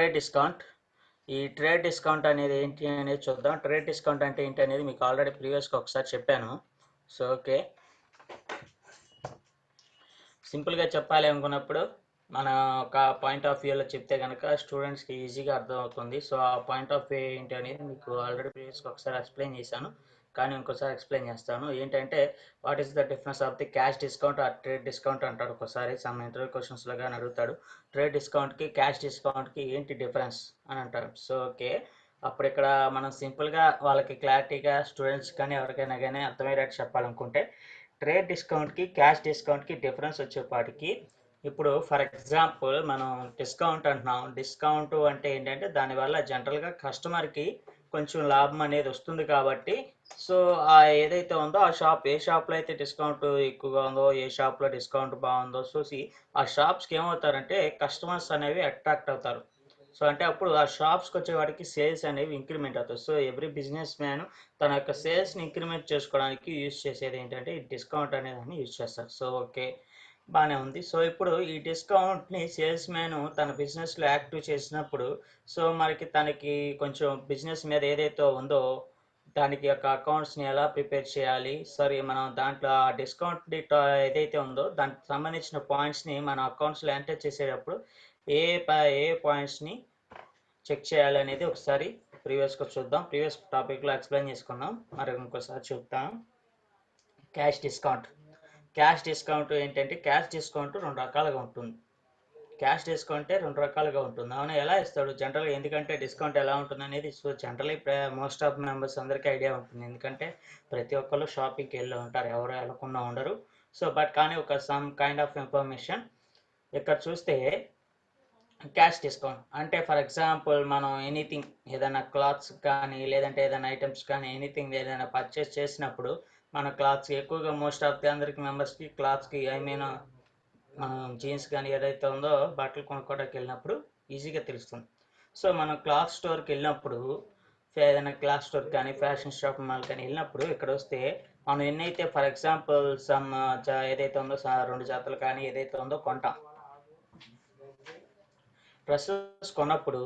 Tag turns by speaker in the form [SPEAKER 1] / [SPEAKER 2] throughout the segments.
[SPEAKER 1] Trade discount. ఈ trade discount అనేది ఏంటి అనేది చూద్దాం. ట్రేడ్ డిస్కౌంట్ అంటే ఏంటి అనేది మీకు ఆల్రెడీ ప్రీవియస్గా ఒకసారి చెప్పాను. సో ఓకే, సింపుల్గా చెప్పాలి అనుకున్నప్పుడు మన ఒక పాయింట్ ఆఫ్ వ్యూలో చెప్తే కనుక స్టూడెంట్స్కి ఈజీగా అర్థమవుతుంది. సో ఆ పాయింట్ ఆఫ్ వ్యూ ఏంటి అనేది మీకు ఆల్రెడీ ప్రీవియస్గా ఒకసారి ఎక్స్ప్లెయిన్ చేశాను, కానీ ఇంకోసారి ఎక్స్ప్లెయిన్ చేస్తాను. ఏంటంటే what is the difference of the cash discount are trade discount అంటాడు ఒకసారి సమ్ ఇంటర్వ్యూ క్వశ్చన్స్లో కానీ అడుగుతాడు. ట్రేడ్ డిస్కౌంట్కి క్యాష్ డిస్కౌంట్కి ఏంటి డిఫరెన్స్ అని అంటారు. సో ఓకే, అప్పుడు ఇక్కడ మనం సింపుల్గా వాళ్ళకి క్లారిటీగా స్టూడెంట్స్ కానీ ఎవరికైనా కానీ అర్థమయ్యేటట్టు చెప్పాలనుకుంటే ట్రేడ్ డిస్కౌంట్కి క్యాష్ డిస్కౌంట్కి డిఫరెన్స్ వచ్చేపాటికి, ఇప్పుడు ఫర్ ఎగ్జాంపుల్ మనం డిస్కౌంట్ అంటున్నాం. డిస్కౌంట్ అంటే ఏంటంటే దానివల్ల జనరల్గా కస్టమర్కి కొంచెం లాభం అనేది వస్తుంది కాబట్టి, సో ఏదైతే ఉందో ఆ షాప్ ఏ షాప్లో అయితే డిస్కౌంట్ ఎక్కువగా ఉందో, ఏ షాప్లో డిస్కౌంట్ బాగుందో చూసి ఆ షాప్స్కి ఏమవుతారంటే కస్టమర్స్ అనేవి అట్రాక్ట్ అవుతారు. సో అంటే అప్పుడు ఆ షాప్స్కి వచ్చేవాడికి సేల్స్ అనేవి ఇంక్రిమెంట్ అవుతాయి. సో ఎవ్రీ బిజినెస్ మ్యాన్ తన యొక్క సేల్స్ని ఇంక్రిమెంట్ చేసుకోవడానికి యూజ్ చేసేది ఏంటంటే ఈ డిస్కౌంట్ అనేదాన్ని యూజ్ చేస్తారు. సో ఓకే, బాగానే ఉంది. సో ఇప్పుడు ఈ డిస్కౌంట్ని సేల్స్ మ్యాన్ తన బిజినెస్లో యాక్టివ్ చేసినప్పుడు, సో మనకి తనకి కొంచెం బిజినెస్ మీద ఏదైతే ఉందో దానికి యొక్క అకౌంట్స్ని ఎలా ప్రిపేర్ చేయాలి, సారీ మనం దాంట్లో ఆ డిస్కౌంట్ ఏదైతే ఉందో దానికి సంబంధించిన పాయింట్స్ని మన అకౌంట్స్లో ఎంటర్ చేసేటప్పుడు ఏ ఏ పాయింట్స్ని చెక్ చేయాలనేది ఒకసారి ప్రీవియస్గా చూద్దాం. ప్రీవియస్ టాపిక్లో ఎక్స్ప్లెయిన్ చేసుకున్నాం, మరి ఇంకోసారి చూద్దాం. Cash discount. క్యాష్ డిస్కౌంట్ ఏంటంటే క్యాష్ డిస్కౌంట్ రెండు రకాలుగా ఉంటుంది. క్యాష్ డిస్కౌంటే రెండు రకాలుగా ఉంటుంది. అవునా, ఎలా ఇస్తాడు జనరల్గా? ఎందుకంటే డిస్కౌంట్ ఎలా ఉంటుంది అనేది so generally most of members అందరికీ ఐడియా ఉంటుంది, ఎందుకంటే ప్రతి ఒక్కళ్ళు షాపింగ్కి వెళ్ళి ఉంటారు, ఎవరు వెళ్ళకుండా ఉండరు. సో బట్ కానీ ఒక సమ్ కైండ్ ఆఫ్ ఇన్ఫర్మేషన్ ఇక్కడ చూస్తే, క్యాష్ డిస్కౌంట్ అంటే ఫర్ ఎగ్జాంపుల్ మనం ఎనీథింగ్ ఏదైనా క్లాత్స్ కానీ లేదంటే ఏదైనా ఐటమ్స్ కానీ ఎనీథింగ్ ఏదైనా పర్చేస్ చేసినప్పుడు మన క్లాత్స్ ఎక్కువగా మోస్ట్ ఆఫ్ ది అందరికి మెంబర్స్కి క్లాత్స్కి ఐ మీన్ మనం జీన్స్ కానీ ఏదైతే ఉందో బట్టలు కొనుక్కోవడానికి వెళ్ళినప్పుడు ఈజీగా తెలుస్తుంది. సో మనం క్లాత్ స్టోర్కి వెళ్ళినప్పుడు ఏదైనా క్లాత్ స్టోర్ కానీ ఫ్యాషన్ షాప్ మాల్ కానీ వెళ్ళినప్పుడు ఇక్కడ వస్తే మనం ఎన్నైతే ఫర్ ఎగ్జాంపుల్ సమ్ ఏదైతే ఉందో రెండు జాతలు కానీ ఏదైతే ఉందో కొంటాం. డ్రెస్సెస్ కొన్నప్పుడు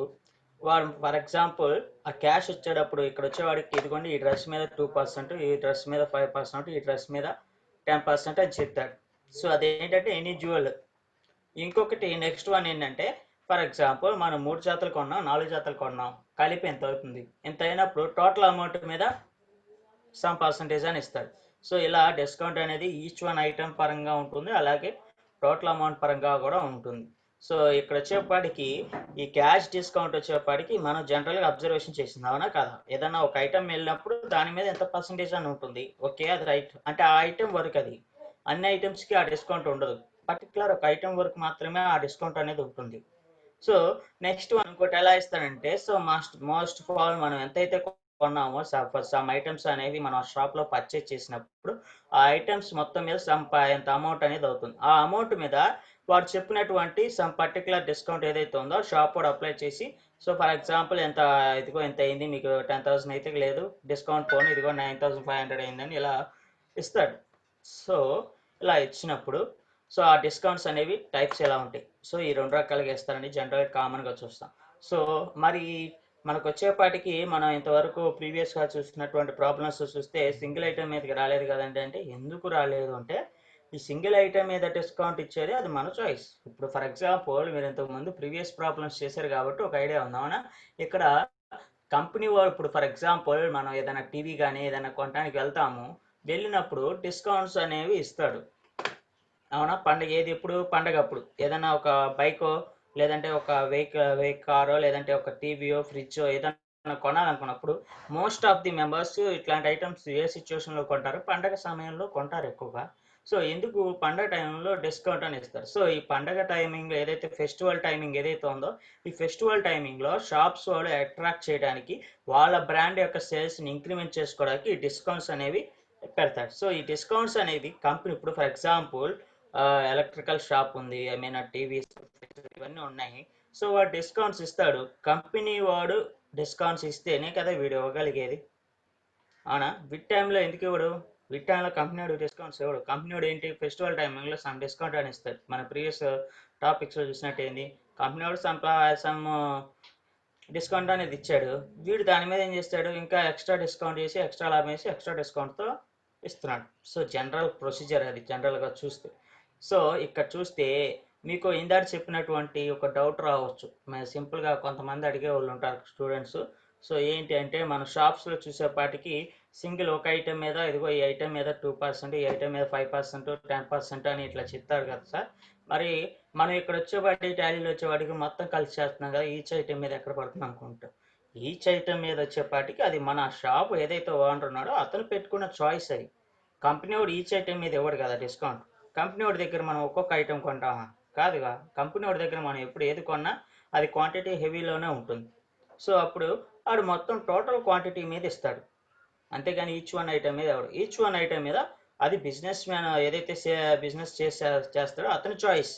[SPEAKER 1] వాడు ఫర్ ఎగ్జాంపుల్ ఆ క్యాష్ వచ్చేటప్పుడు ఇక్కడ వచ్చేవాడికి ఇదిగోండి ఈ డ్రెస్ మీద 2%, ఈ డ్రెస్ మీద 5%, ఈ డ్రెస్ మీద 10% అని చెప్తాడు. సో అదేంటంటే ఇండివిజువల్. ఇంకొకటి నెక్స్ట్ వన్ ఏంటంటే ఫర్ ఎగ్జాంపుల్ మనం 3 జాతలు కొన్నాం, 4 జాతలు కొన్నాం, కలిపి ఎంత అవుతుంది, ఎంత అయినప్పుడు టోటల్ అమౌంట్ మీద సమ్ పర్సంటేజ్ అని ఇస్తాడు. సో ఇలా డిస్కౌంట్ అనేది ఈచ్ వన్ ఐటమ్ పరంగా ఉంటుంది, అలాగే టోటల్ అమౌంట్ పరంగా కూడా ఉంటుంది. సో ఇక్కడ వచ్చేపాటికి ఈ క్యాష్ డిస్కౌంట్ వచ్చేపాటికి మనం జనరల్గా అబ్జర్వేషన్ చేసింది, అవునా కదా? ఏదన్నా ఒక ఐటమ్ వెళ్ళినప్పుడు దాని మీద ఎంత పర్సంటేజ్ అని ఉంటుంది. ఓకే, అది రైట్. అంటే ఆ ఐటమ్ వరకు, అది అన్ని ఐటమ్స్కి ఆ డిస్కౌంట్ ఉండదు, పర్టికులర్ ఒక ఐటమ్ వరకు మాత్రమే ఆ డిస్కౌంట్ అనేది ఉంటుంది. సో నెక్స్ట్ ఇంకోటి ఎలా ఇస్తాడంటే, సో మోస్ట్ ఆఫ్ ఆల్ మనం ఎంతైతే కొన్నామో సమ్ ఐటమ్స్ అనేవి మనం షాప్లో పర్చేజ్ చేసినప్పుడు ఆ ఐటమ్స్ మొత్తం మీద ఎంత అమౌంట్ అనేది అవుతుంది. ఆ అమౌంట్ మీద వాడు చెప్పినటువంటి సమ్ పర్టికులర్ డిస్కౌంట్ ఏదైతే ఉందో షాప్ వాడు అప్లై చేసి, సో ఫర్ ఎగ్జాంపుల్ ఎంత ఇదిగో ఎంత అయింది మీకు 10,000 అయితే లేదు డిస్కౌంట్ పోను, ఇదిగో 9,500 అయిందని ఇలా ఇస్తాడు. సో ఇలా ఇచ్చినప్పుడు సో ఆ డిస్కౌంట్స్ అనేవి టైప్స్ ఎలా ఉంటాయి, సో ఈ రెండు రకాలుగా ఇస్తారని జనరల్గా కామన్గా చూస్తాం. సో మరి మనకు వచ్చేపాటికి మనం ఇంతవరకు ప్రీవియస్గా చూసినటువంటి ప్రాబ్లమ్స్ చూస్తే సింగిల్ ఐటమ్ మీదకి రాలేదు కదండి. అంటే ఎందుకు రాలేదు అంటే ఈ సింగిల్ ఐటమ్ మీద డిస్కౌంట్ ఇచ్చేది అది మన చాయిస్. ఇప్పుడు ఫర్ ఎగ్జాంపుల్ మీరు ఇంతకుముందు ప్రీవియస్ ప్రాబ్లమ్స్ చేశారు కాబట్టి ఒక ఐడియా ఉంది, అవునా? ఇక్కడ కంపెనీ వాడు ఇప్పుడు ఫర్ ఎగ్జాంపుల్ మనం ఏదైనా టీవీ కానీ ఏదైనా కొనడానికి వెళ్తాము, వెళ్ళినప్పుడు డిస్కౌంట్స్ అనేవి ఇస్తాడు, అవునా? పండగ ఏది, ఎప్పుడు పండగ అప్పుడు ఏదైనా ఒక బైకో లేదంటే ఒక కారో లేదంటే ఒక టీవీయో ఫ్రిడ్జో ఏదైనా కొనాలనుకున్నప్పుడు మోస్ట్ ఆఫ్ ది మెంబర్స్ ఇట్లాంటి ఐటమ్స్ ఏ సిచ్యువేషన్లో కొంటారు, పండగ సమయంలో కొంటారు ఎక్కువగా. సో ఎందుకు పండగ టైంలో డిస్కౌంట్ అని ఇస్తారు. సో ఈ పండగ టైమింగ్లో ఏదైతే ఫెస్టివల్ టైమింగ్ ఏదైతే ఉందో ఈ ఫెస్టివల్ టైమింగ్లో షాప్స్ వాళ్ళు అట్రాక్ట్ చేయడానికి వాళ్ళ బ్రాండ్ యొక్క సేల్స్ని ఇంక్రిమెంట్ చేసుకోవడానికి ఈ డిస్కౌంట్స్ అనేవి పెడతాడు. సో ఈ డిస్కౌంట్స్ అనేది కంపెనీ ఇప్పుడు ఫర్ ఎగ్జాంపుల్ ఎలక్ట్రికల్ షాప్ ఉంది, ఐ మీన్ టీవీస్ ఇవన్నీ ఉన్నాయి. సో వాడు డిస్కౌంట్స్ ఇస్తాడు, కంపెనీ వాడు డిస్కౌంట్స్ ఇస్తేనే కదా వీడు ఇవ్వగలిగేది, అవునా? విత్ టైంలో ఎందుకు ఇవ్వడు? విత్ టైంలో కంపెనీ వాడు డిస్కౌంట్స్ ఇవ్వడు. కంపెనీ వాడు ఏంటి ఫెస్టివల్ టైమింగ్లో సమ్ డిస్కౌంట్ అని ఇస్తాడు. మన ప్రీవియస్ టాపిక్స్లో చూసినట్టు ఏంది, కంపెనీ వాడు సమ్ డిస్కౌంట్ అనేది ఇచ్చాడు, వీడు దాని మీద ఏం చేస్తాడు, ఇంకా ఎక్స్ట్రా డిస్కౌంట్ చేసి ఎక్స్ట్రా లాభం వేసి ఎక్స్ట్రా డిస్కౌంట్తో ఇస్తున్నాడు. సో జనరల్ ప్రొసీజర్ అది జనరల్గా చూస్తే. సో ఇక్కడ చూస్తే మీకు ఇందాక చెప్పినటువంటి ఒక డౌట్ రావచ్చు, సింపుల్గా కొంతమంది అడిగే వాళ్ళు ఉంటారు స్టూడెంట్స్. సో ఏంటి అంటే మన షాప్స్లో చూసేపాటికి సింగిల్ ఒక ఐటెం మీద ఇదిగో ఈ ఐటెం మీద 2%, ఈ ఐటెం మీద 5%, 10% అని ఇట్లా చెప్తారు కదా సార్. మరి మనం ఇక్కడ వచ్చేవాటి టాలీలో వచ్చేవాడికి మొత్తం కలిసి చేస్తున్నాం కదా, ఈచ్ ఐటెం మీద ఎక్కడ పడుతుంది అనుకుంటాం. ఈచ్ ఐటెం మీద వచ్చేపాటికి అది మన షాప్ ఏదైతే ఓనర్ ఉన్నాడో అతను పెట్టుకున్న చాయిస్ అది. కంపెనీ వాడు ఈచ్ ఐటెం మీద ఇవ్వడు కదా డిస్కౌంట్. కంపెనీ వాడి దగ్గర మనం ఒక్కొక్క ఐటెం కొంటామా? కాదుగా. కంపెనీ వాడి దగ్గర మనం ఎప్పుడు ఏది కొన్నా అది క్వాంటిటీ హెవీలోనే ఉంటుంది. సో అప్పుడు వాడు మొత్తం టోటల్ క్వాంటిటీ మీద ఇస్తాడు, అంతేగాని ఈచ్ వన్ ఐటెం మీద ఎవడు. ఈచ్ వన్ ఐటెం మీద అది బిజినెస్ మ్యాన్ ఏదైతే బిజినెస్ చేస్తాడో అతని చాయిస్.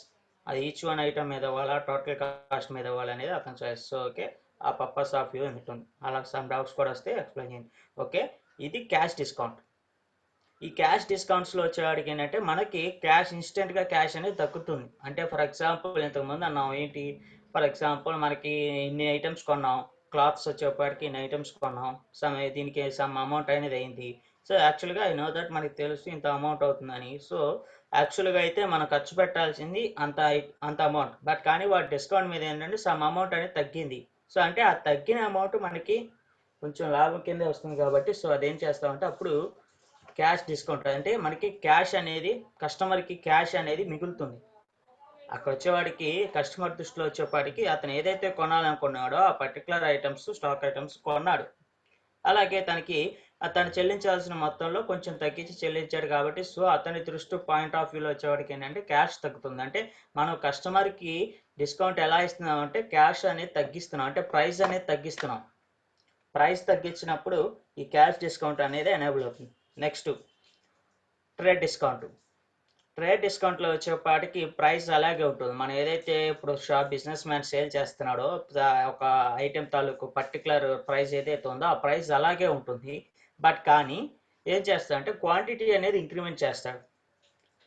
[SPEAKER 1] అది ఈచ్ వన్ ఐటెం మీద ఇవ్వాలా, టోటల్ కాస్ట్ మీద ఇవ్వాలి అనేది అతని చాయిస్. సో ఓకే, ఆ పర్పస్ ఆఫ్ వ్యూ ఉంటుంది. అలా సమ్ డౌట్స్ కూడా వస్తే ఎక్స్ప్లెయిన్ చేయండి. ఓకే, ఇది క్యాష్ డిస్కౌంట్. ఈ క్యాష్ డిస్కౌంట్స్లో వచ్చేవాడికి ఏంటంటే మనకి క్యాష్ ఇన్స్టెంట్గా క్యాష్ అనేది తగ్గుతుంది. అంటే ఫర్ ఎగ్జాంపుల్ ఇంతకుముందు అన్నాం ఏంటి, ఫర్ ఎగ్జాంపుల్ మనకి ఇన్ని ఐటమ్స్ కొన్నాం, క్లాత్స్ వచ్చేప్పటికి ఇన్ని ఐటమ్స్ కొన్నాం, దీనికి సమ్ అమౌంట్ అనేది అయింది. సో యాక్చువల్గా ఐ నో దట్ మనకి తెలుసు ఇంత అమౌంట్ అవుతుందని. సో యాక్చువల్గా అయితే మనం ఖర్చు పెట్టాల్సింది అంత అమౌంట్, బట్ కానీ వాటి డిస్కౌంట్ మీద ఏంటంటే సమ్ అమౌంట్ అనేది తగ్గింది. సో అంటే ఆ తగ్గిన అమౌంట్ మనకి కొంచెం లాభం కిందే వస్తుంది కాబట్టి సో అదేం చేస్తామంటే అప్పుడు క్యాష్ డిస్కౌంట్. అంటే మనకి క్యాష్ అనేది కస్టమర్కి క్యాష్ అనేది మిగులుతుంది. అక్కడ వచ్చేవాడికి కస్టమర్ దృష్టిలో వచ్చేపాటికి అతను ఏదైతే కొనాలనుకున్నాడో ఆ పర్టికులర్ ఐటమ్స్ స్టాక్ ఐటమ్స్ కొన్నాడు, అలాగే అతను చెల్లించాల్సిన మొత్తంలో కొంచెం తగ్గించి చెల్లించాడు కాబట్టి సో అతని దృష్టి పాయింట్ ఆఫ్ వ్యూలో వచ్చేవాడికి ఏంటంటే క్యాష్ తగ్గుతుంది. అంటే మనం కస్టమర్కి డిస్కౌంట్ ఎలా ఇస్తున్నాం అంటే క్యాష్ అనేది తగ్గిస్తున్నాం, అంటే ప్రైస్ అనేది తగ్గిస్తున్నాం. ప్రైస్ తగ్గించినప్పుడు ఈ క్యాష్ డిస్కౌంట్ అనేది ఎనేబుల్ అవుతుంది. Next trade discount. ట్రేడ్ డిస్కౌంట్లో వచ్చేపాటికి ప్రైస్ అలాగే ఉంటుంది. మనం ఏదైతే ఇప్పుడు బిజినెస్ మ్యాన్ సేల్ చేస్తున్నాడో ఒక ఐటెం తాలూకు పర్టికులర్ ప్రైస్ ఏదైతే ఉందో ఆ ప్రైస్ అలాగే ఉంటుంది. బట్ కానీ ఏం చేస్తాడంటే క్వాంటిటీ అనేది ఇంక్రిమెంట్ చేస్తాడు.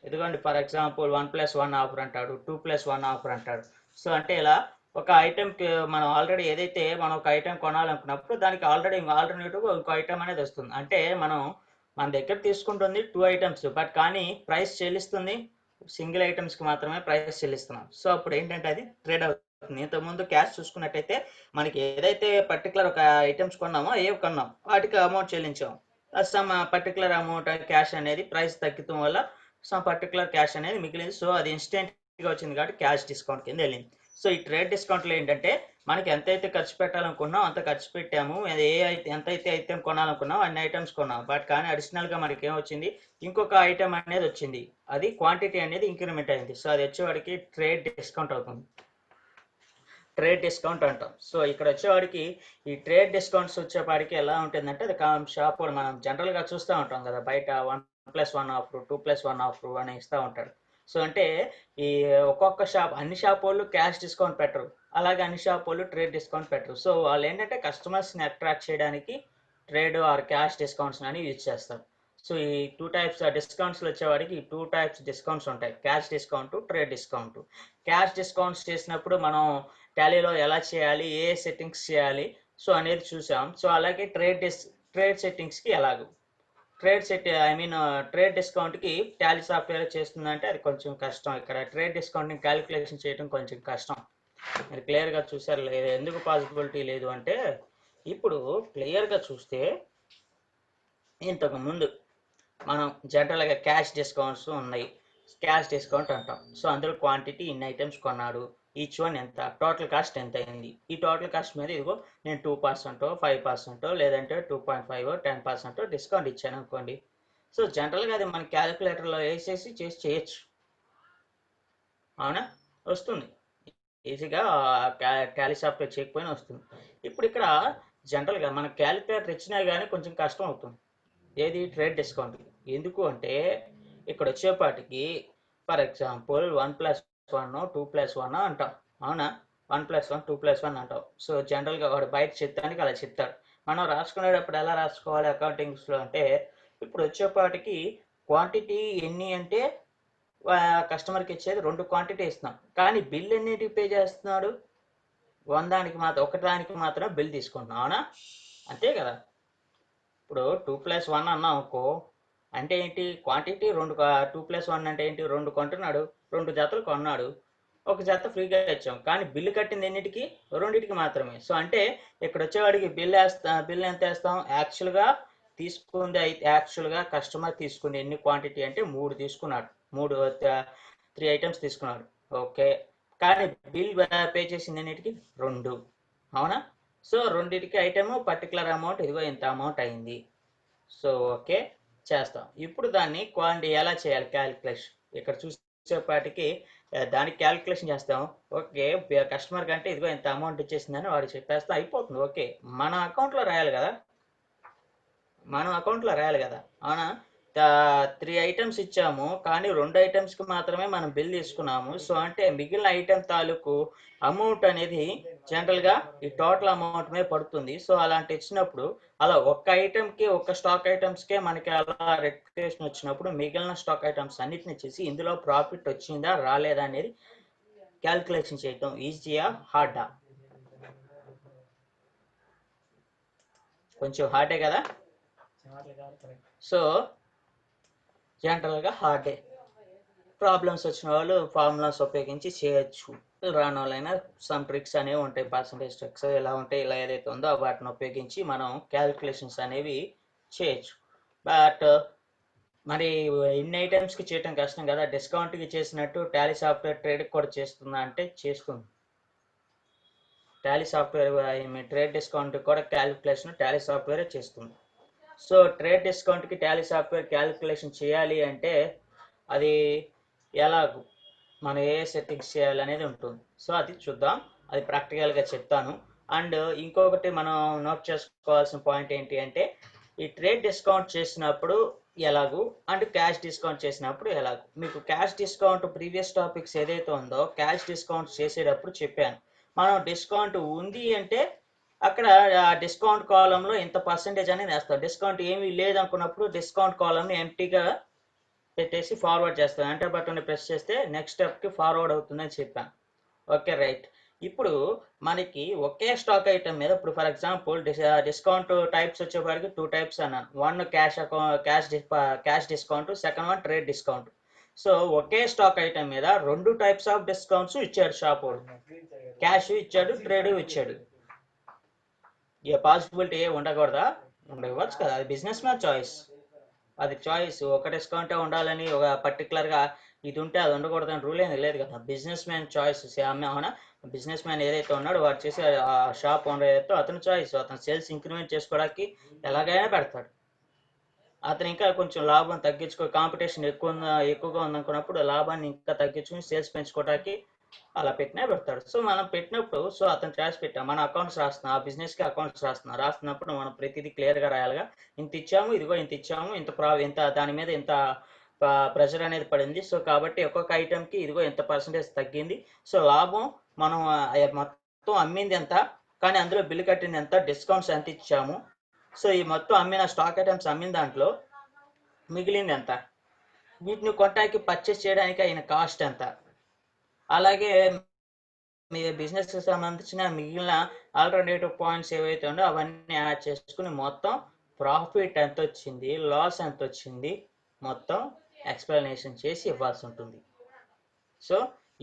[SPEAKER 1] ఎందుకంటే ఫర్ ఎగ్జాంపుల్ 1+1 ఆఫర్ అంటాడు, 2+1 ఆఫర్ అంటాడు. సో అంటే ఇలా ఒక ఐటెంకి మనం ఆల్రెడీ ఏదైతే మనం ఒక ఐటెం కొనాలనుకున్నప్పుడు దానికి ఆల్టర్నేటివ్ ఇంకో ఐటెం అనేది వస్తుంది. అంటే మన దగ్గర తీసుకుంటుంది 2 ఐటమ్స్, బట్ కానీ ప్రైస్ చెల్లిస్తుంది సింగిల్ ఐటమ్స్కి మాత్రమే ప్రైస్ చెల్లిస్తున్నాం. సో అప్పుడు ఏంటంటే అది ట్రేడ్ అవుతుంది. ఇంతకుముందు క్యాష్ చూసుకున్నట్టయితే మనకి ఏదైతే పర్టికులర్ ఒక ఐటమ్స్ కొన్నామో ఏవి కొన్నాం వాటికి అమౌంట్ చెల్లించాం, సమ్ పర్టికులర్ అమౌంట్ క్యాష్ అనేది ప్రైస్ తగ్గడం వల్ల సమ్ పర్టికులర్ క్యాష్ అనేది మిగిలింది. సో అది ఇన్స్టెంట్గా వచ్చింది కాబట్టి క్యాష్ డిస్కౌంట్ కింద వెళ్ళింది. సో ఈ ట్రేడ్ డిస్కౌంట్లో ఏంటంటే మనకి ఎంతైతే ఖర్చు పెట్టాలనుకున్నాం అంత ఖర్చు పెట్టాము, ఎంతైతే ఐటెం కొనాలనుకున్నాం అన్ని ఐటమ్స్ కొన్నాం, బట్ కానీ అడిషనల్గా మనకి ఏమొచ్చింది, ఇంకొక ఐటెం అనేది వచ్చింది, అది క్వాంటిటీ అనేది ఇంక్రిమెంట్ అయింది. సో అది వచ్చేవాడికి ట్రేడ్ డిస్కౌంట్ అవుతుంది, ట్రేడ్ డిస్కౌంట్ అంటాం. సో ఇక్కడ వచ్చేవాడికి ఈ ట్రేడ్ డిస్కౌంట్స్ వచ్చేవాడికి ఎలా ఉంటుందంటే అది షాప్ కూడా మనం జనరల్గా చూస్తూ ఉంటాం కదా, బయట 1+1 ఆఫర్, 2+1 ఆఫర్ అని ఇస్తూ ఉంటాడు. సో అంటే ఈ ఒక్కొక్క అన్ని షాప్ వాళ్ళు క్యాష్ డిస్కౌంట్ పెట్టరు, అలాగే అన్ని షాప్ వాళ్ళు ట్రేడ్ డిస్కౌంట్ పెట్టరు. సో వాళ్ళు ఏంటంటే కస్టమర్స్ని అట్రాక్ట్ చేయడానికి ట్రేడ్ ఆర్ క్యాష్ డిస్కౌంట్స్ అని యూజ్ చేస్తారు. సో ఈ 2 టైప్స్ డిస్కౌంట్స్లో వచ్చేవాడికి 2 టైప్స్ డిస్కౌంట్స్ ఉంటాయి, cash discount, trade discount. Cash discounts చేసినప్పుడు మనం టాలీలో ఎలా చేయాలి, ఏ సెట్టింగ్స్ చేయాలి సో అనేది చూసాం. సో అలాగే ట్రేడ్ సెట్టింగ్స్కి ఎలాగో ట్రేడ్ డిస్కౌంట్కి టాలీ సాఫ్ట్వేర్ చేస్తుందంటే అది కొంచెం కష్టం. ఇక్కడ ట్రేడ్ డిస్కౌంట్ని క్యాలిక్యులేషన్ చేయడం కొంచెం కష్టం. మీరు క్లియర్గా చూసారు లేదు, ఎందుకు పాసిబిలిటీ లేదు అంటే ఇప్పుడు క్లియర్గా చూస్తే ఇంతకు ముందు మనం జనరల్గా క్యాష్ డిస్కౌంట్స్ ఉన్నాయి, క్యాష్ డిస్కౌంట్ అంటాం. సో అందులో క్వాంటిటీ ఇన్ని ఐటమ్స్ కొన్నాడు, ఈచ్ వన్ ఎంత, టోటల్ కాస్ట్ ఎంత అయింది, ఈ టోటల్ కాస్ట్ మీద ఇదిగో నేను 2%, 5%, లేదంటే 2.5, 10% డిస్కౌంట్ ఇచ్చాను అనుకోండి. సో జనరల్గా అది మన క్యాలిక్యులేటర్లో వేసేసి చేయొచ్చు, అవునా, వస్తుంది ఈజీగా, టాలీ సాఫ్ట్వేర్ చేయకపోయినా వస్తుంది. ఇప్పుడు ఇక్కడ జనరల్గా మన క్యాలిక్యులేటర్ ఇచ్చినా కానీ కొంచెం కష్టం అవుతుంది, ఏది ట్రేడ్ డిస్కౌంట్. ఎందుకు అంటే ఇక్కడ వచ్చేపాటికి ఫర్ ఎగ్జాంపుల్ 1+1, 2+1 అంటాం, అవునా, 1+1, 2+1 అంటాం. సో జనరల్గా వాడు బయట చెప్తానికి అలా చెప్తాడు, మనం రాసుకునేటప్పుడు ఎలా రాసుకోవాలి అకౌంటింగ్స్లో అంటే ఇప్పుడు వచ్చేపాటికి క్వాంటిటీ ఎన్ని అంటే కస్టమర్కి ఇచ్చేది 2 క్వాంటిటీ ఇస్తున్నాం, కానీ బిల్ ఎన్నిటికి పే చేస్తున్నాడు? 100 మాత్రం, ఒకదానికి మాత్రం బిల్ తీసుకుంటున్నాం, అవునా? అంతే కదా. ఇప్పుడు 2+1 అన్నాం అనుకో, అంటే ఏంటి? క్వాంటిటీ 2, 2+1 అంటే ఏంటి? 2 కొంటున్నాడు, 2 జతలు కొన్నాడు, ఒక జత ఫ్రీగా ఇచ్చాం, కానీ బిల్లు కట్టింది ఎన్నిటికి? 2టికి మాత్రమే. సో అంటే ఇక్కడ వచ్చేవాడికి బిల్ ఎంత వేస్తాం? యాక్చువల్గా కస్టమర్ తీసుకునే ఎన్ని క్వాంటిటీ అంటే 3 తీసుకున్నాడు, 3 ఐటమ్స్ తీసుకున్నాడు, ఓకే. కానీ బిల్ పే చేసింది ఎన్నిటికి? 2, అవునా? సో 2టికి ఐటమ్ పర్టికులర్ అమౌంట్, ఇదిగో ఇంత అమౌంట్ అయింది. సో ఓకే, చేస్తాం. ఇప్పుడు దాన్ని క్వాంటిటీ ఎలా చేయాలి? క్యాలిక్యులేషన్ ఇక్కడ చూసేపాటికి దానికి క్యాలిక్యులేషన్ చేస్తాం. ఓకే, కస్టమర్ కంటే ఇదిగో ఇంత అమౌంట్ ఇచ్చేసిందని వాడు చెప్పేస్తాం, అయిపోతుంది. ఓకే, మన అకౌంట్లో రాయాలి కదా, అవునా? 3 ఐటమ్స్ ఇచ్చాము, కానీ 2 ఐటమ్స్కి మాత్రమే మనం బిల్ తీసుకున్నాము. సో అంటే మిగిలిన ఐటమ్ తాలూకు అమౌంట్ అనేది జనరల్గా ఈ టోటల్ అమౌంట్ మీద పడుతుంది. సో అలాంటి ఇచ్చినప్పుడు అలా ఒక్క ఐటమ్కి, ఒక్క స్టాక్ ఐటమ్స్కే మనకి అలా రెక్టిఫికేషన్ వచ్చినప్పుడు మిగిలిన స్టాక్ ఐటమ్స్ అన్నిటిని చేసి ఇందులో ప్రాఫిట్ వచ్చిందా రాలేదా అనేది క్యాల్కులేషన్ చేయటం ఈజీయా హార్డా? కొంచెం హార్డే కదా. సో జనరల్గా హార్డే. ప్రాబ్లమ్స్ వచ్చిన వాళ్ళు ఫార్ములాస్ ఉపయోగించి చేయొచ్చు, రాని వాళ్ళైనా సమ్ ట్రిక్స్ అనేవి ఉంటాయి, పర్సంటేజ్ ట్రిక్స్ ఎలా ఉంటాయి, ఇలా ఏదైతే ఉందో వాటిని ఉపయోగించి మనం క్యాలిక్యులేషన్స్ అనేవి చేయొచ్చు. బట్ మరి ఇన్ని ఐటమ్స్కి చేయటం కష్టం కదా. డిస్కౌంట్కి చేసినట్టు టాలీ సాఫ్ట్వేర్ ట్రేడ్కి కూడా చేస్తుందా అంటే చేస్తుంది. టాలీ సాఫ్ట్వేర్ ట్రేడ్ డిస్కౌంట్ కూడా క్యాలిక్యులేషన్ టాలీ సాఫ్ట్వేరే చేస్తుంది. సో ట్రేడ్ డిస్కౌంట్కి టాలీ సాఫ్ట్వేర్ క్యాలిక్యులేషన్ చేయాలి అంటే అది ఎలాగూ మనం ఏ సెట్టింగ్స్ చేయాలి అనేది ఉంటుంది. సో అది చూద్దాం, అది ప్రాక్టికల్గా చెప్తాను. అండ్ ఇంకొకటి మనం నోట్ చేసుకోవాల్సిన పాయింట్ ఏంటి అంటే ఈ ట్రేడ్ డిస్కౌంట్ చేసినప్పుడు ఎలాగూ అండ్ క్యాష్ డిస్కౌంట్ చేసినప్పుడు ఎలాగూ. మీకు క్యాష్ డిస్కౌంట్ ప్రీవియస్ టాపిక్స్ ఏదైతే ఉందో క్యాష్ డిస్కౌంట్ చేసేటప్పుడు చెప్పాను, మనం డిస్కౌంట్ ఉంది అంటే అక్కడ డిస్కౌంట్ కాలంలో ఇంత పర్సెంటేజ్ అనేది వేస్తాం. డిస్కౌంట్ ఏమీ లేదనుకున్నప్పుడు డిస్కౌంట్ కాలంని ఎంటీగా పెట్టేసి ఫార్వర్డ్ చేస్తాను, ఎంటర్ బటన్ని ప్రెస్ చేస్తే నెక్స్ట్ స్టెప్కి ఫార్వర్డ్ అవుతుందని చెప్పాను. Okay right. ఇప్పుడు మనకి ఒకే స్టాక్ ఐటమ్ మీద ఇప్పుడు ఫర్ ఎగ్జాంపుల్ డిస్కౌంట్ టైప్స్ వచ్చేవారికి 2 టైప్స్ అన్నాను. 1 cash discount, second one trade discount. So ఒకే స్టాక్ ఐటమ్ మీద 2 టైప్స్ ఆఫ్ డిస్కౌంట్స్ ఇచ్చాడు షాప్ వాడు, క్యాష్ ఇచ్చాడు, ట్రేడ్ ఇచ్చాడు. ఏ పాసిబిలిటీ ఉండకూడదా? ఉండవచ్చు కదా, అది బిజినెస్ మ్యాన్ చాయిస్. అది చాయిస్. ఒక డిస్కౌంటే ఉండాలని ఒక పర్టికులర్గా ఇది ఉంటే అది ఉండకూడదని రూల్ ఏమి లేదు కదా, బిజినెస్ మ్యాన్ చాయిస్. అవునా, బిజినెస్ మ్యాన్ ఏదైతే ఉన్నాడో వాడు చేసే ఆ షాప్ ఓనర్ ఏదైతే అతను చాయిస్, అతను సేల్స్ ఇంక్రిమెంట్ చేసుకోవడానికి ఎలాగైనా పెడతాడు. అతను ఇంకా కొంచెం లాభం కాంపిటీషన్ ఎక్కువగా ఉందనుకున్నప్పుడు లాభాన్ని ఇంకా తగ్గించుకుని సేల్స్ పెంచుకోవడానికి అలా పెట్టినా పెడతాడు. సో మనం పెట్టినప్పుడు సో అతను క్యాష్ పెట్టాం, మన అకౌంట్స్ రాస్తున్నాం, ఆ బిజినెస్కి అకౌంట్స్ రాస్తున్నప్పుడు మనం ప్రతిదీ క్లియర్గా రాయాలిగా. ఇంత ఇచ్చాము, ఇదిగో ఇంత ఇచ్చాము, ఇంత దాని మీద ఇంత ప్రెషర్ అనేది పడింది. సో కాబట్టి ఒక్కొక్క ఐటెంకి ఇదిగో ఎంత పర్సెంటేజ్ తగ్గింది. సో లాభం మనం మొత్తం అమ్మింది ఎంత, కానీ అందులో బిల్లు కట్టింది ఎంత, డిస్కౌంట్స్ ఎంత ఇచ్చాము, సో ఈ మొత్తం అమ్మిన స్టాక్ ఐటమ్స్ అమ్మిన దాంట్లో మిగిలింది ఎంత, వీటిని కొనడానికి పర్చేస్ చేయడానికి అయిన కాస్ట్ ఎంత, అలాగే మీ బిజినెస్కి సంబంధించిన మిగిలిన ఆల్టర్నేటివ్ పాయింట్స్ ఏవైతే ఉండో అవన్నీ యాడ్ చేసుకుని మొత్తం ప్రాఫిట్ ఎంత వచ్చింది, లాస్ ఎంత వచ్చింది, మొత్తం ఎక్స్ప్లెనేషన్ చేసి ఇవ్వాల్సి ఉంటుంది. సో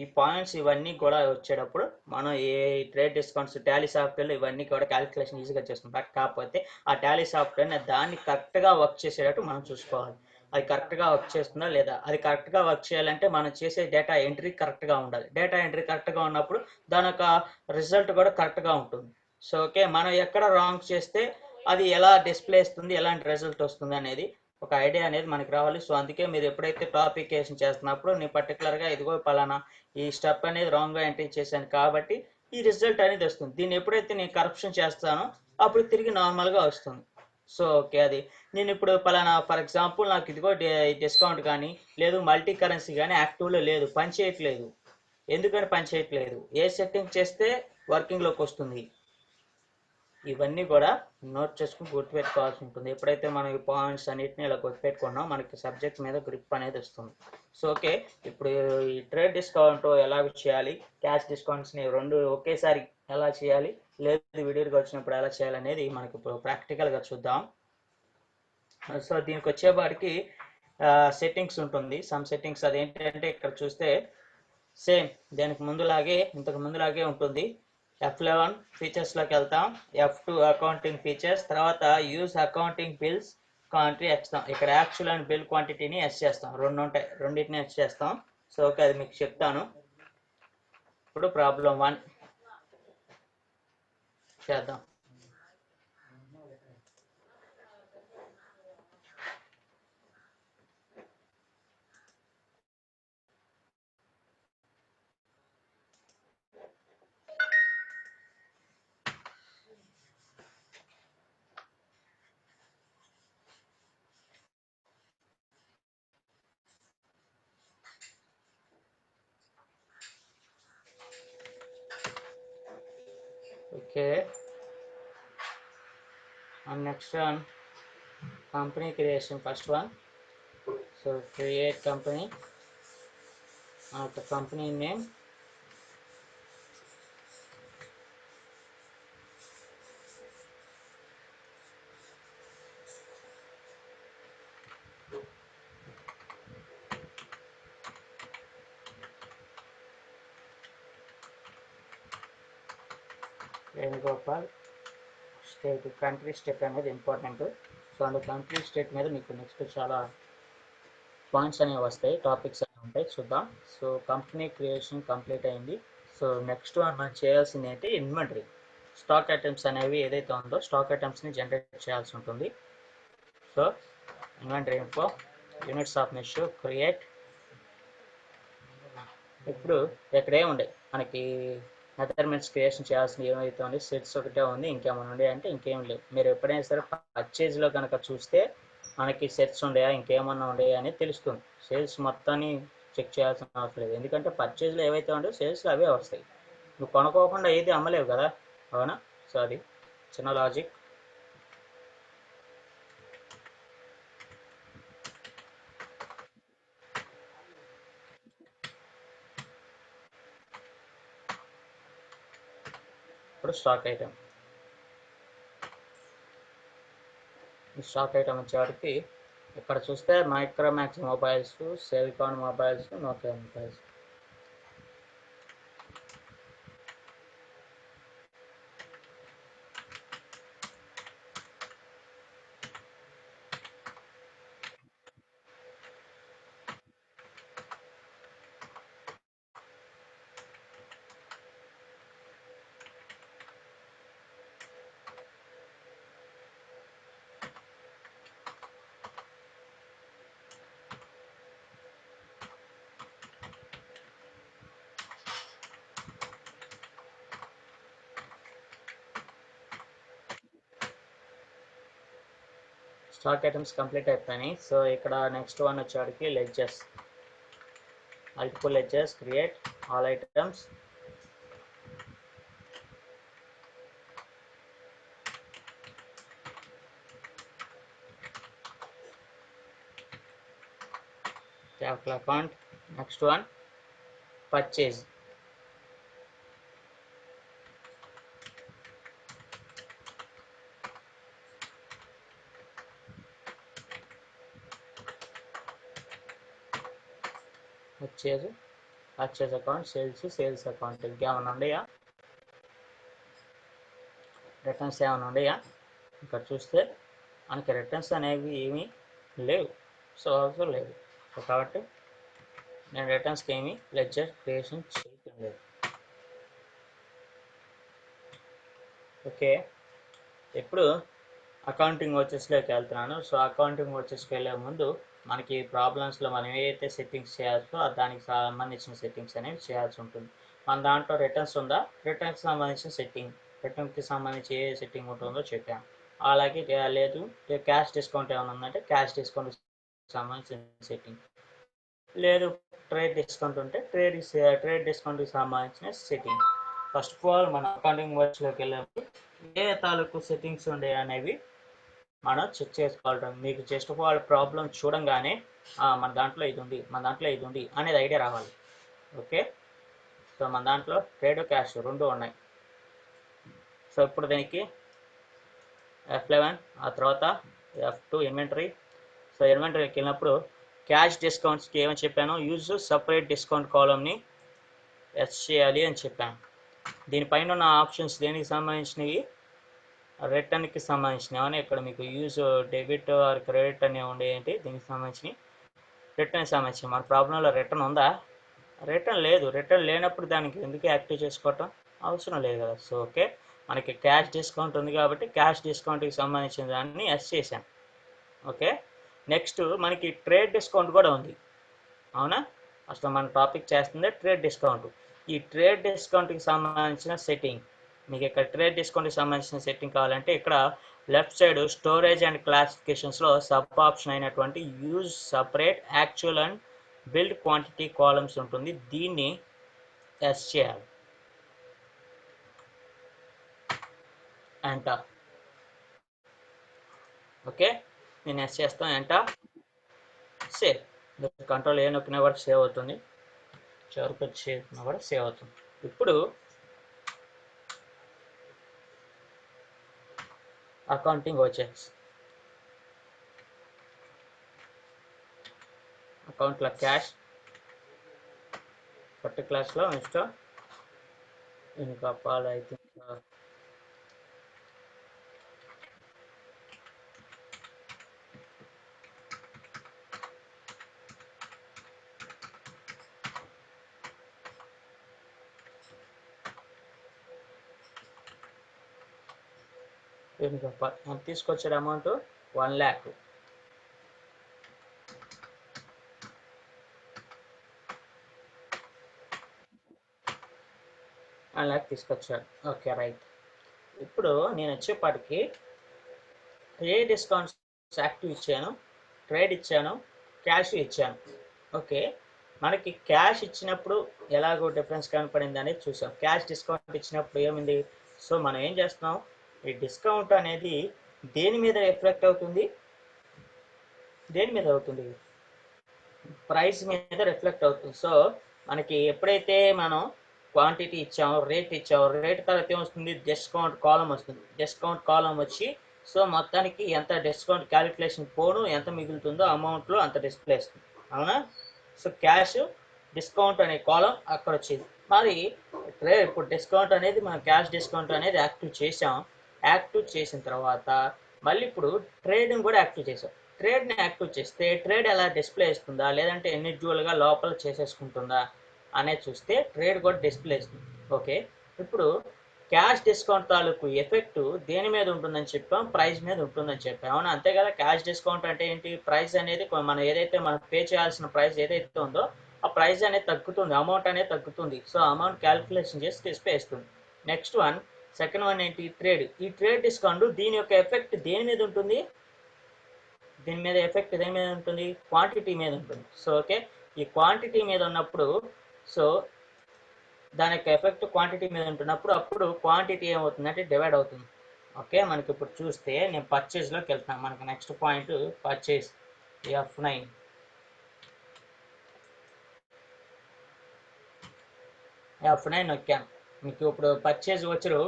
[SPEAKER 1] ఈ పాయింట్స్ ఇవన్నీ కూడా వచ్చేటప్పుడు మనం ఏ ట్రేడ్ డిస్కౌంట్స్ టాలీ సాఫ్ట్వేర్లో ఇవన్నీ కూడా క్యాలిక్యులేషన్ ఈజీగా చేస్తాం. బట్ కాకపోతే ఆ టాలీ సాఫ్ట్వేర్ని దాన్ని కరెక్ట్గా వర్క్ చేసేటట్టు మనం చూసుకోవాలి. అది కరెక్ట్గా వర్క్ చేస్తుందా లేదా, అది కరెక్ట్గా వర్క్ చేయాలంటే మనం చేసే డేటా ఎంట్రీ కరెక్ట్గా ఉండాలి. డేటా ఎంట్రీ కరెక్ట్గా ఉన్నప్పుడు దాని యొక్క రిజల్ట్ కూడా కరెక్ట్గా ఉంటుంది. సో ఓకే, మనం ఎక్కడ రాంగ్ చేస్తే అది ఎలా డిస్ప్లే ఇస్తుంది, ఎలాంటి రిజల్ట్ వస్తుంది అనేది ఒక ఐడియా అనేది మనకి రావాలి. సో అందుకే మీరు ఎప్పుడైతే టాపికేషన్ చేస్తున్నప్పుడు నేను పర్టికులర్గా ఇదిగో పలానా ఈ స్టెప్ అనేది రాంగ్గా ఎంట్రీ చేశాను కాబట్టి ఈ రిజల్ట్ అనేది వస్తుంది. దీన్ని ఎప్పుడైతే నేను కరప్షన్ చేస్తానో అప్పుడు తిరిగి నార్మల్గా వస్తుంది. సో ఓకే, అది నేను ఇప్పుడు పలానా ఫర్ ఎగ్జాంపుల్ నాకు ఇదిగో డిస్కౌంట్ కానీ లేదు మల్టీ కరెన్సీ కానీ యాక్టివ్లో లేదు, పని చేయట్లేదు. ఎందుకని పని చేయట్లేదు? ఏ సెట్టింగ్ చేస్తే వర్కింగ్లోకి వస్తుంది? ఇవన్నీ కూడా నోట్ చేసుకుని గుర్తుపెట్టుకోవాల్సి ఉంటుంది. ఎప్పుడైతే మనం ఈ పాయింట్స్ అన్నిటిని ఇలా గుర్తుపెట్టుకున్నాం మనకి సబ్జెక్ట్ మీద గ్రిప్ అనేది వస్తుంది. సో ఓకే, ఇప్పుడు ఈ ట్రేడ్ డిస్కౌంట్ ఎలా చేయాలి, క్యాష్ డిస్కౌంట్స్ని రెండు ఒకేసారి ఎలా చేయాలి, లేదు విడివిడిగా వచ్చినప్పుడు ఎలా చేయాలి అనేది మనకి ఇప్పుడు ప్రాక్టికల్గా చూద్దాం. సో దీనికి వచ్చేవాడికి సెట్టింగ్స్ ఉంటుంది. సమ్ సెట్టింగ్స్ అదేంటంటే ఇక్కడ చూస్తే సేమ్ దానికి ముందులాగే ఇంతకు ముందులాగే ఉంటుంది. F11 ఫీచర్స్లోకి వెళ్తాం. F2 అకౌంటింగ్ ఫీచర్స్, తర్వాత యూజ్ అకౌంటింగ్ బిల్స్ క్వాంటిటీ ఎక్స్తాం. ఇక్కడ యాక్చువల్ అండ్ బిల్ క్వాంటిటీని ఎస్ చేస్తాం. రెండు ఉంటాయి, రెండింటిని ఎస్ చేస్తాం. సో ఓకే, అది మీకు చెప్తాను. ఇప్పుడు ప్రాబ్లం 1 చేద్దాం. Okay, and next one, company creation. First one, so create company. The company name, Venugopal. State, country state అనేది ఇంపార్టెంట్. సో అందులో కంట్రీ స్టేట్ మీద మీకు నెక్స్ట్ చాలా పాయింట్స్ అనేవి వస్తాయి, టాపిక్స్ అనేవి ఉంటాయి, చూద్దాం. సో కంపెనీ క్రియేషన్ కంప్లీట్ అయింది. సో నెక్స్ట్ మనం చేయాల్సింది ఏంటి, ఇన్వెంటరీ. స్టాక్ ఐటమ్స్ అనేవి ఏదైతే ఉందో స్టాక్ ఐటమ్స్ని జనరేట్ చేయాల్సి ఉంటుంది. So inventory info, units of mesh, create. ఇప్పుడు ఇక్కడే ఉండే మనకి మెజర్మెంట్స్ క్రియేషన్ చేయాల్సిన ఏమైతే ఉంది, సెట్స్ ఒకటే ఉంది, ఇంకేమైనా ఉండే అంటే ఇంకేం లేవు. మీరు ఎప్పుడైనా సరే పర్చేజ్లో కనుక చూస్తే మనకి సెట్స్ ఉండయా ఇంకేమన్నా ఉండయా అని తెలుస్తుంది. సేల్స్ మొత్తాన్ని చెక్ చేయాల్సిన అవసరం లేదు, ఎందుకంటే పర్చేజ్లో ఏవైతే ఉండో సేల్స్లో అవే వస్తాయి. నువ్వు కొనుక్కోకుండా ఏది అమ్మలేవు కదా, అవునా? సో అది చిన్న లాజిక్. ఇప్పుడు స్టాక్ ఐటమ్, స్టాక్ ఐటమ్ వచ్చేవాడికి ఇక్కడ చూస్తే Micromax mobiles, Celkon mobiles, Nokia mobiles. Stock items complete అయిపోయినాయి. సో ఇక్కడ నెక్స్ట్ వన్ వచ్చేవాడికి ledgers. Multiple ledgers, create all items. Capital account. Next one purchase. Purchase account, sales account. ఇంకేమైనా ఉన్నాయా, returns ఏమైనా ఉన్నాయా? ఇక్కడ చూస్తే మనకి రిటర్న్స్ అనేవి ఏమీ లేవు, సో అవసరం లేదు. సో కాబట్టి నేను రిటర్న్స్కి ఏమీ లెడ్జర్ క్రియేషన్ చేయటం లేదు. ఓకే, ఇప్పుడు అకౌంటింగ్ వచ్చేస్లోకి వెళ్తున్నాను. సో అకౌంటింగ్ వచ్చేస్కి వెళ్ళే ముందు మనకి ప్రాబ్లమ్స్లో మనం ఏదైతే సెట్టింగ్స్ చేయాల్సో దానికి సంబంధించిన సెట్టింగ్స్ అనేవి చేయాల్సి ఉంటుంది. మన దాంట్లో రిటర్న్స్ ఉందా, రిటర్న్కి సంబంధించిన సెట్టింగ్, రిటర్న్కి సంబంధించి ఏ సెట్టింగ్ ఉంటుందో చెప్పాను. అలాగే లేదు క్యాష్ డిస్కౌంట్ ఏమైనా ఉందంటే క్యాష్ డిస్కౌంట్ సంబంధించిన సెట్టింగ్, లేదు ట్రేడ్ డిస్కౌంట్ ఉంటే ట్రేడ్ డిస్కౌంట్కి సంబంధించిన సెట్టింగ్. ఫస్ట్ ఆఫ్ ఆల్ మన అకౌంటింగ్ వర్క్స్లోకి వెళ్ళినప్పుడు ఏ తాలూకు సెట్టింగ్స్ ఉండే అనేవి మనం చెక్ చేసుకోవాలి. మీకు జస్ట్ ఆఫ్ ఆల్ ప్రాబ్లం చూడంగానే మన దాంట్లో ఇది ఉంది, మన దాంట్లో ఇది ఉంది అనేది ఐడియా రావాలి. ఓకే, సో మన దాంట్లో ట్రేడ్ క్యాష్ రెండు ఉన్నాయి. సో ఇప్పుడు దీనికి F11 ఆ తర్వాత F2 ఇన్వెంటరీ. సో ఇన్వెంటరీకి వెళ్ళినప్పుడు క్యాష్ డిస్కౌంట్స్కి ఏమని చెప్పాను, యూజ్ సపరేట్ డిస్కౌంట్ కాలమ్ని ఎస్ చేయాలి అని చెప్పాను. దీనిపైన ఉన్న ఆప్షన్స్ దేనికి సంబంధించినవి, రిటర్న్కి సంబంధించినవి అని ఇక్కడ మీకు యూజ్ డెబిట్ ఆర్ క్రెడిట్ అనే ఉండే ఏంటి దీనికి సంబంధించి రిటర్న్కి సంబంధించి. మన ప్రాబ్లంలో రిటర్న్ ఉందా, రిటర్న్ లేదు. రిటర్న్ లేనప్పుడు దానికి ఎందుకు యాక్టివ్ చేసుకోవటం అవసరం లేదు కదా. సో ఓకే, మనకి క్యాష్ డిస్కౌంట్ ఉంది కాబట్టి క్యాష్ డిస్కౌంట్కి సంబంధించిన దాన్ని ఎస్ చేశాను. ఓకే, నెక్స్ట్ మనకి ట్రేడ్ డిస్కౌంట్ కూడా ఉంది, అవునా. అసలు మన టాపిక్ చేస్తుంది ట్రేడ్ డిస్కౌంట్. ఈ ట్రేడ్ డిస్కౌంట్కి సంబంధించిన సెట్టింగ్ మీకు ఇక్కడ ట్రేడ్ డిస్కౌంట్కి సంబంధించిన సెట్టింగ్ కావాలంటే ఇక్కడ లెఫ్ట్ సైడ్ స్టోరేజ్ అండ్ క్లాసిఫికేషన్స్లో సబ్ ఆప్షన్ అయినటువంటి use separate actual and billed quantity columns ఉంటుంది. దీన్ని ఎస్ చేయాలి. ఎంటర్. ఓకే, నేను ఎస్ చేస్తాను, ఎంటర్, సేవ్. కంట్రోల్ ఏ నొక్కినా కూడా సేవ్ అవుతుంది, చివరికి వచ్చేసినా కూడా సేవ్ అవుతుంది. ఇప్పుడు అకౌంటింగ్ వచ్చేసి అకౌంట్లో క్యాష్ పర్టికులర్స్లో నెక్స్ట్ ఇంకా పాలు అయితే మనం తీసుకొచ్చే అమౌంట్ 1 lakh. 1 lakh తీసుకొచ్చాడు. Okay right. ఇప్పుడు నేను వచ్చేపాటికి ఏ డిస్కౌంట్స్ యాక్టివ్ ఇచ్చాను, ట్రేడ్ ఇచ్చాను, క్యాష్ ఇచ్చాను. ఓకే, మనకి క్యాష్ ఇచ్చినప్పుడు ఎలాగో డిఫరెన్స్ కనపడింది అనేది చూసాం. క్యాష్ డిస్కౌంట్ ఇచ్చినప్పుడు ఏమైంది, సో మనం ఏం చేస్తున్నాం, ఈ డిస్కౌంట్ అనేది దేని మీద రిఫ్లెక్ట్ అవుతుంది, దేని మీద అవుతుంది, ప్రైస్ మీద రిఫ్లెక్ట్ అవుతుంది. సో మనకి ఎప్పుడైతే మనం క్వాంటిటీ ఇచ్చామో, రేట్ ఇచ్చామో, రేట్ తర్వాత ఏమొస్తుంది, డిస్కౌంట్ కాలం వస్తుంది. డిస్కౌంట్ కాలం వచ్చి సో మొత్తానికి ఎంత డిస్కౌంట్ క్యాలిక్యులేషన్ పోను ఎంత మిగులుతుందో అమౌంట్లో అంత డిస్ప్లే వస్తుంది, అవునా. సో క్యాష్ డిస్కౌంట్ అనే కాలం అక్కడ వచ్చింది. మరి ఇప్పుడు డిస్కౌంట్ అనేది మనం క్యాష్ డిస్కౌంట్ అనేది యాక్టివ్ చేసాం. యాక్టివ్ చేసిన తర్వాత మళ్ళీ ఇప్పుడు ట్రేడ్ని కూడా యాక్టివ్ చేసాం. ట్రేడ్ని యాక్టివ్ చేస్తే ట్రేడ్ ఎలా డిస్ప్లే ఇస్తుందా లేదంటే ఇండివిజువల్గా లోపల చేసేసుకుంటుందా అనేది చూస్తే ట్రేడ్ కూడా డిస్ప్లే ఇస్తుంది. ఓకే, ఇప్పుడు క్యాష్ డిస్కౌంట్ తాలూకు ఎఫెక్ట్ దేని మీద ఉంటుందని చెప్పాం, ప్రైస్ మీద ఉంటుందని చెప్పాం, అవునా. అంతే కదా, క్యాష్ డిస్కౌంట్ అంటే ఏంటి, ప్రైస్ అనేది మనం ఏదైతే మనం పే చేయాల్సిన ప్రైస్ ఏదైతే ఉందో ఆ ప్రైస్ అనేది తగ్గుతుంది, అమౌంట్ అనేది తగ్గుతుంది. సో అమౌంట్ క్యాలిక్యులేషన్ చేసి డిస్ప్లే ఇస్తుంది. నెక్స్ట్ వన్, సెకండ్ వన్ ఏంటి, ట్రేడ్. ఈ ట్రేడ్ డిస్కౌంట్ దీని యొక్క ఎఫెక్ట్ దేని మీద ఉంటుంది, దీని మీద ఎఫెక్ట్ దేని మీద ఉంటుంది, క్వాంటిటీ మీద ఉంటుంది. సో ఓకే, ఈ క్వాంటిటీ మీద ఉన్నప్పుడు సో దాని యొక్క ఎఫెక్ట్ క్వాంటిటీ మీద ఉంటున్నప్పుడు అప్పుడు క్వాంటిటీ ఏమవుతుందంటే డివైడ్ అవుతుంది. ఓకే, మనకి ఇప్పుడు చూస్తే నేను పర్చేజ్లోకి వెళ్తాను. మనకి next point purchase F9. F9 నొక్కాను. మీకు ఇప్పుడు పర్చేజ్ వచ్చరు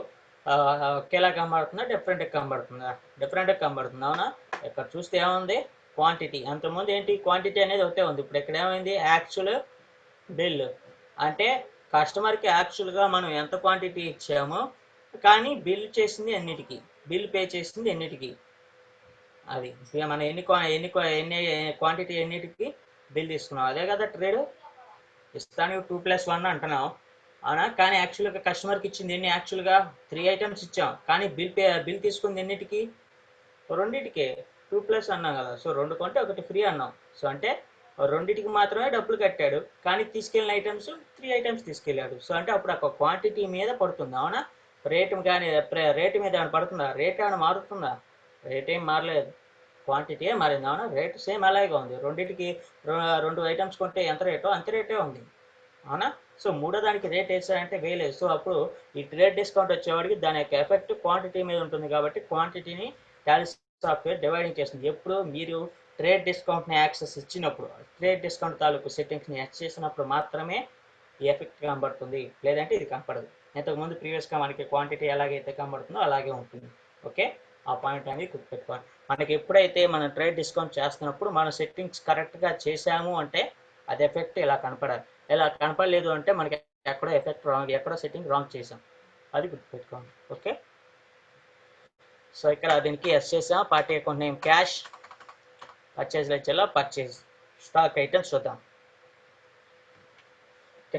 [SPEAKER 1] ఒకేలా కనబడుతుందా, డిఫరెంట్గా కనబడుతుందా, డిఫరెంట్గా కనబడుతుంది, అవునా. ఇక్కడ చూస్తే ఏముంది, క్వాంటిటీ. అంతకుముందు ఏంటి, క్వాంటిటీ అనేది ఒకటే ఉంది. ఇప్పుడు ఇక్కడ ఏమైంది, యాక్చువల్ బిల్. అంటే కస్టమర్కి యాక్చువల్గా మనం ఎంత క్వాంటిటీ ఇచ్చామో కానీ బిల్ చేసింది ఎన్నిటికి, బిల్ పే చేసింది ఎన్నిటికి, అది మనం ఎన్ని క్వాంటిటీ ఎన్నిటికి బిల్ తీసుకున్నాం, అదే కదా ట్రేడ్. ఇస్తాను 2+1 అంటున్నాం, అవునా. కానీ యాక్చువల్గా కస్టమర్కి ఇచ్చింది ఎన్ని, యాక్చువల్గా 3 items ఇచ్చాం కానీ బిల్ తీసుకుంది ఎన్నిటికి, రెండింటికే. 2+ అన్నాం కదా, సో 2 కొంటే 1 ఫ్రీ అన్నాం. సో అంటే రెండింటికి మాత్రమే డబ్బులు కట్టాడు కానీ తీసుకెళ్ళిన ఐటమ్స్ 3 items తీసుకెళ్ళాడు. సో అంటే అప్పుడు ఒక క్వాంటిటీ మీద పడుతుంది, అవునా. రేటు కానీ రేటు మీద ఏమైనా పడుతుందా, రేట్ ఏమైనా మారుతుందా, రేట్ ఏం మారలేదు, క్వాంటిటీ మారింది, అవునా. రేటు సేమ్ అలాగే ఉంది. రెండింటికి 2 items కొంటే ఎంత రేటో అంత రేటే ఉంది, అవునా. సో మూడో దానికి రేట్ వేసారంటే వేయలేదు. సో అప్పుడు ఈ ట్రేడ్ డిస్కౌంట్ వచ్చేవాడికి దాని యొక్క ఎఫెక్ట్ క్వాంటిటీ మీద ఉంటుంది కాబట్టి క్వాంటిటీని టాలీ సాఫ్ట్వేర్ డివైడింగ్ చేస్తుంది. ఎప్పుడు మీరు ట్రేడ్ డిస్కౌంట్ని యాక్సెస్ ఇచ్చినప్పుడు, ట్రేడ్ డిస్కౌంట్ తాలూకు సెట్టింగ్స్ని యాక్సెస్ చేసినప్పుడు మాత్రమే ఈ ఎఫెక్ట్ కనబడుతుంది, లేదంటే ఇది కనపడదు. ఇంతకుముందు ప్రీవియస్గా మనకి క్వాంటిటీ ఎలాగైతే కనబడుతుందో అలాగే ఉంటుంది. ఓకే, ఆ పాయింట్ అనేది గుర్తుపెట్టుకోవాలి. మనకి ఎప్పుడైతే మనం ట్రేడ్ డిస్కౌంట్ చేస్తున్నప్పుడు మన సెట్టింగ్స్ కరెక్ట్గా చేసాము అంటే అది ఎఫెక్ట్ ఇలా కనపడాలి. ఇలా కనపడలేదు అంటే మనకి ఎక్కడో ఎఫెక్ట్ రాంగ్, ఎక్కడో సెట్టింగ్ రాంగ్ చేసాం, అది గుర్తుపెట్టుకోండి. ఓకే, సో ఇక్కడ దీనికి ఎస్ చేసాం. Party account name cash, purchase లెక్చర్లో పర్చేజ్. స్టాక్ ఐటమ్స్ చూద్దాం.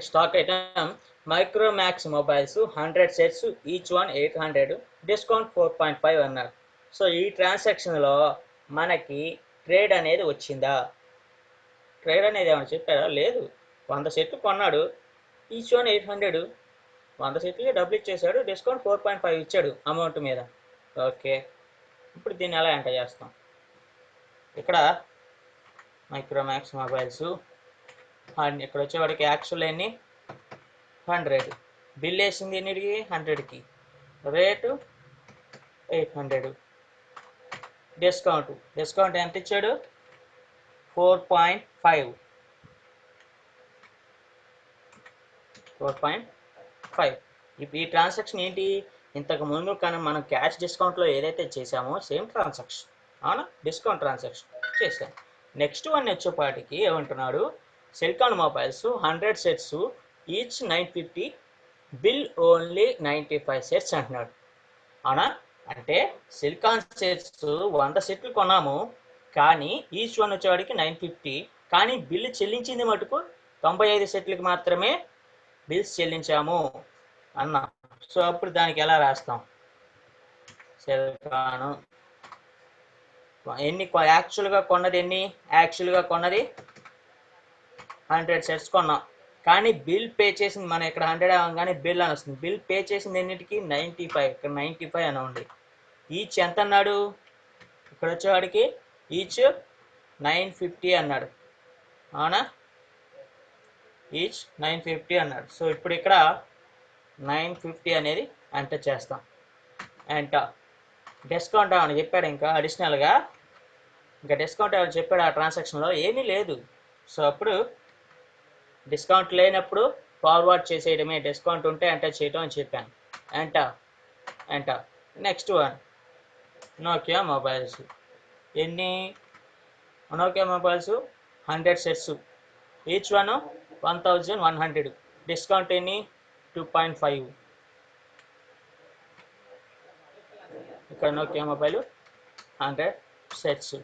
[SPEAKER 1] Stock item Micromax mobiles 100 sets, each one 800, discount 4.5 అన్నారు. సో ఈ ట్రాన్సాక్షన్లో మనకి ట్రేడ్ అనేది వచ్చిందా? ట్రేడ్ అనేది ఏమైనా చెప్పారా? లేదు. 100 సెట్లు కొన్నాడు, ఈచ్ వన్ 800, 100 సెట్లకి డబ్బులు ఇచ్చేసాడు, డిస్కౌంట్ 4.5 ఇచ్చాడు అమౌంట్ మీద. ఓకే, ఇప్పుడు దీన్ని ఎలా ఎంటర్ చేస్తాం? ఇక్కడ మైక్రోమాక్స్ మొబైల్స్ ఇక్కడ వచ్చేవాడికి యాక్చువల్ ఎన్ని 100, బిల్ వేసింది ఎన్నిటికి 100కి, రేటు 800, డిస్కౌంట్ ఎంత ఇచ్చాడు 4.5. ఇప్పుడు ఈ ట్రాన్సాక్షన్ ఏంటి? ఇంతకు ముందు కానీ మనం క్యాష్ డిస్కౌంట్లో ఏదైతే చేసామో సేమ్ ట్రాన్సాక్షన్, అవునా? డిస్కౌంట్ ట్రాన్సాక్షన్ చేసాం. నెక్స్ట్ వన్ వచ్చేపాటికి ఏమంటున్నాడు, silicon mobiles 100 sets, each 950, bill only 95 sets అంటున్నాడు. అవునా? అంటే సిలికాన్ సెట్స్ 100 సెట్లు కొన్నాము, కానీ ఈచ్ వన్ వచ్చేవాడికి 950, కానీ బిల్లు చెల్లించింది మటుకు 95 సెట్లకి మాత్రమే బిల్స్ చెల్లించాము అన్న. సో అప్పుడు దానికి ఎలా రాస్తాం? సిలికాను ఎన్ని యాక్చువల్గా కొన్నది ఎన్ని? యాక్చువల్గా కొన్నది 100 సెట్స్ కొన్నాం, కానీ బిల్ పే చేసింది మనం ఇక్కడ 100 అవ్వగానే బిల్ అని వస్తుంది. బిల్ పే చేసింది ఎన్నిటికి 95, ఇక్కడ 95 అని ఉంది. ఈచ్ ఎంత అన్నాడు? ఇక్కడ వచ్చేవాడికి ఈచ్ 950 అన్నాడు, అవునా? ఈచ్ 950 అన్నాడు. సో ఇప్పుడు ఇక్కడ 950 అనేది ఎంటర్ చేస్తాం. ఎంటర్. డిస్కౌంట్ ఏమని చెప్పాడు ఇంకా అడిషనల్గా? ఇంకా డిస్కౌంట్ ఏమని చెప్పాడు ఆ ట్రాన్సాక్షన్లో? ఏమీ లేదు. సో అప్పుడు డిస్కౌంట్ లేనప్పుడు ఫార్వర్డ్ చేసేయడమే, డిస్కౌంట్ ఉంటే ఎంటర్ చేయడం అని చెప్పాను. Enter. Next one Nokia mobiles. ఎన్ని? Nokia mobiles 100 sets, each one 1100, discount ఎన్ని? 2.5. ఇక్కడ నోకియా మొబైల్ 100 సెట్స్,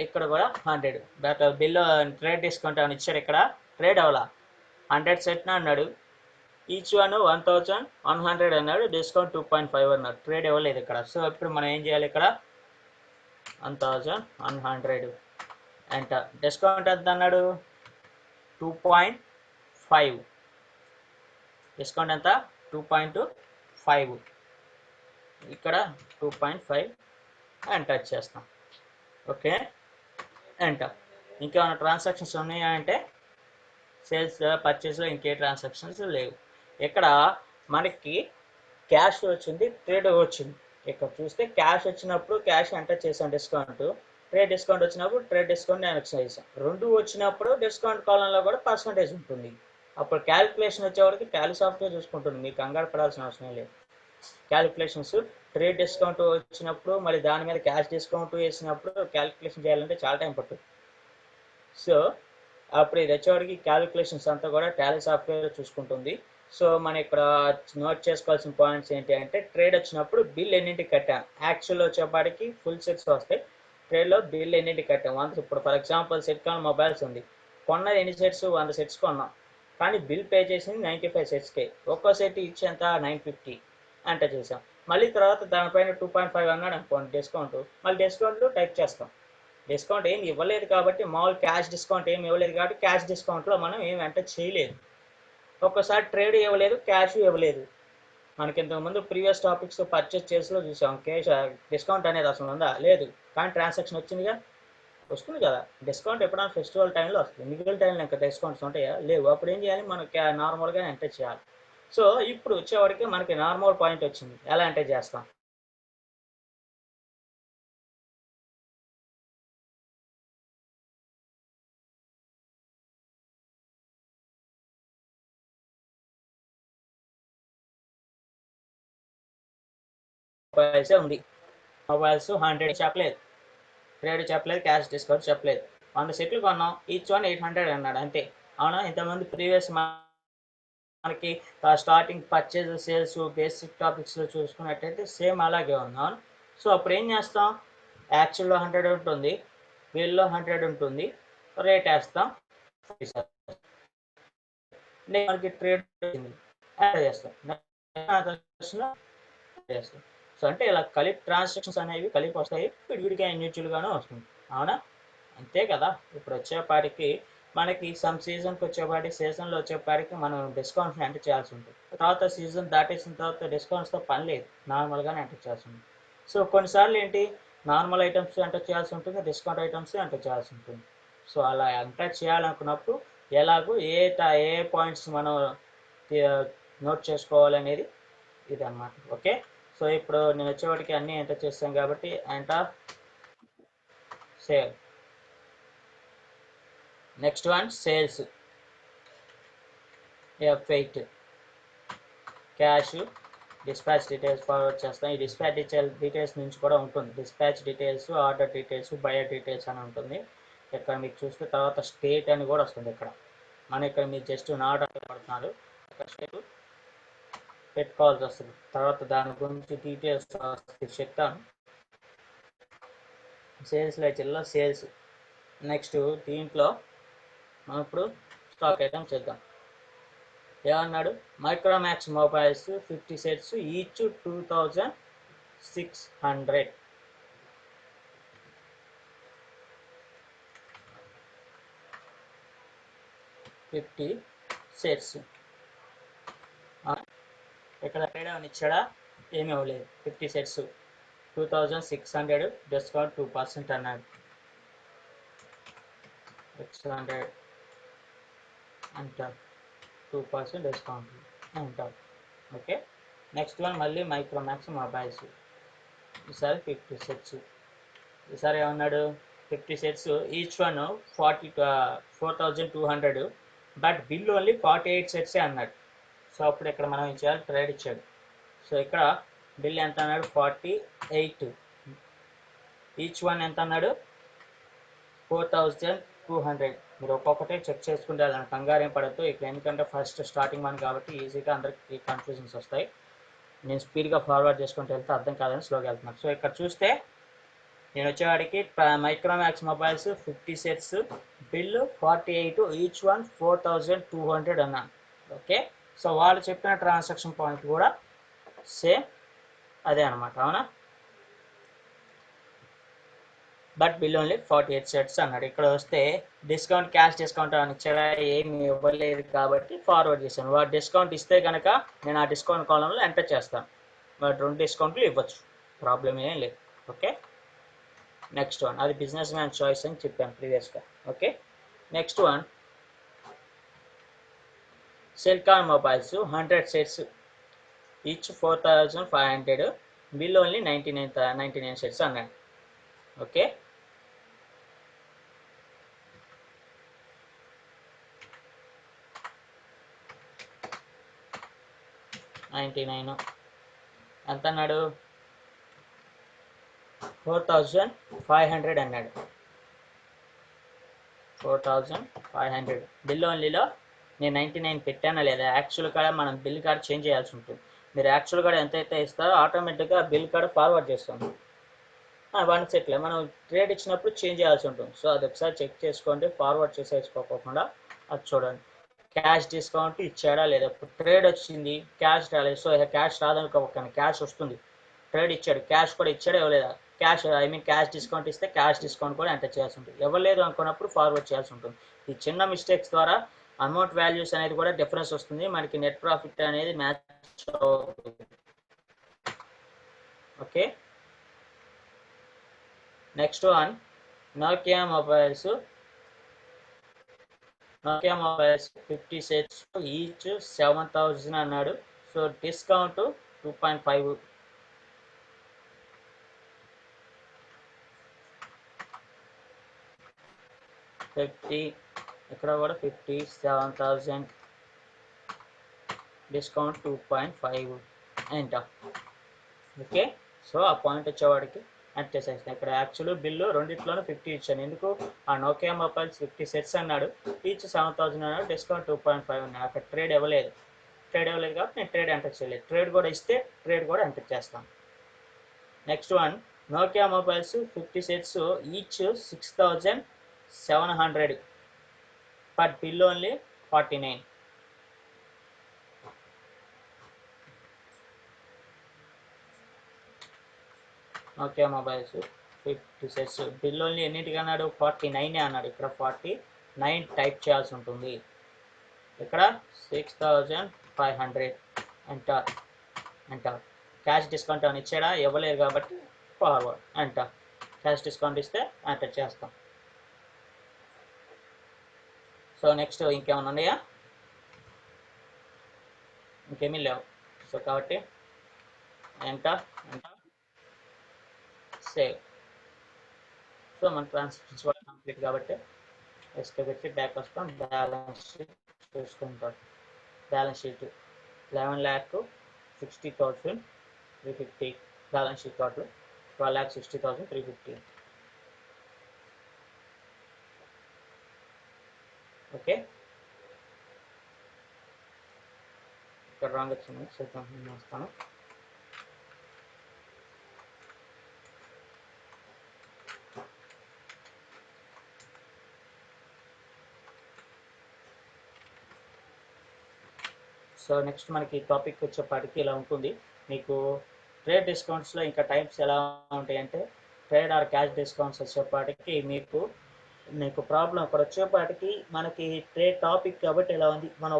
[SPEAKER 1] ఇక్కడ కూడా 100. బట్ బిల్లో ట్రేడ్ డిస్కౌంట్ అని ఇచ్చాడు, ఇక్కడ ట్రేడ్ అవ్వాలా. 100 సెట్ అన్నాడు, ఈచ్ వన్ 1100 అన్నాడు, డిస్కౌంట్ 2.5 అన్నాడు, ట్రేడ్ ఇవ్వలేదు ఇక్కడ. సో ఇప్పుడు మనం ఏం చేయాలి? ఇక్కడ 1100 ఎంటర్. డిస్కౌంట్ ఎంత అన్నాడు? 2.5. డిస్కౌంట్ ఎంత? 2.5. ఇక్కడ 2.5 ఎంటర్ చేస్తాం. Okay, enter. ఇంకేమైనా ట్రాన్సాక్షన్స్ ఉన్నాయా అంటే సేల్స్ పర్చేస్లో ఇంకే ట్రాన్సాక్షన్స్ లేవు. ఇక్కడ మనకి క్యాష్ వచ్చింది, ట్రేడ్ వచ్చింది. ఇక్కడ చూస్తే క్యాష్ వచ్చినప్పుడు క్యాష్ ఎంటర్ చేసాం డిస్కౌంట్, ట్రేడ్ డిస్కౌంట్ వచ్చినప్పుడు ట్రేడ్ డిస్కౌంట్ ఎంటర్ చేసాం. రెండు వచ్చినప్పుడు డిస్కౌంట్ కాలంలో కూడా పర్సంటేజ్ ఉంటుంది. అప్పుడు క్యాలిక్యులేషన్ వచ్చేవరకు టాలీ సాఫ్ట్వేర్ చూసుకుంటుంది, మీకు కంగారు పడాల్సిన అవసరం లేదు. క్యాలిక్యులేషన్స్ ట్రేడ్ డిస్కౌంట్ వచ్చినప్పుడు మరి దాని మీద క్యాష్ డిస్కౌంట్ వేసినప్పుడు క్యాలిక్యులేషన్ చేయాలంటే చాలా టైం పడుతుంది. సో అప్పుడు ఇది వచ్చేవాడికి క్యాలిక్యులేషన్స్ అంతా కూడా టాలీ సాఫ్ట్వేర్ చూసుకుంటుంది. సో మనం ఇక్కడ నోట్ చేసుకోవాల్సిన పాయింట్స్ ఏంటి అంటే, ట్రేడ్ వచ్చినప్పుడు బిల్ ఎన్నింటికి కట్టాం. యాక్చువల్ వచ్చేపాటికి ఫుల్ సెట్స్ వస్తాయి, ట్రేడ్లో బిల్ ఎన్నింటికి కట్టాం. ఇప్పుడు ఫర్ ఎగ్జాంపుల్ సిలికాన్ మొబైల్స్ ఉంది, కొన్నది ఎన్ని సెట్స్? 100 సెట్స్ కొన్నాం, కానీ బిల్ పే చేసింది 95 సెట్స్కే. ఒక్కో సెట్ ఇచ్చి ఎంత? 950 ఎంటర్ చేసాం. మళ్ళీ తర్వాత దానిపైన 2.5 అన్నాడు అనుకోండి డిస్కౌంట్, మళ్ళీ డిస్కౌంట్లో టైప్ చేస్తాం. డిస్కౌంట్ ఏమి ఇవ్వలేదు కాబట్టి, మామూలు క్యాష్ డిస్కౌంట్ ఏమి ఇవ్వలేదు కాబట్టి క్యాష్ డిస్కౌంట్లో మనం ఏమి ఎంటర్ చేయలేదు. ఒక్కసారి ట్రేడ్ ఇవ్వలేదు, క్యాష్ ఇవ్వలేదు. మనకి ఇంతకుముందు ప్రీవియస్ టాపిక్స్ పర్చేస్ చేసిలో చూసాం, క్యాష్ డిస్కౌంట్ అనేది అసలు ఉందా? లేదు, కానీ ట్రాన్సాక్షన్ వచ్చిందిగా. వస్తుంది కదా, డిస్కౌంట్ ఎప్పుడైనా ఫెస్టివల్ టైంలో వస్తుంది, మిగిలిన టైంలో ఇంకా డిస్కౌంట్స్ ఉంటాయా? లేవు. అప్పుడు ఏం చేయాలి, మనం నార్మల్గా ఎంటర్ చేయాలి. సో ఇప్పుడు వచ్చేవాడికి మనకి నార్మల్ పాయింట్ వచ్చింది, ఎలా ఎంటర్ చేస్తాం? మొబైల్సే ఉంది, మొబైల్స్ 100 చెప్పలేదు, ట్రేడ్ చెప్పలేదు, క్యాష్ డిస్కౌంట్ చెప్పలేదు. 100 సెట్లు కొన్నాం, ఈచ్ వన్ 800 అన్నాడు అంతే. అవునా? ఇంతమంది ప్రీవియస్ మనకి స్టార్టింగ్ పర్చేజ్ సేల్స్ బేసిక్ టాపిక్స్లో చూసుకున్నట్టయితే సేమ్ అలాగే ఉన్నాం. సో అప్పుడు ఏం చేస్తాం, యాక్చువల్లో 100 ఉంటుంది, బిల్లో 100 ఉంటుంది, రేట్ వేస్తాం, మనకి ట్రేడ్ చేస్తాం, చేస్తాం. సో అంటే ఇలా కలిపి ట్రాన్సాక్షన్స్ అనేవి కలిపి వస్తాయి, విడివిడిగా ఇండివిజువల్గానే వస్తుంది. అవునా? అంతే కదా. ఇప్పుడు వచ్చేపాటికి మనకి సమ్ సీజన్కి వచ్చేపాటికి, సీజన్లో వచ్చేపాటికి మనం డిస్కౌంట్స్ని ఎంటర్ చేయాల్సి ఉంటుంది. తర్వాత సీజన్ దాటేసిన తర్వాత డిస్కౌంట్స్తో పని లేదు, నార్మల్గానే ఎంటర్ చేయాల్సి ఉంటుంది. సో కొన్నిసార్లు ఏంటి, నార్మల్ ఐటమ్స్ ఎంటర్ చేయాల్సి ఉంటుంది, డిస్కౌంట్ ఐటమ్స్ ఎంటర్ చేయాల్సి ఉంటుంది. సో అలా ఎంటర్ చేయాలనుకున్నప్పుడు ఎలాగో ఏ పాయింట్స్ మనం నోట్ చేసుకోవాలనేది ఇది అన్నమాట. ఓకే. సో ఇప్పుడు నేను వచ్చేవాడికి అన్నీ ఎంటర్ చేస్తాను కాబట్టి enter sale. Next one sales, F8 cash, dispatch details forward చేస్తాం. ఈ డిస్పాచ్ డీటెయిల్స్ నుంచి కూడా ఉంటుంది, dispatch details, order details, buyer details అని ఉంటుంది. ఇక్కడ మీకు చూస్తే తర్వాత స్టేట్ అని కూడా వస్తుంది. ఇక్కడ మన ఇక్కడ మీరు జస్ట్ నాట్ పడుతున్నారు, ఇక్కడ స్టేట్ పెట్టుకోవాల్సి వస్తుంది. తర్వాత దాని గురించి డీటెయిల్స్ చెప్తాను. సేల్స్ లెక్చర్లో సేల్స్. నెక్స్ట్ దీంట్లో మనం ఇప్పుడు స్టాక్ ఐటమ్ చేద్దాం. ఏమన్నాడు, Micromax mobiles 50 sets, each 2600. 50 sets. ఇక్కడ తేడా ఇచ్చాడా? ఏమీ ఇవ్వలేదు. 50 సెట్స్ 2600, డిస్కౌంట్ 2% అన్నాడు. 600 అంటారు, 2% డిస్కౌంట్ అంటారు. ఓకే. నెక్స్ట్ వన్ మళ్ళీ మైక్రోమాక్స్ మొబైల్స్, ఈసారి 50 సెట్స్. ఈసారి ఏమన్నాడు, 50 sets, each one 4200, but bill only 48 సెట్సే అన్నాడు. సో అప్పుడు ఇక్కడ మనం ఏం చేయాలి, ట్రేడ్ ఇచ్చాడు. సో ఇక్కడ బిల్ ఎంత అన్నాడు, 48, ఈచ్ వన్ ఎంత అన్నాడు, 4200. మీరు ఒక్కొక్కటే చెక్ చేసుకుంటే దాని కంగారు ఏం పడద్దు ఇక్కడ, ఎందుకంటే ఫస్ట్ స్టార్టింగ్ వన్ కాబట్టి ఈజీగా అందరికి కన్ఫ్యూజన్స్ వస్తాయి. నేను స్పీడ్గా ఫార్వర్డ్ చేసుకుంటూ వెళ్తే అర్థం కాదని స్లోగా వెళ్తున్నాను. సో ఇక్కడ చూస్తే నేను వచ్చేవాడికి Micromax mobiles 50 sets, bill 48, each one 4200 అన్నాను. ఓకే. సో వాళ్ళు చెప్పిన ట్రాన్సాక్షన్ పాయింట్ కూడా సేమ్ అదే అనమాట. అవునా? బట్ బిల్ ఓన్లీ 48 సెట్స్ అన్నాడు. ఇక్కడ వస్తే డిస్కౌంట్, క్యాష్ డిస్కౌంట్ అని ఇచ్చాడా? ఏమి ఇవ్వలేదు కాబట్టి ఫార్వర్డ్ చేశాను. వాడు డిస్కౌంట్ ఇస్తే కనుక నేను ఆ డిస్కౌంట్ కాలంలో ఎంటర్ చేస్తాను. వాడు 2 డిస్కౌంట్లు ఇవ్వచ్చు, ప్రాబ్లం ఏం లేదు. ఓకే. నెక్స్ట్ వన్, అది బిజినెస్ మ్యాన్ చాయిస్ అని చెప్పాను ప్రీవియస్గా. Okay. Next one, Celkon mobiles 100 sets, each 4500, bill only 99 sets అన్నాడు. ఓకే. $99 ఎంత అన్నాడు, 4500 అన్నాడు. 4500 బిల్ ఓన్లీలో నేను 99 పెట్టానా లేదా? యాక్చువల్ కాడ మనం బిల్ కార్డ్ చేంజ్ చేయాల్సి ఉంటుంది. మీరు యాక్చువల్ కార్డ్ ఎంతైతే ఇస్తారో ఆటోమేటిక్గా బిల్ కార్డ్ ఫార్వర్డ్ చేస్తాం. 1 సెట్లే మనం ట్రేడ్ ఇచ్చినప్పుడు చేంజ్ చేయాల్సి ఉంటుంది. సో అది ఒకసారి చెక్ చేసుకోండి, ఫార్వర్డ్ చేసేసుకోకుండా అది చూడండి. క్యాష్ డిస్కౌంట్ ఇచ్చాడా లేదా? ట్రేడ్ వచ్చింది, క్యాష్ రాలేదు. సో క్యాష్ రాదనుకోకండి, క్యాష్ వస్తుంది. ట్రేడ్ ఇచ్చాడు, క్యాష్ కూడా ఇచ్చాడు, ఇవ్వలేదా? క్యాష్ డిస్కౌంట్ ఇస్తే క్యాష్ డిస్కౌంట్ కూడా ఎంటర్ చేయాల్సి ఉంటుంది. ఇవ్వలేదు అనుకున్నప్పుడు ఫార్వర్డ్ చేయాల్సి ఉంటుంది. ఈ చిన్న మిస్టేక్స్ ద్వారా అమౌంట్ వాల్యూస్ అనేది కూడా డిఫరెన్స్ వస్తుంది, మనకి నెట్ ప్రాఫిట్ అనేది మ్యాచ్ అవుతుంది. Okay. Next one, Nokia mobiles 50 sets each 7,000 అన్నాడు. So discount 2.5. 50 ఇక్కడ కూడా 57,000 డిస్కౌంట్ 2.5 అంట. ఓకే, సో ఆ పాయింట్ వచ్చేవాడికి యాడ్ చేసేస్తాను. ఇక్కడ యాక్చువల్ బిల్లు రెండిట్లోనూ 50 ఇచ్చాను. ఎందుకు? ఆ నోకియా మొబైల్స్ 50 సెట్స్ అన్నాడు, ఈచ్ 7,000 అన్నాడు, డిస్కౌంట్ 2.5 అన్నాడు. అక్కడ ట్రేడ్ ఇవ్వలేదు కాబట్టి నేను ట్రేడ్ ఎంటర్ చేయలేదు. ట్రేడ్ కూడా ఇస్తే ట్రేడ్ కూడా ఎంటర్ చేస్తాను. Next one, Nokia mobiles 50 sets each 6,700 but bill only 49. Nokia mobiles 50 sets bill only ఎన్నిటికి అన్నాడు? 49 అన్నాడు. ఇక్కడ 49 టైప్ చేయాల్సి ఉంటుంది. ఇక్కడ 6,500 ఎంటర్. క్యాష్ డిస్కౌంట్ అని ఇచ్చాడా? ఇవ్వలేదు కాబట్టి ఫార్వర్డ్ ఎంటర్. క్యాష్ డిస్కౌంట్ ఇస్తే ఎంటర్ చేస్తాం. సో నెక్స్ట్ ఇంకేమైనా ఉన్నాయా? ఇంకేమీ లేవు. సో కాబట్టి ఎంటర్ సేవ్. సో మన ట్రాన్సాక్షన్స్ కూడా కంప్లీట్ కాబట్టి ఎస్కే పెట్టి బ్యాక్ వస్తాం. బ్యాలెన్స్ షీట్ చూసుకుంటాం. Balance sheet 11,60,350 balance sheet total 12,60,350. Okay, ఇక్కడ రాంగ్ వచ్చింది. చూద్దాం, నేను వస్తాను. సో నెక్స్ట్ మనకి టాపిక్ వచ్చేపాటికి ఇలా ఉంటుంది. మీకు ట్రేడ్ డిస్కౌంట్స్లో ఇంకా టైప్స్ ఎలా ఉంటాయంటే, ట్రేడ్ ఆర్ క్యాష్ డిస్కౌంట్స్ వచ్చేపాటికి మీకు ప్రాబ్లం అక్కడ వచ్చేపాటికి మనకి ట్రేడ్ టాపిక్ కాబట్టి ఎలా ఉంది. మనం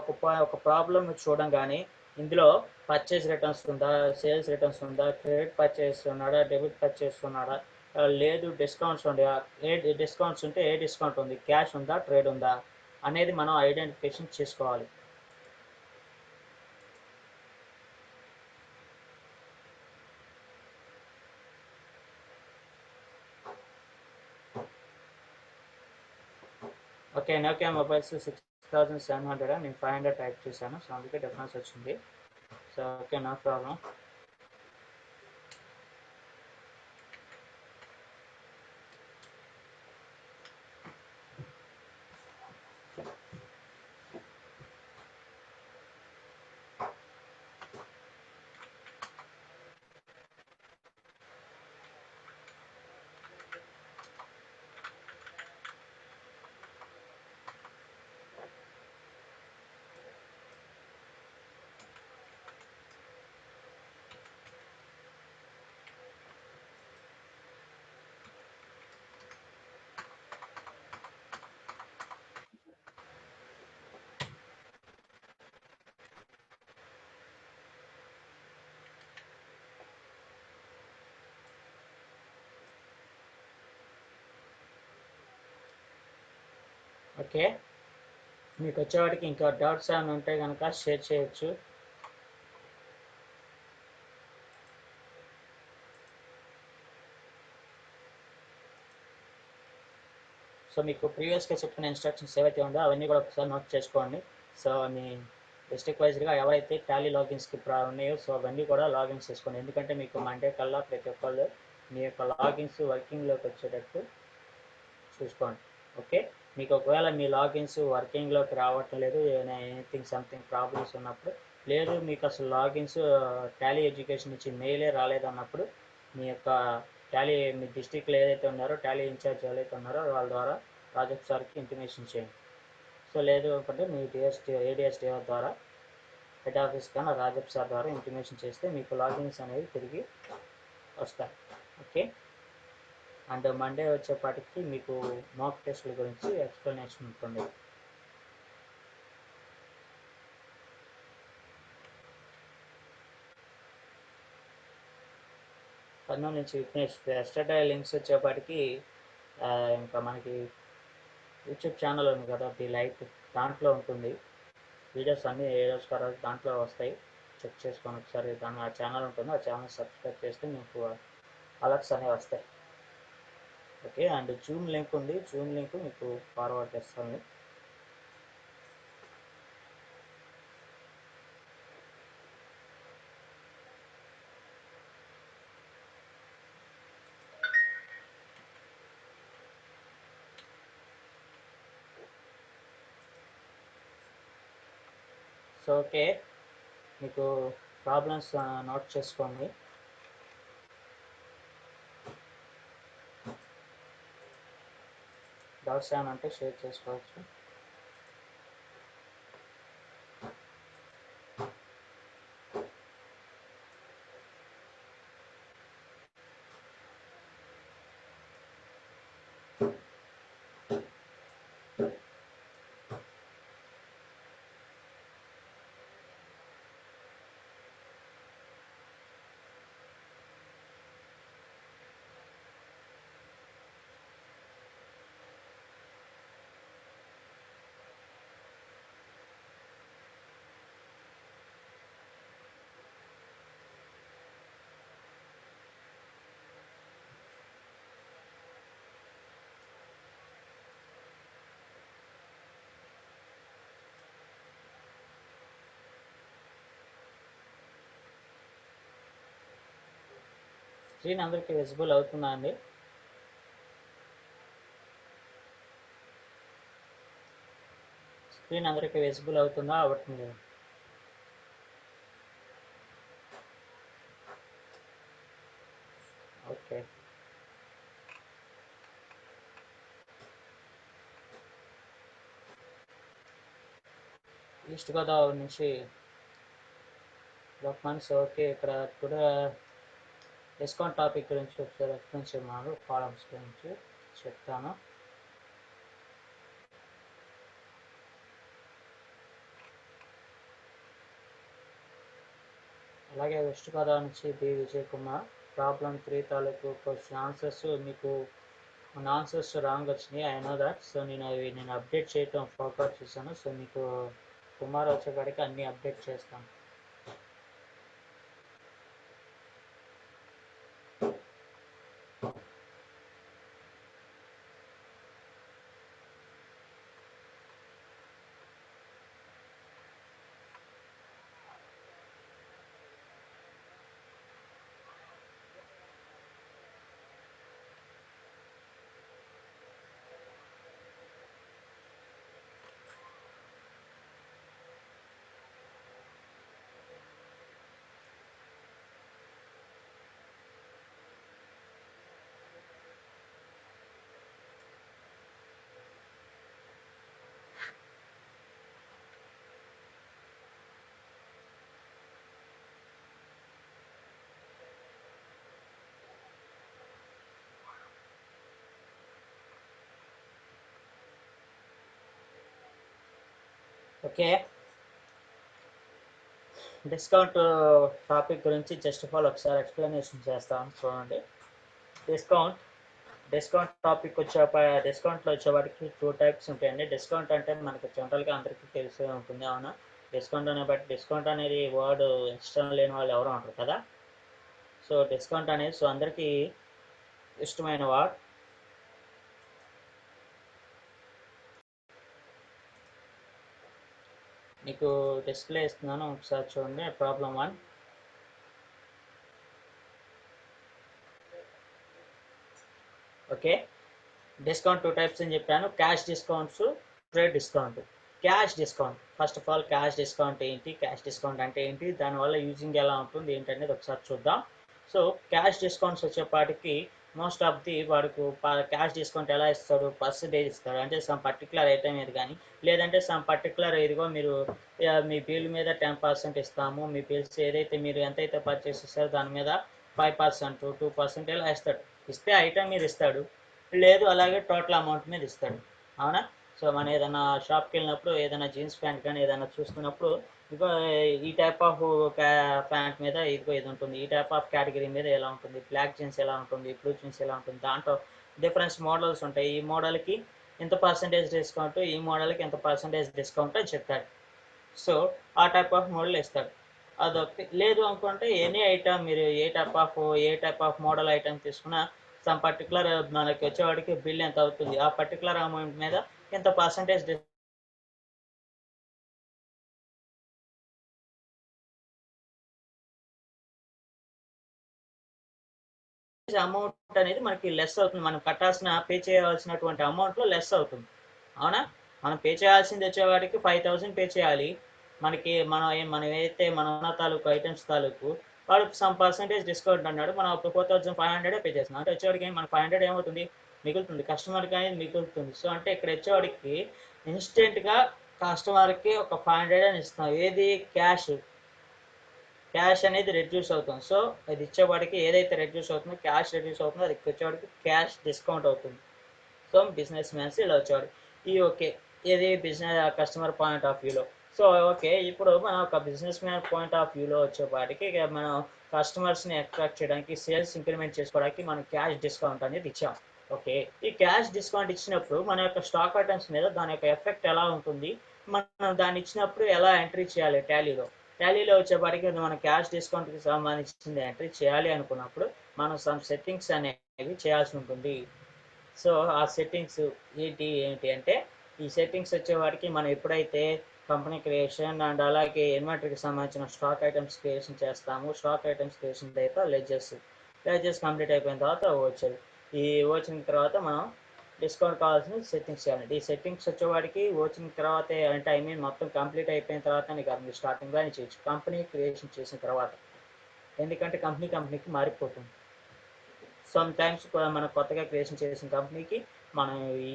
[SPEAKER 1] ఒక ప్రాబ్లం చూడంగానే ఇందులో పర్చేస్ రిటర్న్స్ ఉందా, సేల్స్ రిటర్న్స్ ఉందా, క్రెడిట్ పర్చేస్ ఉన్నాడా, డెబిట్ పర్చేస్ ఉన్నాడా, లేదు డిస్కౌంట్స్ ఉందా, డిస్కౌంట్స్ ఉంటే ఏ డిస్కౌంట్ ఉంది, క్యాష్ ఉందా, ట్రేడ్ ఉందా అనేది మనం ఐడెంటిఫికేషన్ చేసుకోవాలి. ఓకే, నోకియా మొబైల్స్ 6,700 నేను 500 టైప్ చేశాను. సో అందుకే డిఫరెన్స్ వచ్చింది. So okay, no problem. Okay, మీకు వచ్చేవాడికి ఇంకా డౌట్స్ ఏమైనా ఉంటే కనుక షేర్ చేయొచ్చు. సో మీకు ప్రీవియస్గా చెప్పిన ఇన్స్ట్రక్షన్స్ ఏవైతే ఉందో అవన్నీ కూడా ఒకసారి నోట్ చేసుకోండి. సో మీ డిస్ట్రిక్ట్ వైజ్గా ఎవరైతే టాలీ లాగిన్స్కి ఉన్నాయో సో అవన్నీ కూడా లాగిన్స్ చేసుకోండి. ఎందుకంటే మీకు మండే కల్లా ప్రతి ఒక్కళ్ళు మీ యొక్క లాగిన్స్ వర్కింగ్లోకి వచ్చేటట్టు చూసుకోండి. ఓకే, మీకు ఒకవేళ మీ లాగిన్స్ వర్కింగ్లోకి రావటం లేదు, ఎనీథింగ్ సంథింగ్ ప్రాబ్లమ్స్ ఉన్నప్పుడు, లేదు మీకు అసలు లాగిన్స్ టాలీ ఎడ్యుకేషన్ నుంచి మెయిలే రాలేదన్నప్పుడు మీ యొక్క టాలీ మీ డిస్టిక్లో ఏదైతే ఉన్నారో టాలీ ఇన్ఛార్జ్ ఎవరైతే ఉన్నారో వాళ్ళ ద్వారా ప్రాజెక్ట్ సార్కి ఇంటిమేషన్ చేయండి. సో లేదు అనుకుంటే మీ ఏడిఎస్టీ ద్వారా హెడ్ ఆఫీస్ కానీ రాజప్ సార్ ద్వారా ఇంటిమేషన్ చేస్తే మీకు లాగిన్స్ అనేవి తిరిగి వస్తాయి. ఓకే, అండ్ మండే వచ్చేపాటికి మీకు మాక్ టెస్ట్ల గురించి ఎక్స్ప్లెనేషన్ ఉంటుంది. కర్నూలు నుంచి విఘ్నేష్. ఎస్టర్డే లింక్స్ వచ్చేపాటికి ఇంకా మనకి యూట్యూబ్ ఛానల్ ఉంది కదా, ది లైట్, దాంట్లో ఉంటుంది. వీడియోస్ అన్నీ ఏ రోజు తర్వాత దాంట్లో వస్తాయి, చెక్ చేసుకొని ఒకసారి. దాని ఆ ఛానల్ ఉంటుంది, ఆ ఛానల్ సబ్స్క్రైబ్ చేస్తే మీకు అలర్ట్స్ అనేవి వస్తాయి. ఓకే, అండ్ జూమ్ లింక్ ఉంది, జూమ్ లింక్ మీకు ఫార్వర్డ్ చేస్తాను. సో ఓకే, మీకు ప్రాబ్లమ్స్ నోట్ చేసుకోండి. డౌట్స్ ఏమైనా అంటే షేర్ చేసుకోవచ్చు. స్క్రీన్ అందరికీ విజిబుల్ అవుతుందా అండి? స్క్రీన్ అందరికీ విజిబుల్ అవుతుందా, అవ్వట్లేదు? ఓకే, ఈస్ట్ గోదావరి నుంచి లోక్మన్స్. ఓకే, ఇక్కడ టుడే డిస్కౌంట్ టాపిక్ గురించి ఒకసారి ఎక్స్ప్లెయిన్ చేయమన్నారు, కాలమ్స్ గురించి చెప్తాను. అలాగే వెస్ట్ గోదావరి నుంచి బి విజయ్ కుమార్, ప్రాబ్లం 3 తాలూకు క్వశ్చన్ ఆన్సర్స్ మీకు ఆన్సర్స్ రాంగ్ వచ్చినాయి, ఐ నో దట్. సో నేను అప్డేట్ చేయటం ఫోకస్ చేశాను. సో మీకు కుమార్ వచ్చేకాడికి అన్నీ అప్డేట్ చేస్తాను. ఓకే, డిస్కౌంట్ టాపిక్ గురించి జస్ట్ ఆఫ్ ఆల్ ఒకసారి ఎక్స్ప్లెనేషన్ చేస్తాను, చూడండి. డిస్కౌంట్ డిస్కౌంట్ టాపిక్ డిస్కౌంట్లో వచ్చేవాటికి 2 టైప్స్ ఉంటాయండి. డిస్కౌంట్ అంటే మనకు జనరల్గా అందరికీ తెలిసే ఉంటుంది, అవునా? డిస్కౌంట్ అనే బట్టి డిస్కౌంట్ అనేది వర్డ్ ఇష్టం లేని వాళ్ళు ఎవరో ఉంటారు కదా. సో డిస్కౌంట్ అనేది అందరికీ ఇష్టమైన వర్డ్. మీకు డిస్ప్లే ఇస్తున్నాను, ఒకసారి చూడండి. ప్రాబ్లం 1. ఓకే, డిస్కౌంట్ 2 టైప్స్ అని చెప్పాను, cash discounts, trade discount. Cash discount, first of all cash discount ఏంటి, క్యాష్ డిస్కౌంట్ అంటే ఏంటి, దానివల్ల యూజింగ్ ఎలా ఉంటుంది ఏంటనేది ఒకసారి చూద్దాం. సో క్యాష్ డిస్కౌంట్స్ వచ్చేపాటికి మోస్ట్ ఆఫ్ ది వాడికి క్యాష్ డిస్కౌంట్ ఎలా ఇస్తాడు, పర్సెంటేజ్ ఇస్తాడు. అంటే సమ్ పర్టికులర్ ఐటమ్ మీద కానీ, లేదంటే సమ్ పర్టికులర్ ఇదిగో మీరు మీ బిల్ మీద 10% ఇస్తాము, మీ బిల్స్ ఏదైతే మీరు ఎంతైతే పర్చేస్ ఇస్తారో దాని మీద 5%, 2% ఇలా ఇస్తాడు. ఇస్తే ఐటమ్ మీద ఇస్తాడు, లేదు అలాగే టోటల్ అమౌంట్ మీద ఇస్తాడు, అవునా? సో మనం ఏదైనా షాప్కి వెళ్ళినప్పుడు ఏదైనా జీన్స్ ప్యాంట్ కానీ ఏదైనా చూసుకున్నప్పుడు ఇదిగో ఈ టైప్ ఆఫ్ ప్యాంట్ మీద ఇదిగో ఇది ఉంటుంది, ఈ టైప్ ఆఫ్ కేటగిరీ మీద ఎలా ఉంటుంది, బ్లాక్ జీన్స్ ఎలా ఉంటుంది, బ్లూ జీన్స్ ఎలా ఉంటుంది, దాంట్లో డిఫరెన్స్ మోడల్స్ ఉంటాయి. ఈ మోడల్కి ఎంత పర్సంటేజ్ డిస్కౌంట్, ఈ మోడల్కి ఎంత పర్సంటేజ్ డిస్కౌంట్ అని చెప్తాడు. సో ఆ టైప్ ఆఫ్ మోడల్ ఇస్తాడు. అదొకటి. లేదు అనుకుంటే ఎనీ ఐటమ్ మీరు ఏ టైప్ ఆఫ్ మోడల్ ఐటమ్ తీసుకున్నా సమ్ పర్టికులర్ మనకి వచ్చేవాడికి బిల్ ఎంత అవుతుంది, ఆ పర్టికులర్ అమౌంట్ మీద ఎంత పర్సంటేజ్ అమౌంట్ అనేది మనకి లెస్ అవుతుంది. మనం పే చేయాల్సినటువంటి అమౌంట్లో లెస్ అవుతుంది. అవునా? మనం పే చేయాల్సింది వచ్చేవాడికి 5000 పే చేయాలి. మనం ఏదైతే మన ఉన్న తాలూకు ఐటమ్స్ తాలూకు వాడు సమ్ పర్సంటేజ్ డిస్కౌంట్ అన్నాడు, మనం అప్పుడు 4500 పే చేస్తున్నాం అంటే వచ్చేవాడికి మనకి 500 ఏమవుతుంది, మిగులుతుంది, కస్టమర్కి అనేది మిగులుతుంది. సో అంటే ఇక్కడ వచ్చేవాడికి ఇన్స్టెంట్గా కస్టమర్కి ఒక 500 అని ఇస్తాం. ఏది? క్యాష్ అనేది రెడ్యూస్ అవుతుంది. సో అది ఇచ్చేవాడికి ఏదైతే రెడ్యూస్ అవుతుందో, క్యాష్ రెడ్యూస్ అవుతుందో అది వచ్చేవాడికి క్యాష్ డిస్కౌంట్ అవుతుంది. సో బిజినెస్ మ్యాన్స్ ఇలా వచ్చేవాడు. ఈ ఓకే, ఇది బిజినెస్ కస్టమర్ పాయింట్ ఆఫ్ వ్యూలో. సో ఓకే, ఇప్పుడు మనం ఒక బిజినెస్ మ్యాన్ పాయింట్ ఆఫ్ వ్యూలో వచ్చేవాడికి మనం కస్టమర్స్ని అట్రాక్ట్ చేయడానికి, సేల్స్ ఇంక్రిమెంట్ చేసుకోవడానికి మనం క్యాష్ డిస్కౌంట్ అనేది ఇచ్చాం. ఓకే, ఈ క్యాష్ డిస్కౌంట్ ఇచ్చినప్పుడు మన యొక్క స్టాక్ ఐటమ్స్ మీద దాని యొక్క ఎఫెక్ట్ ఎలా ఉంటుంది, మనం దాన్ని ఇచ్చినప్పుడు ఎలా ఎంట్రీ చేయాలి టాలీలో వచ్చేపాటికి మనం క్యాష్ డిస్కౌంట్కి సంబంధించింది ఎంట్రీ చేయాలి అనుకున్నప్పుడు మనం సమ్ సెట్టింగ్స్ అనేవి చేయాల్సి ఉంటుంది. సో ఆ సెట్టింగ్స్ ఏంటి అంటే, ఈ సెట్టింగ్స్ వచ్చేవాడికి మనం ఎప్పుడైతే కంపెనీ క్రియేషన్ అండ్ అలాగే ఇన్వెంటరీకి సంబంధించిన స్టాక్ ఐటమ్స్ క్రియేషన్ చేస్తాము, స్టాక్ ఐటమ్స్ క్రియేషన్ తర్వాత లెడ్జెస్ కంప్లీట్ అయిపోయిన తర్వాత వచ్చేది. ఈ వచ్చిన తర్వాత మనం డిస్కౌంట్ కావాల్సిన సెట్టింగ్స్ చేయాలి. ఈ సెట్టింగ్స్ వచ్చేవాడికి వచ్చిన తర్వాత అంటే మొత్తం కంప్లీట్ అయిపోయిన తర్వాత కాదు, మీరు స్టార్టింగ్లోనే చేయొచ్చు, కంపెనీ క్రియేషన్ చేసిన తర్వాత. ఎందుకంటే కంపెనీకి మారిపోతుంది. సమ్ టైమ్స్ మనం కొత్తగా క్రియేషన్ చేసిన కంపెనీకి మనం ఈ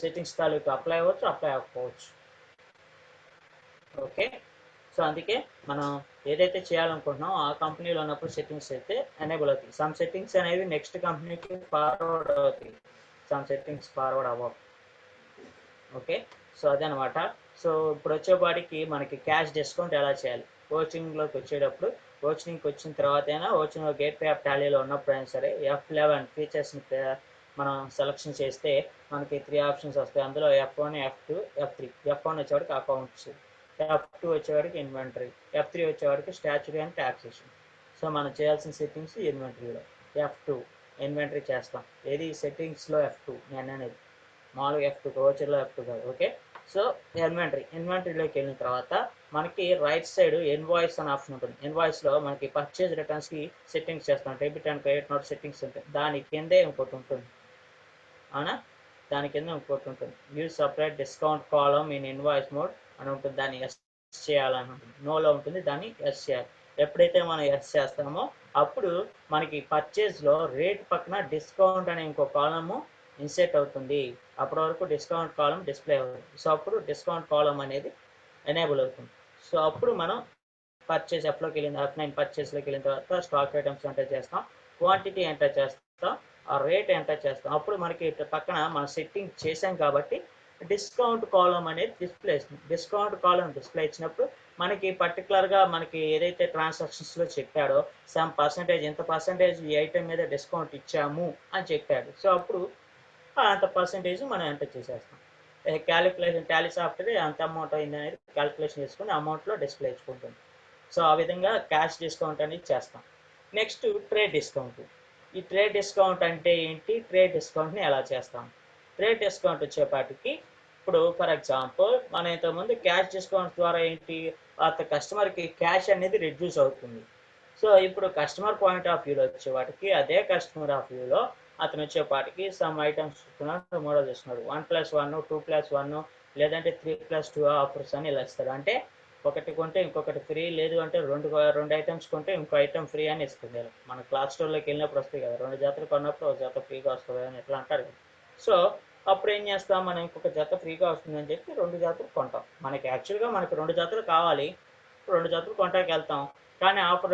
[SPEAKER 1] సెట్టింగ్స్ అప్లై అవ్వచ్చు, అప్లై అవ్వకపోవచ్చు. ఓకే, సో అందుకే మనం ఏదైతే చేయాలనుకుంటున్నామో ఆ కంపెనీలో ఉన్నప్పుడు సెట్టింగ్స్ అయితే ఎనేబుల్ అవుతాయి. సమ్ సెట్టింగ్స్ అనేవి నెక్స్ట్ కంపెనీకి ఫార్వర్డ్ అవుతాయి, సమ్ సెట్టింగ్స్ ఫార్వర్డ్ అవ్వవు. ఓకే, సో అదనమాట. సో ఇప్పుడు వచ్చేపాటికి మనకి క్యాష్ డిస్కౌంట్ ఎలా చేయాలి, కోచింగ్లోకి వచ్చేటప్పుడు, కోచింగ్కి వచ్చిన తర్వాత అయినా కోచింగ్లో గేట్ వే ఆఫ్ టాలీలో ఉన్నప్పుడైనా సరే F11 ఫీచర్స్ని మనం సెలెక్షన్ చేస్తే మనకి 3 ఆప్షన్స్ వస్తాయి. అందులో F1, F2, F3. F1 వచ్చేవాడికి అకౌంట్స్, F2 వచ్చేవాడికి ఇన్వెంటరీ, F3 వచ్చేవాడికి స్టాచ్యురీ అండ్ ట్యాక్సేషన్. సో మనం చేయాల్సిన సెట్టింగ్స్ ఇన్వెంటరీలో F2 ఇన్వెంటరీ చేస్తాం. ఏది సెట్టింగ్స్లో F2 నేను అనేది మామూలుగా F2 కోచర్లో F2 కాదు. ఓకే, సో ఇన్వెంటరీలోకి వెళ్ళిన తర్వాత మనకి రైట్ సైడ్ ఇన్వాయిస్ అనే ఆప్షన్ ఉంటుంది. ఇన్వాయిస్లో మనకి పర్చేజ్ రిటర్న్స్కి సెట్టింగ్స్ చేస్తాం, debit and credit note settings ఉంటాయి. దాని కిందే ఇంకోటి ఉంటుంది, అవునా? దాని కింద ఇంకోటి ఉంటుంది, use separate discount column in invoice mode అని ఉంటుంది. దాన్ని ఎస్ చేయాలని ఉంటుంది, నోలో ఉంటుంది, దాన్ని ఎస్ చేయాలి. ఎప్పుడైతే మనం ఎస్ చేస్తామో అప్పుడు మనకి పర్చేజ్లో రేట్ పక్కన డిస్కౌంట్ అనే ఇంకో కాలము ఇన్సెట్ అవుతుంది. అప్పటి వరకు డిస్కౌంట్ కాలం డిస్ప్లే అవుతుంది. సో అప్పుడు డిస్కౌంట్ కాలం అనేది ఎనేబుల్ అవుతుంది. సో అప్పుడు మనం పర్చేజ్ F9 పర్చేస్లోకి వెళ్ళిన తర్వాత స్టాక్ ఐటమ్స్ ఎంటర్ చేస్తాం, క్వాంటిటీ ఎంటర్ చేస్తాం, ఆ రేట్ ఎంటర్ చేస్తాం. అప్పుడు మనకి పక్కన మనం సెట్టింగ్ చేసాం కాబట్టి డిస్కౌంట్ కాలం అనేది డిస్ప్లే ఇస్తుంది. డిస్కౌంట్ కాలం డిస్ప్లే ఇచ్చినప్పుడు మనకి పర్టికులర్గా మనకి ఏదైతే ట్రాన్సాక్షన్స్లో చెప్పాడో సమ్ పర్సంటేజ్, ఎంత పర్సంటేజ్ ఈ ఐటెం మీద డిస్కౌంట్ ఇచ్చాము అని చెప్పాడు. సో అప్పుడు అంత పర్సంటేజ్ మనం ఎంటర్ చేసేస్తాం. టాలీ సాఫ్ట్వేర్ ఎంత అమౌంట్ అయింది అనేది క్యాలిక్యులేషన్ చేసుకుని అమౌంట్లో డిస్ప్లే ఇచ్చుకుంటుంది. సో ఆ విధంగా క్యాష్ డిస్కౌంట్ అనేది చేస్తాం. Next trade discount. ఈ ట్రేడ్ డిస్కౌంట్ అంటే ఏంటి, ట్రేడ్ డిస్కౌంట్ని ఎలా చేస్తాం? ట్రేడ్ డిస్కౌంట్ వచ్చేపాటికి ఇప్పుడు ఫర్ ఎగ్జాంపుల్ మనం ఇంతకుముందు క్యాష్ డిస్కౌంట్ ద్వారా ఏంటి, కస్టమర్కి క్యాష్ అనేది రెడ్యూస్ అవుతుంది. సో ఇప్పుడు కస్టమర్ పాయింట్ ఆఫ్ వ్యూలో వచ్చేవాటికి అదే కస్టమర్ ఆఫ్ వ్యూలో అతను వచ్చేపాటికి సమ్ ఐటమ్స్ ఇస్తున్నాడు, మోడల్ ఇస్తున్నాడు, 1+1, 2+1 లేదంటే 3+2 ఆఫర్స్ అని ఇలా ఇస్తాడు. అంటే ఒకటి కొంటే ఇంకొకటి ఫ్రీ, లేదు అంటే రెండు ఐటమ్స్ కొంటే ఇంకో ఐటమ్ ఫ్రీ అని ఇస్తుంది. మన క్లాత్ స్టోర్లోకి వెళ్ళినప్పుడు వస్తాయి కదా, 2 జతలు కొన్నప్పుడు ఒక జత ఫ్రీగా వస్తుంది అని ఎట్లా అంటారు కదా. సో అప్పుడు ఏం చేస్తాం, మనం ఇంకొక జత ఫ్రీగా వస్తుందని చెప్పి 2 జతలు కొంటాం. మనకి యాక్చువల్గా మనకి 2 జతలు కావాలి, 2 జతలు కొంటాకి వెళ్తాం. కానీ ఆఫర్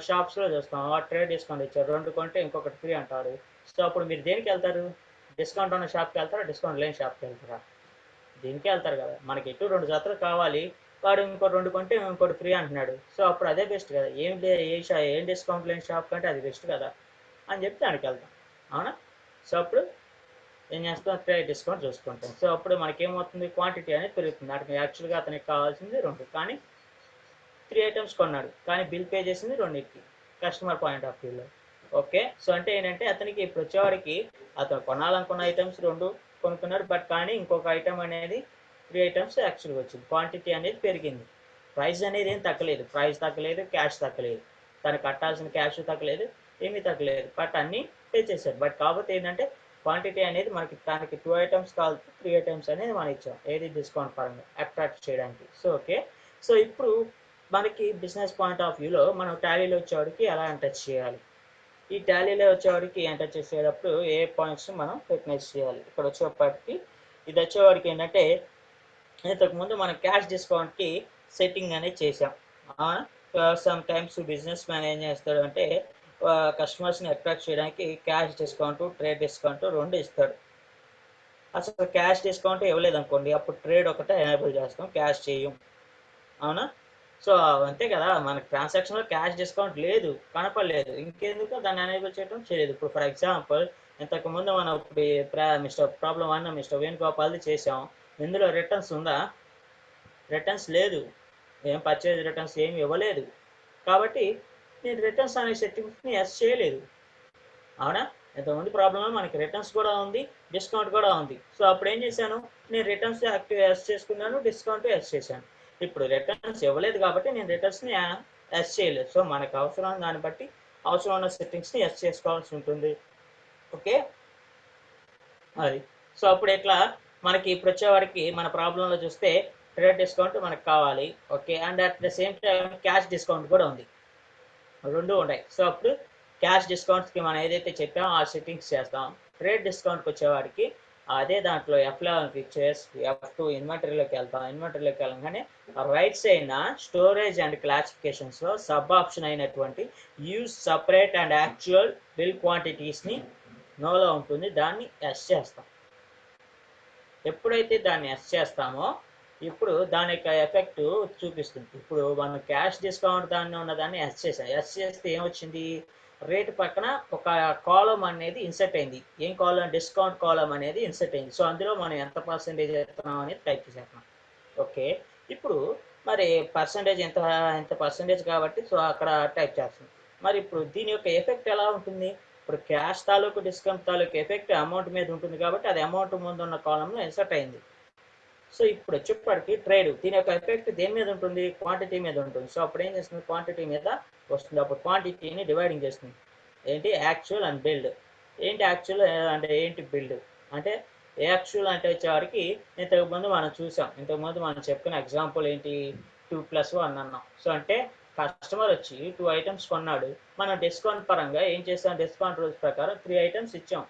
[SPEAKER 1] షాప్స్లో చూస్తాం ట్రేడ్ డిస్కౌంట్ ఇచ్చారు, 2 కొంటే ఇంకొకటి ఫ్రీ అంటారు. సో అప్పుడు మీరు దేనికి వెళ్తారు, డిస్కౌంట్ ఉన్న షాప్కి వెళ్తారా, డిస్కౌంట్ లేని షాప్కి వెళ్తారా? దీనికే వెళ్తారు కదా. మనకి ఎటు 2 జతలు కావాలి, వాడు ఇంకో 2 కొంటే ఇంకోటి ఫ్రీ అంటున్నాడు. సో అప్పుడు అదే బెస్ట్ కదా! ఏం డిస్కౌంట్ లేని షాప్ కంటే అది బెస్ట్ కదా! అని చెప్పి దానికెళ్తాం. అవునా? సో అప్పుడు ఏం చేస్తాం, డిస్కౌంట్ చూసుకుంటాం. సో అప్పుడు మనకేమవుతుంది, క్వాంటిటీ అనేది పెరుగుతుంది. అతనికి యాక్చువల్గా అతనికి కావాల్సింది 2 కానీ 3 ఐటమ్స్ కొన్నాడు, కానీ బిల్ పే చేసింది 2కి, కస్టమర్ పాయింట్ ఆఫ్ వ్యూలో. ఓకే. సో అంటే ఏంటంటే అతనికి ఇప్పుడు వచ్చేవాడికి అతను కొనాలనుకున్న ఐటమ్స్ 2 కొనుక్కున్నాడు, బట్ కానీ ఇంకొక ఐటమ్ అనేది 3 ఐటమ్స్ యాక్చువల్గా వచ్చింది. క్వాంటిటీ అనేది పెరిగింది, ప్రైస్ అనేది ఏం తగ్గలేదు. ప్రైస్ తగ్గలేదు, క్యాష్ తగ్గలేదు, తనకు కట్టాల్సిన క్యాష్ తగ్గలేదు, ఏమీ తగ్గలేదు, బట్ అన్నీ పే చేశాడు. బట్ కాకపోతే ఏంటంటే క్వాంటిటీ అనేది మనకి తనకి 2 ఐటమ్స్ కావాలి, 3 ఐటమ్స్ అనేది మనం ఇచ్చాం, ఏది డిస్కౌంట్ పరంగా అట్రాక్ట్ చేయడానికి. So okay. సో ఇప్పుడు మనకి బిజినెస్ పాయింట్ ఆఫ్ వ్యూలో మనం టాలీలో వచ్చేవాడికి ఎలా ఎంటర్ చేయాలి, ఈ టాలీలో వచ్చేవాడికి ఎంటర్ చేసేటప్పుడు ఏ పాయింట్స్ మనం రికగ్నైజ్ చేయాలి. ఇక్కడ వచ్చేప్పటికి ఇది వచ్చేవాడికి ఏంటంటే ఇంతకుముందు మనం క్యాష్ డిస్కౌంట్కి సెట్టింగ్ అనేది చేసాం. సమ్ టైమ్స్ బిజినెస్ మ్యాన్ ఏం చేస్తాడు అంటే కస్టమర్స్ని అట్రాక్ట్ చేయడానికి క్యాష్ డిస్కౌంట్, ట్రేడ్ డిస్కౌంట్ 2 ఇస్తాడు. అసలు క్యాష్ డిస్కౌంట్ ఇవ్వలేదు అనుకోండి, అప్పుడు ట్రేడ్ ఒకటే ఎనేబుల్ చేస్తాం, క్యాష్ చేయం. అవునా? సో అంతే కదా, మనకి ట్రాన్సాక్షన్లో క్యాష్ డిస్కౌంట్ లేదు, కనపడలేదు, ఇంకెందుకు దాన్ని ఎనేబుల్ చేయడం చేయలేదు. ఇప్పుడు ఫర్ ఎగ్జాంపుల్ ఇంతకుముందు మనం మిస్టర్ ప్రాబ్లం 1 మిస్టర్ వేణుగోపాల్ది చేసాం, ఇందులో రిటర్న్స్ ఉందా? రిటర్న్స్ లేదు, ఏం పర్చేజ్ రిటర్న్స్ ఏమి ఇవ్వలేదు, కాబట్టి నేను రిటర్న్స్ అనే సెట్టింగ్స్ని ఎస్ చేయలేదు. అవునా? ఇంతకుముందు ప్రాబ్లంలో మనకి రిటర్న్స్ కూడా ఉంది, డిస్కౌంట్ కూడా ఉంది. సో అప్పుడు ఏం చేశాను, నేను రిటర్న్స్ యాక్టివ్ ఎస్ చేసుకున్నాను, డిస్కౌంట్ ఎస్ చేశాను. ఇప్పుడు రిటర్న్స్ ఇవ్వలేదు కాబట్టి నేను రిటర్న్స్ని ఎస్ చేయలేదు. సో మనకు అవసరం దాన్ని బట్టి అవసరం ఉన్న సెట్టింగ్స్ని ఎస్ చేసుకోవాల్సి ఉంటుంది. ఓకే, అది. సో అప్పుడు ఎట్లా మనకి ఇప్పుడు వచ్చేవాడికి మన ప్రాబ్లంలో చూస్తే ట్రేడ్ డిస్కౌంట్ మనకు కావాలి. Okay, and at the same time cash discount కూడా ఉంది, 2 ఉన్నాయి. సో అప్పుడు క్యాష్ డిస్కౌంట్స్కి మనం ఏదైతే చెప్పామో ఆ సెట్టింగ్స్ చేస్తాం. ట్రేడ్ డిస్కౌంట్కి వచ్చేవాడికి అదే దాంట్లో F11 క్లిక్ చేసి F2 ఇన్వెంటరీలోకి వెళ్తాం. ఇన్వెంటరీలోకి వెళ్ళగానే రైట్ సైడ్ స్టోరేజ్ అండ్ క్లాసిఫికేషన్స్లో సబ్ ఆప్షన్ అయినటువంటి use separate and actual bill క్వాంటిటీస్ని నోలో ఉంటుంది, దాన్ని ఎస్ చేస్తాం. ఎప్పుడైతే దాన్ని ఎస్ చేస్తామో ఇప్పుడు దాని యొక్క ఎఫెక్ట్ చూపిస్తుంది. ఇప్పుడు మనం క్యాష్ డిస్కౌంట్ దాన్ని ఉన్నదాన్ని ఎస్ చేసాం, ఎస్ చేస్తే ఏమొచ్చింది, రేటు పక్కన ఒక కాలం అనేది ఇన్సర్ట్ అయింది. ఏం కాలం, డిస్కౌంట్ కాలం అనేది ఇన్సర్ట్ అయింది. సో అందులో మనం ఎంత పర్సెంటేజ్ వేస్తున్నాం అనేది టైప్ చేసేస్తున్నాం. ఓకే, ఇప్పుడు మరి పర్సంటేజ్ ఎంత పర్సంటేజ్ కాబట్టి సో అక్కడ టైప్ చేస్తుంది. మరి ఇప్పుడు దీని యొక్క ఎఫెక్ట్ ఎలా ఉంటుంది, ఇప్పుడు క్యాష్ తాలూకు డిస్కౌంట్ తాలూకు ఎఫెక్ట్ అమౌంట్ మీద ఉంటుంది కాబట్టి అది అమౌంట్ ముందు ఉన్న కాలంలో ఇన్సర్ట్ అయింది. సో ఇప్పుడు వచ్చేప్పటికి ట్రేడ్ దీని యొక్క ఎఫెక్ట్ దేని మీద ఉంటుంది, క్వాంటిటీ మీద ఉంటుంది. సో అప్పుడు ఏం చేస్తుంది, క్వాంటిటీ మీద వస్తుంది. అప్పుడు క్వాంటిటీని డివైడింగ్ చేస్తుంది. ఏంటి, యాక్చువల్ అండ్ బిల్డ్. ఏంటి యాక్చువల్ అంటే ఏంటి బిల్డ్ అంటే, యాక్చువల్ అంటే వచ్చేవారికి ఇంతకుముందు మనం చూసాం, ఇంతకుముందు మనం చెప్పుకున్న ఎగ్జాంపుల్ ఏంటి, 2+1 అన్నాం. సో అంటే కస్టమర్ వచ్చి 2 ఐటమ్స్ కొన్నాడు, మనం డిస్కౌంట్ పరంగా ఏం చేసాం, డిస్కౌంట్ రూల్స్ ప్రకారం 3 ఐటమ్స్ ఇచ్చాం.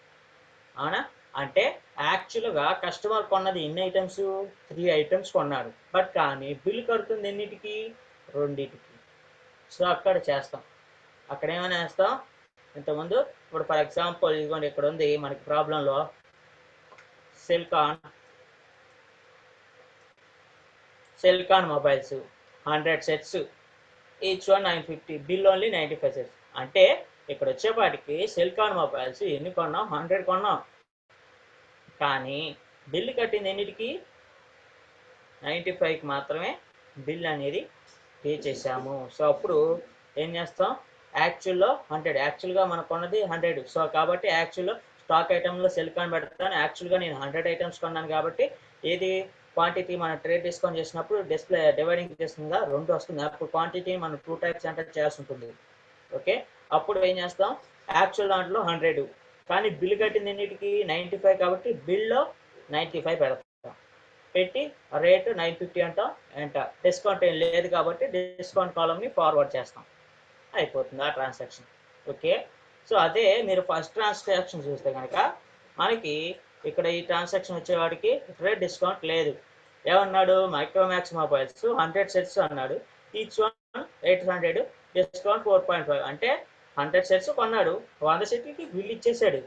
[SPEAKER 1] అవునా? అంటే యాక్చువల్గా కస్టమర్ కొన్నది ఎన్ని ఐటమ్స్, 3 ఐటమ్స్ కొన్నాడు, బట్ కానీ బిల్ కడుతుంది ఎన్నిటికి, 2టికి. సో అక్కడ చేస్తాం, అక్కడ ఏమైనా వేస్తాం. ఇంతకుముందు ఇప్పుడు ఫర్ ఎగ్జాంపుల్ ఇదిగోండి ఇక్కడ ఉంది మనకి ప్రాబ్లంలో, Celkon mobiles 100 sets, each one 950, bill only 95 sets. అంటే ఇక్కడ వచ్చేపాటికి సెల్కాన్ మొబైల్స్ ఎన్ని కొన్నాం, 100 కొన్నాం, కానీ బిల్లు కట్టింది ఎన్నిటికి, 95కి మాత్రమే బిల్ అనేది పే చేసాము. సో అప్పుడు ఏం చేస్తాం, యాక్చువల్లో 100, యాక్చువల్గా మనకు కొన్నది 100. సో కాబట్టి యాక్చువల్లో స్టాక్ ఐటెంలో సెల్కాన్ పెడతాను, యాక్చువల్గా నేను 100 ఐటమ్స్ కొన్నాను కాబట్టి ఏది క్వాంటిటీ మనం ట్రేడ్ డిస్కౌంట్ చేసినప్పుడు డిస్ప్లే డివైడింగ్ చేస్తుందా 2 వస్తుంది. అప్పుడు క్వాంటిటీ మనం 2 టైప్స్ ఎంటర్ చేయాల్సి ఉంటుంది. ఓకే, అప్పుడు ఏం చేస్తాం, యాక్చువల్ దాంట్లో 100 కానీ బిల్ కట్టింది ఎన్నిటికి, 95 కాబట్టి బిల్లో 95 పెడతాం, పెట్టి రేటు 950 అంటాం, ఎంటర్. డిస్కౌంట్ ఏం లేదు కాబట్టి డిస్కౌంట్ కాలంని ఫార్వర్డ్ చేస్తాం, అయిపోతుంది ఆ ట్రాన్సాక్షన్. ఓకే, సో అదే మీరు ఫస్ట్ ట్రాన్సాక్షన్ చూస్తే కనుక మనకి ఇక్కడ ఈ ట్రాన్సాక్షన్ వచ్చేవాడికి ట్రేడ్ డిస్కౌంట్ లేదు. ఏమన్నాడు, మైక్రోమాక్స్ మొబైల్స్ 100 సెట్స్ అన్నాడు, ఈచ్ వన్ 800, డిస్కౌంట్ 4.5. అంటే 100 సెట్స్ కొన్నాడు, 100 సెట్లకి బిల్ ఇచ్చేసాడు,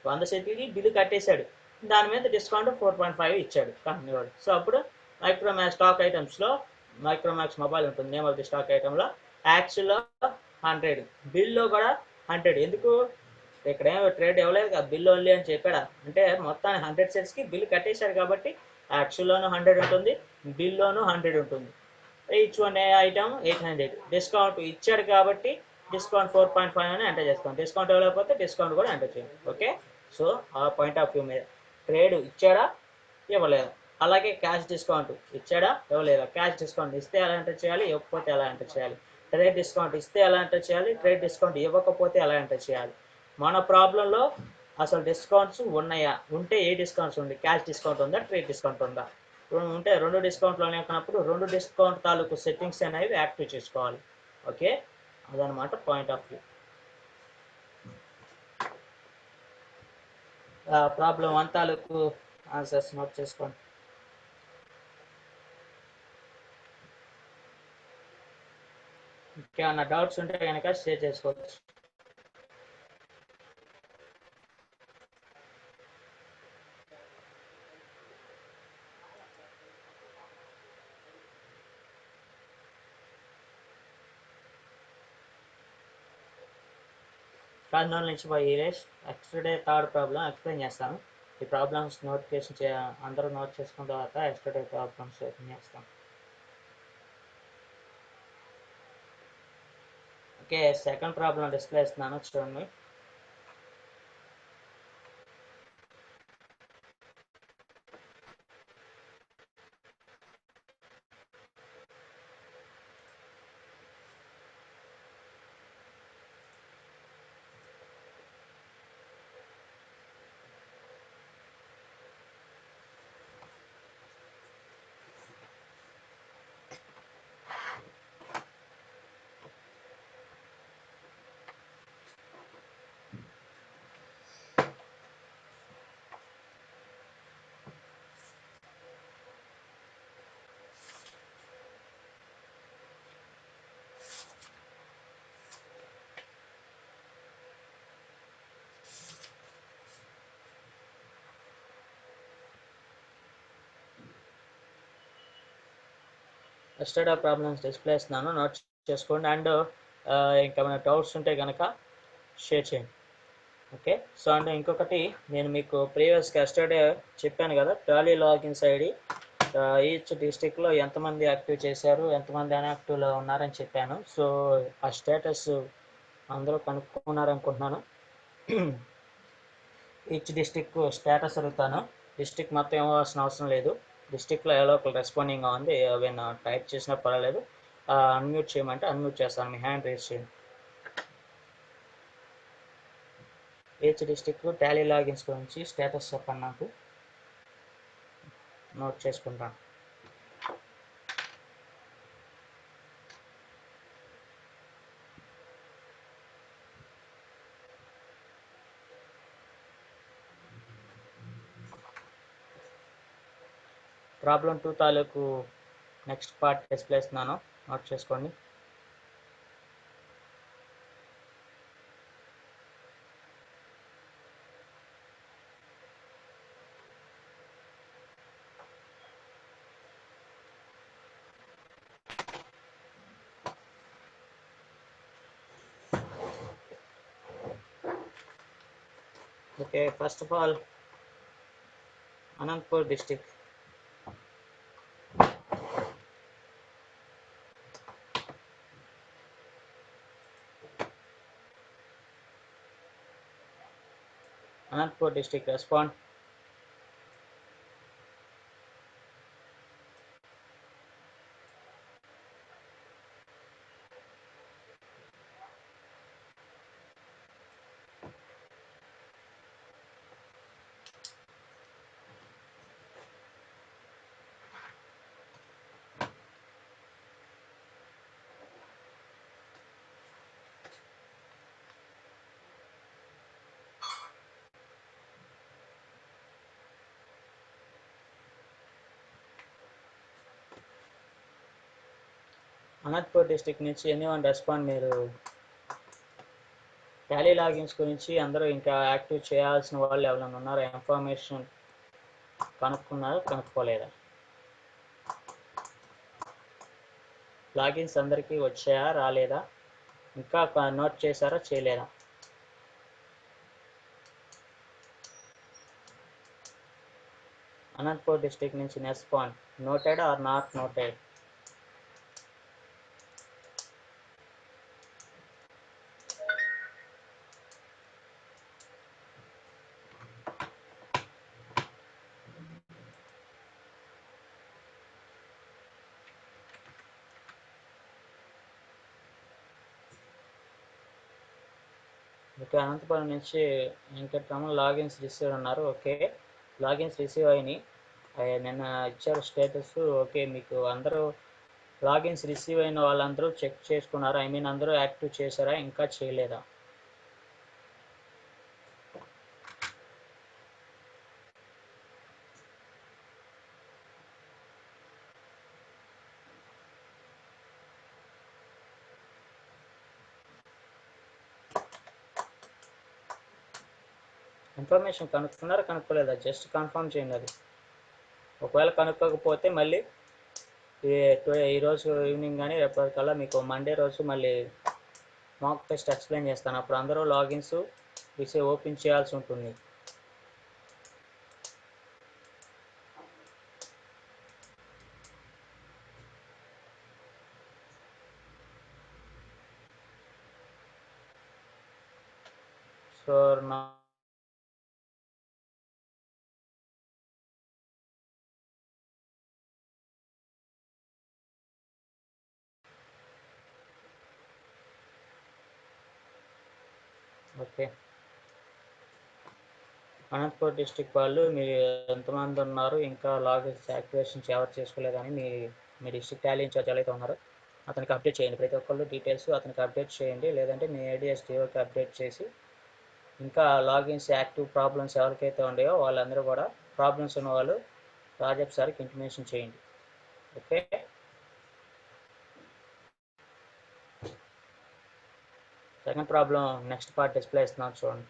[SPEAKER 1] 100 సెట్లకి బిల్లు కట్టేశాడు, దాని మీద డిస్కౌంట్ 4.5 ఇచ్చాడు కంపెనీ వాడు. సో అప్పుడు మైక్రోమాక్స్ స్టాక్ ఐటమ్స్లో మైక్రోమాక్స్ మొబైల్ ఉంటుంది నేమ్ ఆఫ్ ది స్టాక్ ఐటెంలో. యాక్చువల్లో 100, బిల్లో కూడా 100. ఎందుకు ఇక్కడ ఏమో ట్రేడ్ ఇవ్వలేదు కదా, బిల్ ఓన్లీ అని చెప్పాడా అంటే మొత్తాన్ని 100 సెట్స్కి బిల్ కట్టేశాడు కాబట్టి యాక్చువల్లోనూ 100 ఉంటుంది, బిల్లోనూ 100 ఉంటుంది. Each one item 800. డిస్కౌంట్ ఇచ్చాడు కాబట్టి డిస్కౌంట్ 4.5 అని ఎంటర్ చేస్తాం. డిస్కౌంట్ ఇవ్వలేకపోతే డిస్కౌంట్ కూడా ఎంటర్ చేయండి. ఓకే, సో ఆ పాయింట్ ఆఫ్ వ్యూ మీద ట్రేడ్ ఇచ్చాడా ఇవ్వలేదా, అలాగే క్యాష్ డిస్కౌంట్ ఇచ్చాడా ఇవ్వలేదా, క్యాష్ డిస్కౌంట్ ఇస్తే ఎలా ఎంటర్ చేయాలి, ఇవ్వకపోతే ఎలా ఎంటర్ చేయాలి, ట్రేడ్ డిస్కౌంట్ ఇస్తే ఎలా ఎంటర్ చేయాలి, ట్రేడ్ డిస్కౌంట్ ఇవ్వకపోతే ఎలా ఎంటర్ చేయాలి. మన ప్రాబ్లంలో అసలు డిస్కౌంట్స్ ఉన్నాయా, ఉంటే ఏ డిస్కౌంట్స్ ఉంది, క్యాష్ డిస్కౌంట్ ఉందా, ట్రేడ్ డిస్కౌంట్ ఉందా, ఉంటే రెండు డిస్కౌంట్లు అనేకున్నప్పుడు రెండు డిస్కౌంట్ తాలూకు సెట్టింగ్స్ అనేవి యాక్టివ్ చేసుకోవాలి. ఓకే, అదనమాట పాయింట్ ఆఫ్ వ్యూ. ప్రాబ్లం 1 తాలూకు ఆన్సర్స్ నోట్ చేసుకోండి. ఇంకేమన్నా డౌట్స్ ఉంటే కనుక షేర్ చేసుకోవచ్చు. కర్నూలు నుంచి పోయి ఈరేష్. ఎక్స్టర్డే థర్డ్ ప్రాబ్లం ఎక్స్ప్లెయిన్ చేస్తాను. ఈ ప్రాబ్లమ్స్ నోటిఫికేషన్ అందరూ నోట్ చేసుకున్న తర్వాత ఎక్స్టర్డే ప్రాబ్లమ్స్ ఓపెన్ చేస్తాం. ఓకే, సెకండ్ ప్రాబ్లం డిస్ప్లే ఇస్తున్నాను చూడండి. ఎక్స్టర్డే ప్రాబ్లమ్స్ డిస్ప్లే ఇస్తున్నాను, నోట్ చేసుకోండి. అండ్ ఇంకా ఏమైనా డౌట్స్ ఉంటే కనుక షేర్ చేయండి. ఓకే, సో అండ్ ఇంకొకటి నేను మీకు ప్రీవియస్గా ఎస్టర్డే చెప్పాను కదా, టాలీ లాగిన్స్ ఐడి ఈచ్ డిస్టిక్లో ఎంతమంది యాక్టివ్ చేశారు, ఎంతమంది అన్యాక్టివ్లో ఉన్నారని చెప్పాను. సో ఆ స్టేటస్ అందరూ కనుక్కున్నారనుకుంటున్నాను. ఈచ్ డిస్టిక్ స్టేటస్ అడుగుతాను. డిస్టిక్ మొత్తం ఇవ్వాల్సిన అవసరం లేదు, డిస్టిక్లో ఏ లోకల్ రెస్పాండింగ్గా ఉంది ఏమైనా టైప్ చేసినా పర్వాలేదు. అన్మ్యూట్ చేయమంటే అన్మ్యూట్ చేస్తాను, మీ హ్యాండ్ రేస్ చేయండి. ఈచ్ డిస్టిక్ టాలీ లాగిన్స్ గురించి స్టేటస్ చెప్పండి, నాకు నోట్ చేసుకుంటాను. ప్రాబ్లం 2 తాలూకు నెక్స్ట్ పార్ట్ డిస్ప్లే ఇస్తున్నాను, నోట్ చేసుకోండి. Okay, first of all Anantapur district. Anantapur district respond. Anantapur district నుంచి ఎనీవన్ రెస్పాండ్. మీరు టాలీ లాగిన్స్ గురించి అందరూ ఇంకా యాక్టివ్ చేయాల్సిన వాళ్ళు ఎవరైనా ఉన్నారా, ఇన్ఫర్మేషన్ కనుక్కున్నారా కనుక్కోలేదా? లాగిన్స్ అందరికీ వచ్చాయా రాలేదా, ఇంకా నోట్ చేశారా చేయలేదా? అనంతపూర్ డిస్ట్రిక్ట్ నుంచి respond, noted or not noted? Okay, Anantapuram నుంచి వెంకటరామన్ లాగిన్స్ రిసీవ్ అన్నారు. ఓకే, లాగిన్స్ రిసీవ్ అయినాయి. నిన్న ఇచ్చారు స్టేటస్. ఓకే, మీకు అందరూ లాగిన్స్ రిసీవ్ అయిన వాళ్ళందరూ చెక్ చేసుకున్నారు, ఐ మీన్ అందరూ యాక్టివ్ చేశారా, ఇంకా చేయలేదా? ఇన్ఫర్మేషన్ కనుక్కున్నారా కనుక్కోలేదా? జస్ట్ కన్ఫర్మ్ చేయండి అది. ఒకవేళ కనుక్కోకపోతే మళ్ళీ ఈరోజు ఈవినింగ్ కానీ రేపటికల్లా మీకు మండే రోజు మళ్ళీ మాక్ టెస్ట్ ఎక్స్ప్లెయిన్ చేస్తాను. అప్పుడు అందరూ లాగిన్స్ రిసీవ్ ఓపెన్ చేయాల్సి ఉంటుంది. సో నా ఓకే, అనంతపూర్ డిస్ట్రిక్ట్ వాళ్ళు మీరు ఎంతమంది ఉన్నారు, ఇంకా లాగిన్స్ యాక్టివేషన్ ఎవరు చేసుకోలేదని మీ డిస్ట్రిక్ట్ టాలీ ఇన్ఛార్జ్ అయితే ఉన్నారు అతనికి అప్డేట్ చేయండి. ప్రతి ఒక్కళ్ళు డీటెయిల్స్ అతనికి అప్డేట్ చేయండి, లేదంటే మీ ఏడిఎస్డిఓకి అప్డేట్ చేసి ఇంకా లాగిన్స్ యాక్టివ్ ప్రాబ్లమ్స్ ఎవరికైతే ఉన్నాయో వాళ్ళందరూ కూడా ప్రాబ్లమ్స్ ఉన్న వాళ్ళు రాజప్ సార్కి ఇంటిమేషన్ చేయండి. Okay, second problem next part display ఇస్తున్నాను చూడండి.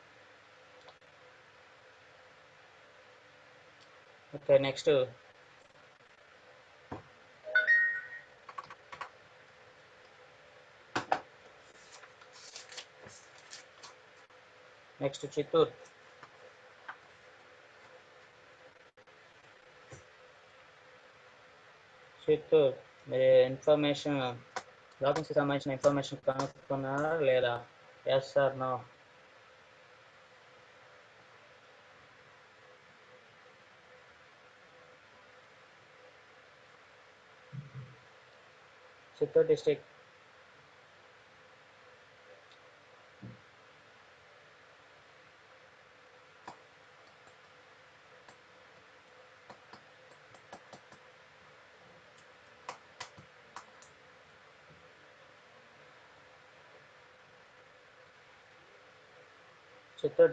[SPEAKER 1] Okay, next Chittoor. మీరు ఇన్ఫర్మేషన్ లాగిన్స్కి సంబంధించిన ఇన్ఫర్మేషన్ కనుక్కున్నారా లేదా? Yes sir no? Chittoor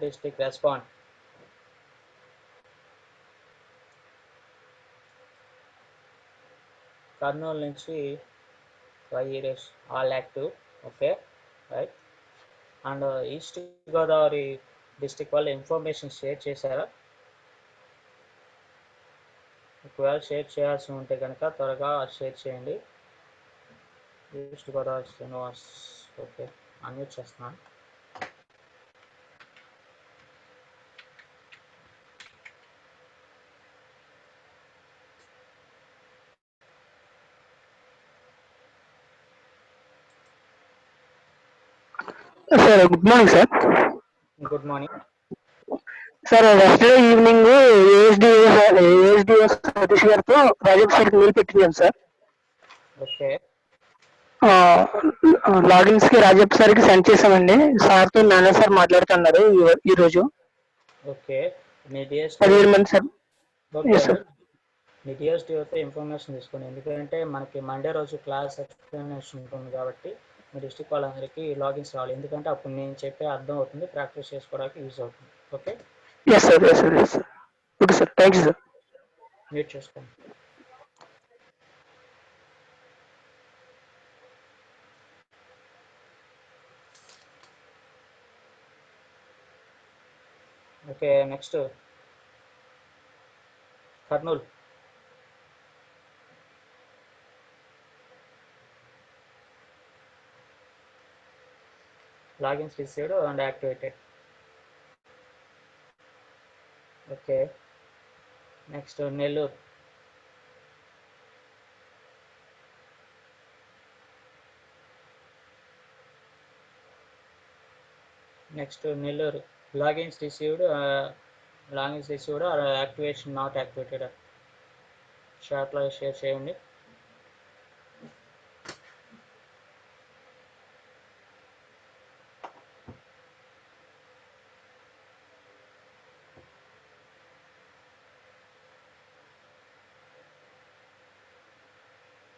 [SPEAKER 1] district respond. Kurnool నుంచి virus all active. Okay right. And east Godavari district వాళ్ళు ఇన్ఫర్మేషన్ షేర్ చేశారా? ఒకవేళ షేర్ చేయాల్సి ఉంటే కనుక త్వరగా షేర్ చేయండి. East Godavari Srinivas. Okay, unmute చేస్తున్నాను.
[SPEAKER 2] Sir good morning sir.
[SPEAKER 1] Good morning
[SPEAKER 2] sir yesterday evening ASDO Satish గారితో రాజేష్ సార్కి మెయిల్ పెట్టించాను సార్.
[SPEAKER 1] ఓకే
[SPEAKER 2] లాగిన్స్ కి రాజేష్ సార్కి సెండ్ చేసామండి. సార్తో నాన్న సార్ మాట్లాడుతున్నారు ఈ రోజు.
[SPEAKER 1] ఓకే, మీ
[SPEAKER 2] 17 మంది సార్.
[SPEAKER 1] Okay
[SPEAKER 2] yes sir.
[SPEAKER 1] మీ డిఎస్డిఓతో ఇన్ఫర్మేషన్ తీసుకోండి, ఎందుకంటే మనకి మండే రోజు క్లాస్ ఎక్స్ప్లెనేషన్ ఉంటుంది కాబట్టి మీ డిస్ట్రిక్ట్ వాళ్ళందరికీ లాగిన్స్ రావాలి, ఎందుకంటే అప్పుడు నేను చెప్పే అర్థం అవుతుంది, ప్రాక్టీస్ చేసుకోవడానికి యూజ్ అవుతుంది. Okay,
[SPEAKER 2] yes sir yes sir yes sir. Okay sir, thank you sir.
[SPEAKER 1] Mute చేసుకోండి. Okay, next Kurnool. logins received and activated. Okay, next Nellore. Next Nellore, logins received or activation not activated. Chat లో share చేయండి.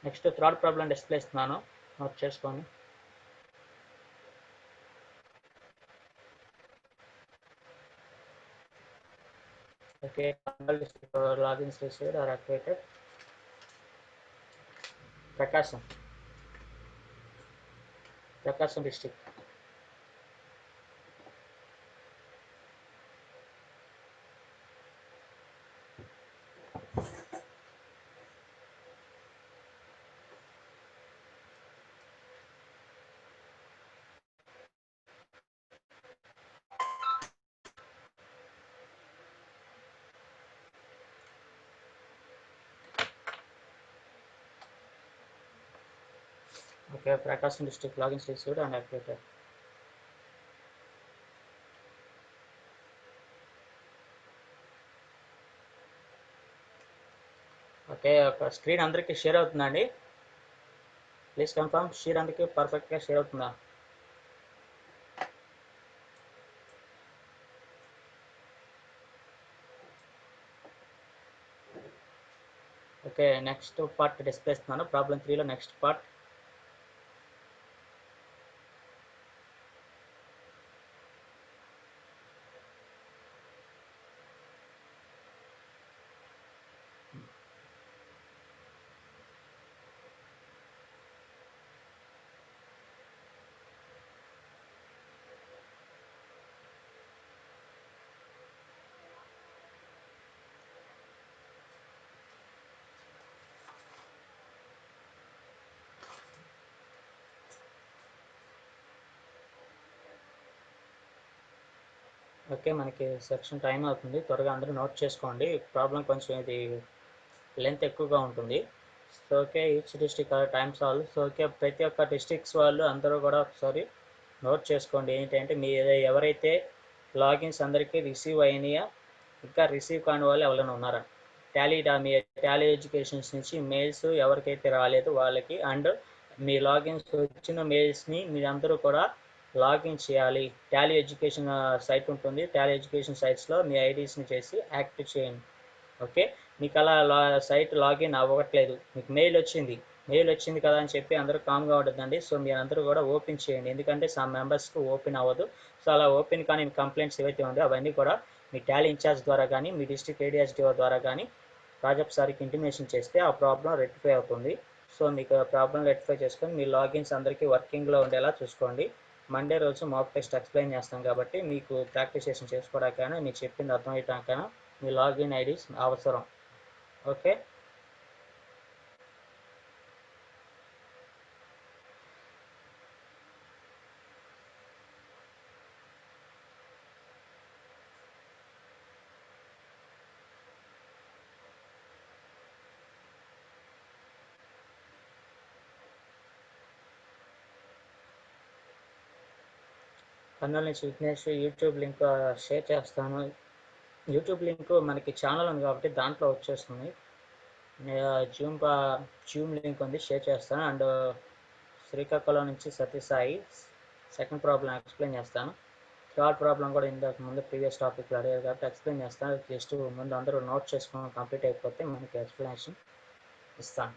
[SPEAKER 1] Next third problem display ఇస్తున్నాను, note చేసుకోండి. Okay, logins received are activated. Prakasam district. Okay, Prakasam district logins received and activated. Okay, ఒక screen అందరికీ share అవుతుందండి? Please confirm, share అందరికీ పర్ఫెక్ట్గా share అవుతుందా? ఓకే, నెక్స్ట్ పార్ట్ డిస్ప్లే ఇస్తున్నాను, ప్రాబ్లం 3లో నెక్స్ట్ పార్ట్. ఓకే, మనకి సెక్షన్ టైం అవుతుంది, త్వరగా అందరూ నోట్ చేసుకోండి. ప్రాబ్లం కొంచెం ఇది లెంత్ ఎక్కువగా ఉంటుంది. So okay, each district time solve. So okay, ప్రతి ఒక్క డిస్ట్రిక్ట్స్ వాళ్ళు అందరూ కూడా ఒకసారి నోట్ చేసుకోండి. ఏంటంటే మీ ఎవరైతే లాగిన్స్ అందరికీ రిసీవ్ అయినాయా, ఇంకా రిసీవ్ కాని వాళ్ళు ఎవరైనా ఉన్నారా? మీ టాలీ ఎడ్యుకేషన్స్ నుంచి మెయిల్స్ ఎవరికైతే రాలేదు వాళ్ళకి, అండ్ మీ లాగిన్స్ వచ్చిన మెయిల్స్ని మీరందరూ కూడా లాగిన్ చేయాలి. టాలీ ఎడ్యుకేషన్ సైట్ ఉంటుంది, టాలీ ఎడ్యుకేషన్ సైట్స్లో మీ ఐడీస్ని చేసి యాక్టివ్ చేయండి. ఓకే, మీకు అలా సైట్ లాగిన్ అవ్వట్లేదు, మీకు మెయిల్ వచ్చింది కదా అని చెప్పి అందరూ కామ్గా ఉండదండి. సో మీరు అందరూ కూడా ఓపెన్ చేయండి, ఎందుకంటే సమ్ మెంబర్స్కి ఓపెన్ అవ్వదు. సో అలా ఓపెన్ కానీ కంప్లైంట్స్ ఏవైతే ఉందో అవన్నీ కూడా మీ టాలీ ఇన్ఛార్జ్ ద్వారా కానీ మీ డిస్ట్రిక్ట్ ఏడిఎస్డిఓ ద్వారా కానీ ప్రాజెక్ట్ సార్కి ఇంటిమేషన్ చేస్తే ఆ ప్రాబ్లం రెక్టిఫై అవుతుంది. సో మీకు ప్రాబ్లం రెక్టిఫై చేసుకొని మీ లాగిన్స్ అందరికీ వర్కింగ్లో ఉండేలా చూసుకోండి. మండే రోజు మాక్ టెస్ట్ ఎక్స్ప్లెయిన్ చేస్తాం కాబట్టి మీకు ప్రాక్టీసేషన్ చేసుకోవడానికైనా మీకు చెప్పింది అర్థమయ్యడానికైనా మీ లాగిన్ ఐడీస్ అవసరం. ఓకే, కర్నూలు నుంచి విఘ్నేష్. యూట్యూబ్ లింక్ షేర్ చేస్తాను. యూట్యూబ్ లింక్ మనకి ఛానల్ ఉంది కాబట్టి దాంట్లో వచ్చేస్తుంది. జూమ్ లింక్ ఉంది, షేర్ చేస్తాను. అండ్ శ్రీకాకుళం నుంచి సత్యసాయి సెకండ్ ప్రాబ్లం ఎక్స్ప్లెయిన్ చేస్తాను. థర్డ్ ప్రాబ్లం కూడా ఇందాక ముందు ప్రీవియస్ టాపిక్లో అడిగారు కాబట్టి ఎక్స్ప్లెయిన్ చేస్తాను. జస్ట్ ముందు అందరూ నోట్ చేసుకుని కంప్లీట్ అయిపోతే మనకి ఎక్స్ప్లెనేషన్ ఇస్తాను.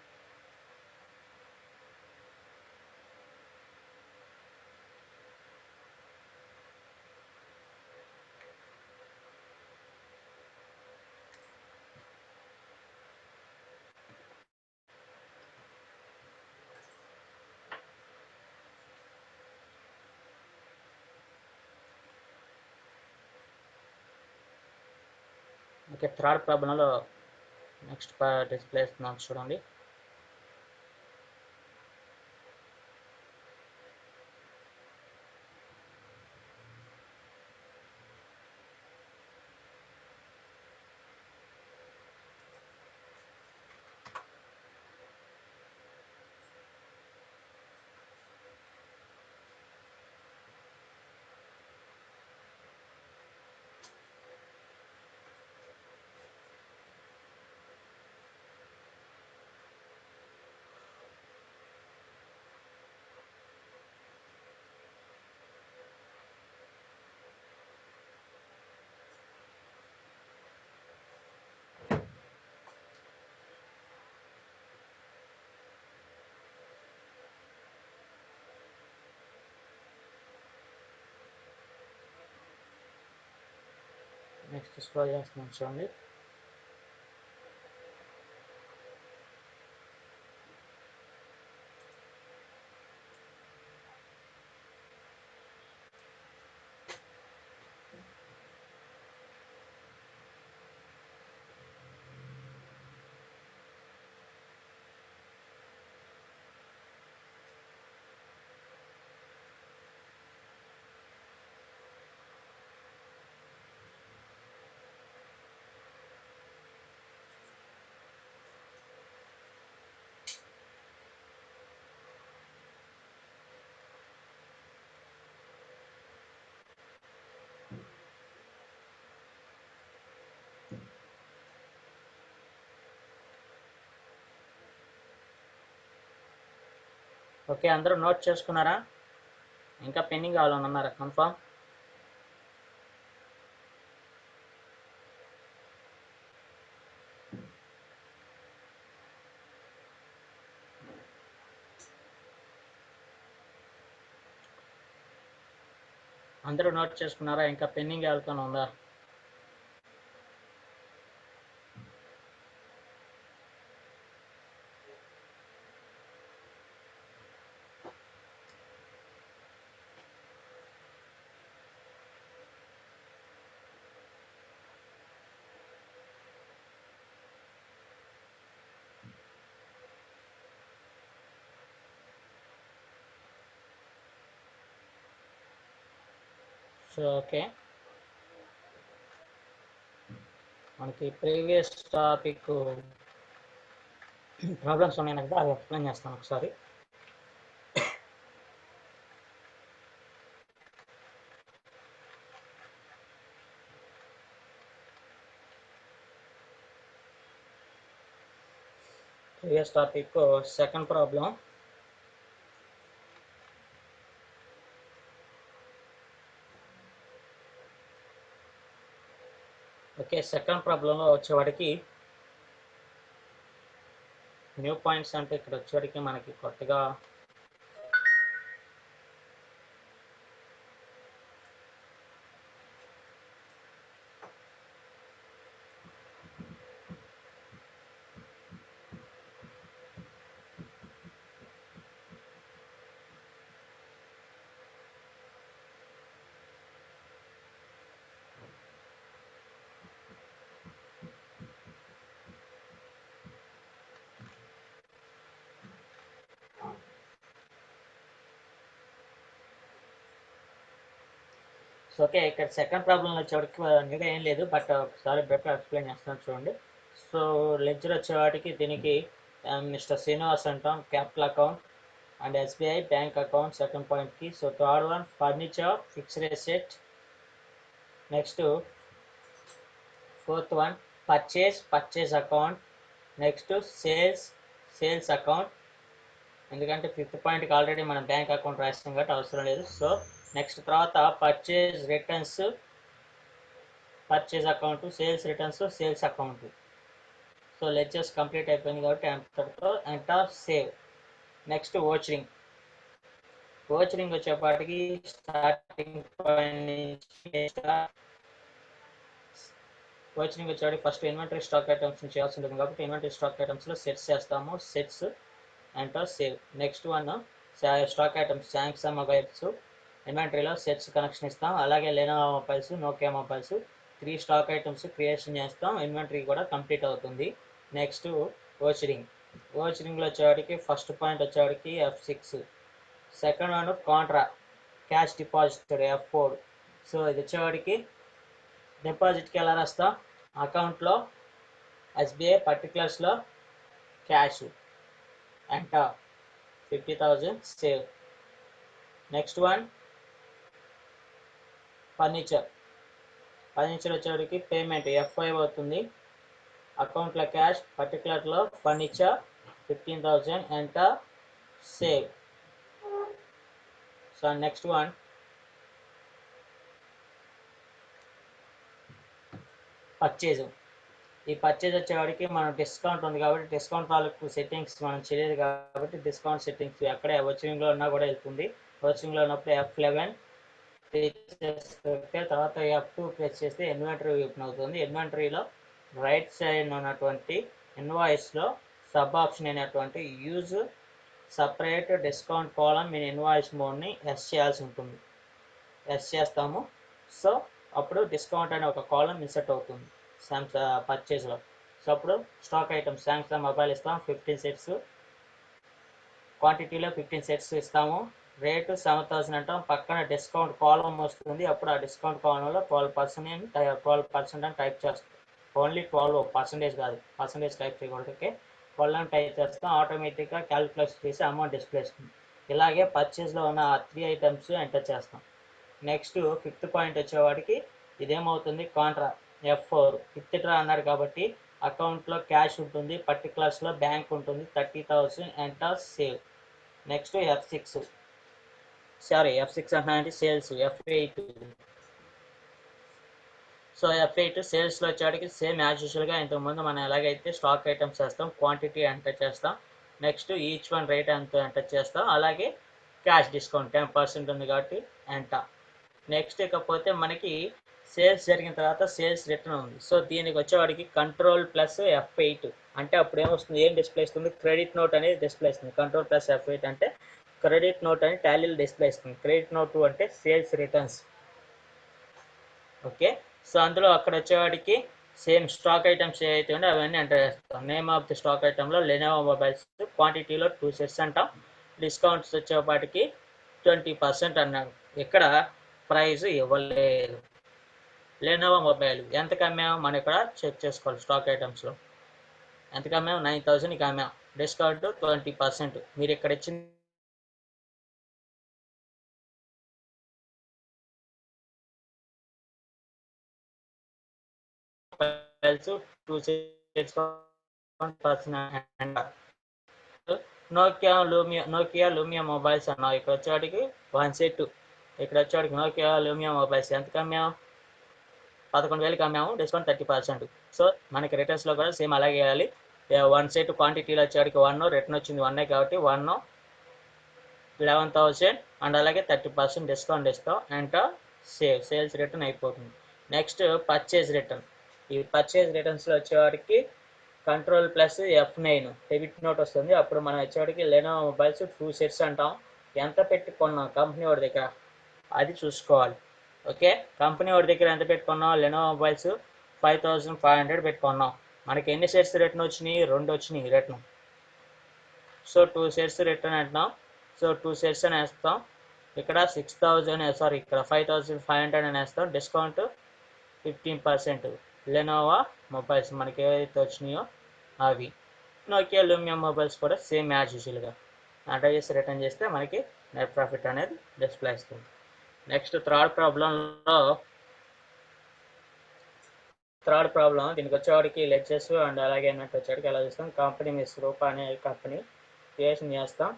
[SPEAKER 1] ఓకే, థర్డ్ ప్రాబ్లంలో నెక్స్ట్ డిస్ప్లే ఇస్తున్నాను చూడండి. నెక్స్ట్ స్క్రోల్ చేస్తున్నాం చూడండి. ఓకే, అందరూ నోట్ చేసుకున్నారా? ఇంకా పెండింగ్ కావాలని ఉన్నారా కన్ఫర్మ్? అందరూ నోట్ చేసుకున్నారా? ఇంకా పెండింగ్ ఎవరికైనా ఉందా? సో ఓకే, మనకి ప్రీవియస్ టాపిక్ ప్రాబ్లమ్స్ ఉన్నాయి కదా, అది ఎక్స్ప్లెయిన్ చేస్తాను ఒకసారి. Previous topic second problem. Okay, second ప్రాబ్లంలో వచ్చేవాడికి న్యూ పాయింట్స్ అంటే ఇక్కడ వచ్చేవాడికి మనకి కొత్తగా సో ఓకే, ఇక్కడ సెకండ్ ప్రాబ్లం వచ్చేవాడికి ఇంకా ఏం లేదు, బట్ ఒకసారి బెటర్ ఎక్స్ప్లెయిన్ చేస్తాను చూడండి. సో లెడ్జర్ వచ్చేవాడికి దీనికి మిస్టర్ శ్రీనివాస్ అంటాం, capital account and SBI bank account second పాయింట్కి. So third one furniture fixed asset. Next fourth one purchase account. Next sales account. ఎందుకంటే ఫిఫ్త్ పాయింట్కి ఆల్రెడీ మనం బ్యాంక్ అకౌంట్ రాస్తాం కాబట్టి అవసరం లేదు. సో నెక్స్ట్ తర్వాత purchase account, sales returns, sales account. So ledgers complete అయిపోయింది కాబట్టి అంతటితో ఎంటర్ సేవ్. నెక్స్ట్ ఓచరింగ్ వచ్చేపాటికి స్టార్టింగ్ ఓచరింగ్ వచ్చేవాడికి ఫస్ట్ ఇన్వెంటరీ స్టాక్ ఐటమ్స్ చేయాల్సి ఉంటుంది కాబట్టి ఇన్వెంటరీ స్టాక్ ఐటమ్స్లో సెట్స్ చేస్తాము. Sets enter save. Next one stock items Samsung mobiles ఇన్వెంటరీలో సెట్స్ కనెక్షన్ ఇస్తాం. అలాగే Lenovo mobiles, Nokia mobiles 3 stock items creation చేస్తాం. ఇన్వెంటరీ కూడా కంప్లీట్ అవుతుంది. నెక్స్ట్ ఓచరింగ్లో వచ్చేవాడికి ఫస్ట్ పాయింట్ వచ్చేవాడికి F6, second one contra cash depositor F4. So ఇది వచ్చేవాడికి డిపాజిట్కి ఎలా రాస్తాం, అకౌంట్లో ఎస్బీఐ పర్టికులర్స్లో cash enter 50,000 save. Next one furniture వచ్చేవాడికి పేమెంట్ F5 అవుతుంది. అకౌంట్లో క్యాష్, పర్టికులర్లో furniture 15,000 enter save. So next one purchase. ఈ పర్చేజ్ వచ్చేవాడికి మనం డిస్కౌంట్ ఉంది కాబట్టి డిస్కౌంట్ తాలూకు సెట్టింగ్స్ మనం చేయలేదు కాబట్టి డిస్కౌంట్ సెట్టింగ్స్ అక్కడే ఓచరింగ్లో ఉన్నా కూడా వెళ్తుంది. ఓచరింగ్లో ఉన్నప్పుడు F11 తర్వాత F2 ప్రెస్ చేస్తే ఇన్వెంటరీ ఓపెన్ అవుతుంది. ఇన్వెంటరీలో రైట్ సైడ్ ఉన్నటువంటి ఇన్వాయిస్లో సబ్ ఆప్షన్ అయినటువంటి యూజ్ సపరేట్ డిస్కౌంట్ కాలం మీ ఇన్వాయిస్ మోడ్ని ఎస్ చేయాల్సి ఉంటుంది. ఎస్ చేస్తాము. సో అప్పుడు డిస్కౌంట్ అనే ఒక కాలం ఇన్సర్ట్ అవుతుంది పర్చేజ్లో. సో అప్పుడు స్టాక్ ఐటమ్స్ శాంసంగ్ మొబైల్ ఇస్తాం 15 సెట్స్, క్వాంటిటీలో 15 సెట్స్ ఇస్తాము. రేటు 7,000 అంటాం. పక్కన డిస్కౌంట్ కాలం వస్తుంది. అప్పుడు ఆ డిస్కౌంట్ కాలంలో 12% అని టైప్ చేస్తాం. ఓన్లీ 12% కాదు, పర్సంటేజ్ టైప్ చేయకూడదు. ఓకే, 12 అని టైప్ చేస్తాం. ఆటోమేటిక్గా క్యాలిక్యులేట్ చేసి అమౌంట్ డిస్ప్లే చేస్తుంది. ఇలాగే పర్చేజ్లో ఉన్న 3 ఐటమ్స్ ఎంటర్ చేస్తాం. నెక్స్ట్ 5th పాయింట్ వచ్చేవాడికి ఇదేమవుతుంది, కాంట్రా F4 విత్డ్రా అన్నారు కాబట్టి అకౌంట్లో క్యాష్ ఉంటుంది, పర్టికులర్స్లో బ్యాంక్ ఉంటుంది, 30,000 ఎంటర్ సేవ్. నెక్స్ట్ F6 అంటే సేల్స్ F8. సో F8 సేల్స్లో వచ్చేటికి సేమ్ యాజ్ యూజువల్గా ఇంతకుముందు మనం ఎలాగైతే స్టాక్ ఐటమ్స్ చేస్తాం, క్వాంటిటీ ఎంటర్ చేస్తాం. నెక్స్ట్ ఈచ్ వన్ రేట్ ఎంత ఎంటర్ చేస్తాం. అలాగే క్యాష్ డిస్కౌంట్ 10% ఉంది కాబట్టి ఎంటర్. నెక్స్ట్ ఇకపోతే మనకి సేల్స్ జరిగిన తర్వాత సేల్స్ రిటర్న్ ఉంది. సో దీనికి వచ్చేవాడికి Ctrl+F8 అంటే అప్పుడు ఏమొస్తుంది, ఏం డిస్ప్లే ఇస్తుంది, క్రెడిట్ నోట్ అనేది డిస్ప్లే ఇస్తుంది. Ctrl+F8 అంటే క్రెడిట్ నోట్ అని టాలీలో డిస్ప్లే ఇస్తుంది. క్రెడిట్ నోట్ అంటే సేల్స్ రిటర్న్స్. ఓకే, సో అందులో అక్కడ వచ్చేవాడికి సేమ్ స్టాక్ ఐటమ్స్ ఏవైతే ఉంటే అవన్నీ ఎంటర్ చేస్తాం. నేమ్ ఆఫ్ ది స్టాక్ ఐటంలో లెనోవో మొబైల్స్, క్వాంటిటీలో 2 సెట్స్ అంటాం. డిస్కౌంట్స్ వచ్చేపాటికి 20% అన్నాడు. ఇక్కడ ప్రైస్ ఇవ్వలేదు. లెనోవో మొబైల్ ఎంతకు అమ్మాము మనం ఇక్కడ చెక్ చేసుకోవాలి. స్టాక్ ఐటమ్స్లో ఎంతకు అమ్మాము, 9,000కి అమ్మాము. డిస్కౌంట్ 20%. మీరు ఇక్కడ ఇచ్చిన mobiles 2 sets Nokia Lumia mobiles అన్నాం. ఇక్కడ వచ్చేవాడికి 1 సెట్. ఇక్కడ వచ్చేవాడికి నోకియా లూమియా మొబైల్స్ ఎంతకు అమ్మాము, 11,000కి అమ్మాము. డిస్కౌంట్ 30%. సో మనకి రిటర్న్స్లో కూడా సేమ్ అలాగే వేయాలి. 1 సెట్ క్వాంటిటీలో వచ్చేవాడికి 1, రిటర్న్ వచ్చింది 1 కాబట్టి 1 11,000 అండ్ అలాగే 30% డిస్కౌంట్ ఇస్తాం. Enter save. సేల్స్ రిటర్న్ అయిపోతుంది. Next purchase return. ఈ పర్చేజ్ రిటర్న్స్లో వచ్చేవాడికి Ctrl+F9 డెబిట్ నోట్ వస్తుంది. అప్పుడు మనం వచ్చేవాడికి లెనోవో మొబైల్స్ 2 సెట్స్ అంటాం. ఎంత పెట్టుకున్నాం కంపెనీ వాడి దగ్గర అది చూసుకోవాలి. ఓకే, కంపెనీ వాడి దగ్గర ఎంత పెట్టుకున్నాం, లెనోవో మొబైల్స్ 5,500 పెట్టుకున్నాం. మనకి ఎన్ని సెట్స్ రిటర్న్ వచ్చినాయి, 2 వచ్చినాయి రిటర్న్. సో 2 సెట్స్ రిటర్న్ అంటున్నాం. సో 2 సెట్స్ అని వేస్తాం. ఇక్కడ 6,000 ఇక్కడ 5,500 అని వేస్తాం. డిస్కౌంట్ 15%. లెనోవో మొబైల్స్ మనకి ఏవైతే వచ్చినాయో అవి. నోకియా లూమియా మొబైల్స్ కూడా సేమ్ యాజ్ యూజువల్గా ఎంటర్ చేసి రిటర్న్ చేస్తే మనకి నెట్ ప్రాఫిట్ అనేది డిస్ప్లే ఇస్తుంది. నెక్స్ట్ థర్డ్ ప్రాబ్లం దీనికి వచ్చేవాడికి లెడ్జెస్ అండ్ అలాగే అన్నట్టు వచ్చేవాడికి ఎలా చేస్తాం, కంపెనీ మిస్ రూపా అనే కంపెనీ క్రియేషన్ చేస్తాం.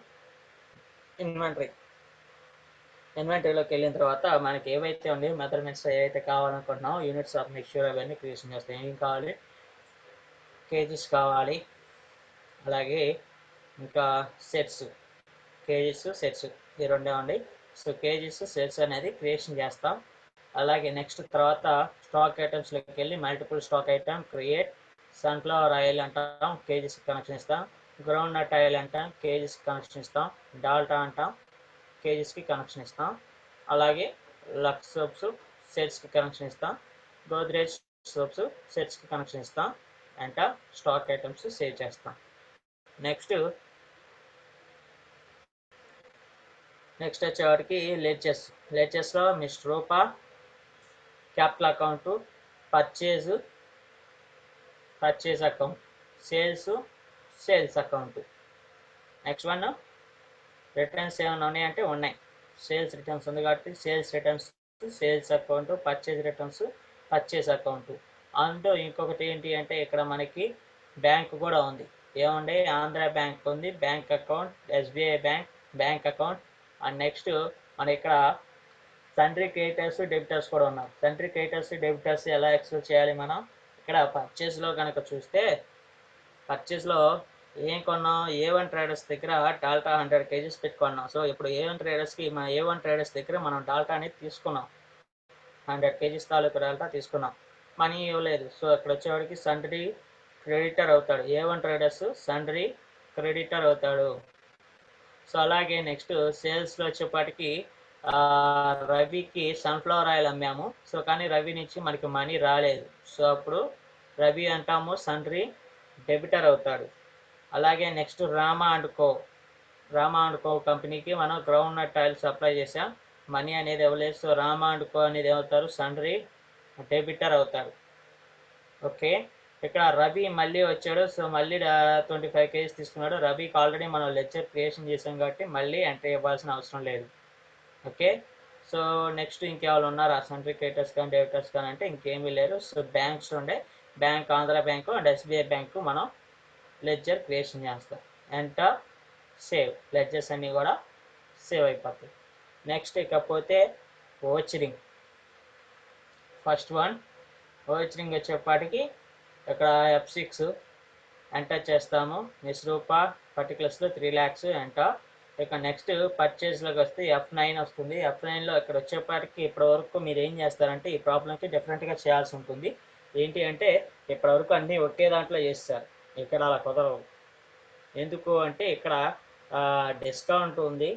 [SPEAKER 1] ఇన్వెంటరీలోకి వెళ్ళిన తర్వాత మనకి ఏవైతే ఉంది మెజర్మెంట్స్ ఏవైతే కావాలనుకుంటున్నామో యూనిట్స్ ఆఫ్ మిక్స్చర్ అవన్నీ క్రియేషన్ చేస్తాం. ఏం కావాలి, కేజీస్ కావాలి, అలాగే ఇంకా సెట్స్, కేజీస్ సెట్స్ ఈ రెండే ఉండి. సో కేజీస్ సెట్స్ అనేది క్రియేషన్ చేస్తాం. అలాగే నెక్స్ట్ తర్వాత స్టాక్ ఐటమ్స్లోకి వెళ్ళి multiple stock item create. Sunflower oil అంటాం, కేజీస్కి కనెక్షన్ ఇస్తాం. గ్రౌండ్ నట్ ఆయిల్ అంటాం, కేజీస్కి కనెక్షన్ ఇస్తాం. డాల్టా అంటాం, కేజీస్కి కనెక్షన్ ఇస్తాం. అలాగే లక్స్ సోప్స్ సెట్స్కి కనెక్షన్ ఇస్తాం. గోద్రేజ్ సోప్స్ సెట్స్కి కనెక్షన్ ఇస్తాం. అంట స్టాక్ ఐటమ్స్ సేవ్ చేస్తాం. నెక్స్ట్ వచ్చేవాడికి లెడ్జెస్లో mister Rupa, capital account, purchase account, sales account. Next one returns ఏమైనా ఉన్నాయంటే ఉన్నాయి. సేల్స్ రిటర్న్స్ ఉంది కాబట్టి sales returns, sales account, purchase returns, purchase account. అందులో ఇంకొకటి ఏంటి అంటే ఇక్కడ మనకి బ్యాంక్ కూడా ఉంది. ఏముంది, ఆంధ్ర బ్యాంక్ ఉంది, bank account, SBI bank account. And next మన ఇక్కడ సండ్రీ క్రెడిటర్స్ డెబిటర్స్ కూడా ఉన్నారు. సండ్రీ క్రెడిటర్స్ డెబిటర్స్ ఎలా ఎక్స్ప్లెయిన్ చేయాలి మనం, ఇక్కడ పర్చేజ్లో కనుక చూస్తే పర్చేజ్లో ఏం కొన్నాం, A1 ట్రేడర్స్ దగ్గర డాల్టా 100 కేజీస్ పెట్టుకున్నాం. సో ఇప్పుడు A1 ట్రేడర్స్కి మన A1 ట్రేడర్స్ దగ్గర మనం డాల్టా అనేది తీసుకున్నాం, 100 కేజీస్ తాలూకు డాల్టా తీసుకున్నాం, మనీ ఇవ్వలేదు. సో అక్కడ వచ్చేవాడికి సండ్రీ క్రెడిటర్ అవుతాడు, A1 ట్రేడర్స్ సండ్రీ క్రెడిటర్ అవుతాడు. సో అలాగే నెక్స్ట్ సేల్స్లో వచ్చేపాటికి రవికి సన్ఫ్లవర్ ఆయిల్ అమ్మాము. సో కానీ రవి నుంచి మనకి మనీ రాలేదు. సో అప్పుడు రవి అంటాము సండ్రీ డెబిటర్ అవుతాడు. అలాగే నెక్స్ట్ రామా అండ్ కో కంపెనీకి మనం గ్రౌండ్ నట్ ఆయిల్ సప్లై చేసాం, మనీ అనేది ఇవ్వలేదు. సో రామా అండ్ కో అనేది ఏమవుతారు, సండ్రీ డెబిటర్ అవుతారు. ఓకే, ఇక్కడ రవి మళ్ళీ వచ్చాడు. సో మళ్ళీ 25 కేజీస్ తీసుకున్నాడు. రవికి ఆల్రెడీ మనం లెక్చర్ క్రియేషన్ చేసాం కాబట్టి మళ్ళీ ఎంట్రీ ఇవ్వాల్సిన అవసరం లేదు. ఓకే, సో నెక్స్ట్ ఇంకెవరు ఉన్నారా సండ్రీ క్రెడిటర్స్ కానీ డెబిటర్స్ కానీ అంటే ఇంకేమీ లేరు. సో బ్యాంక్స్ ఉండే bank, Andhra bank and SBI bank మనం లెడ్జర్ క్రియేషన్ చేస్తాం. ఎంటర్ సేవ్, లెడ్జర్స్ అన్నీ కూడా సేవ్ అయిపోతాయి. నెక్స్ట్ ఇకపోతే ఓచరింగ్. ఫస్ట్ వన్ ఓచరింగ్ వచ్చేపాటికి ఇక్కడ F6 ఎంటర్ చేస్తాము. నిస్రూప పర్టికులర్స్లో 3 lakhs ఎంటర్. ఇక నెక్స్ట్ పర్చేస్లోకి వస్తే F9 వస్తుంది. F9లో ఇక్కడ వచ్చేపాటికి ఇప్పటివరకు మీరు ఏం చేస్తారంటే ఈ ప్రాబ్లంకి డిఫరెంట్గా చేయాల్సి ఉంటుంది. ఏంటి అంటే ఇప్పటివరకు అన్నీ ఒకే దాంట్లో చేస్తారు, ఇక్కడ అలా కుదరవు. ఎందుకు అంటే ఇక్కడ డిస్కౌంట్ ఉంది,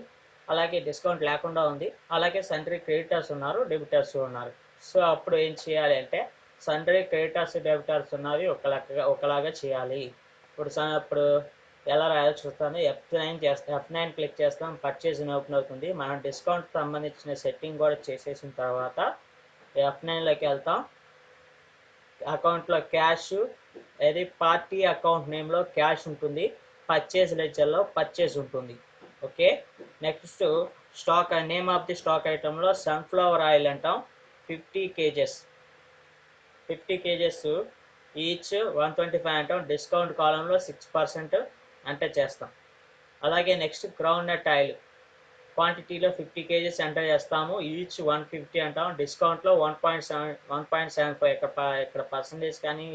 [SPEAKER 1] అలాగే డిస్కౌంట్ లేకుండా ఉంది, అలాగే సండ్రీ క్రెడిటర్స్ ఉన్నారు, డెబిటర్స్ ఉన్నారు. సో అప్పుడు ఏం చేయాలి అంటే సండ్రీ క్రెడిటర్స్ డెబిటర్స్ ఉన్నవి ఒకలాగా చేయాలి. ఇప్పుడు ఎలా రాయాలో చూస్తాను. F9 క్లిక్ చేస్తాం, పర్చేజ్ ఓపెన్ అవుతుంది. మనం డిస్కౌంట్ సంబంధించిన సెట్టింగ్ కూడా చేసేసిన తర్వాత F9లోకి వెళ్తాం. అకౌంట్లో క్యాష్, అది పార్టీ అకౌంట్ నేమ్లో క్యాష్ ఉంటుంది, పర్చేజ్ లెడ్జర్లో పర్చేజ్ ఉంటుంది. Okay, next stock, name of the stock ఐటెంలో సన్ఫ్లవర్ ఆయిల్ అంటాం. 50 కేజెస్ ఈచ్ 125 అంటాం. డిస్కౌంట్ కాలంలో 6% ఎంటర్ చేస్తాం. అలాగే నెక్స్ట్ గ్రౌండ్ నట్ ఆయిల్ క్వాంటిటీలో 50 కేజెస్ ఎంటర్ చేస్తాము, ఈచ్ 150 అంటాం. డిస్కౌంట్లో 1.75. ఇక్కడ పర్సంటేజ్ కానీ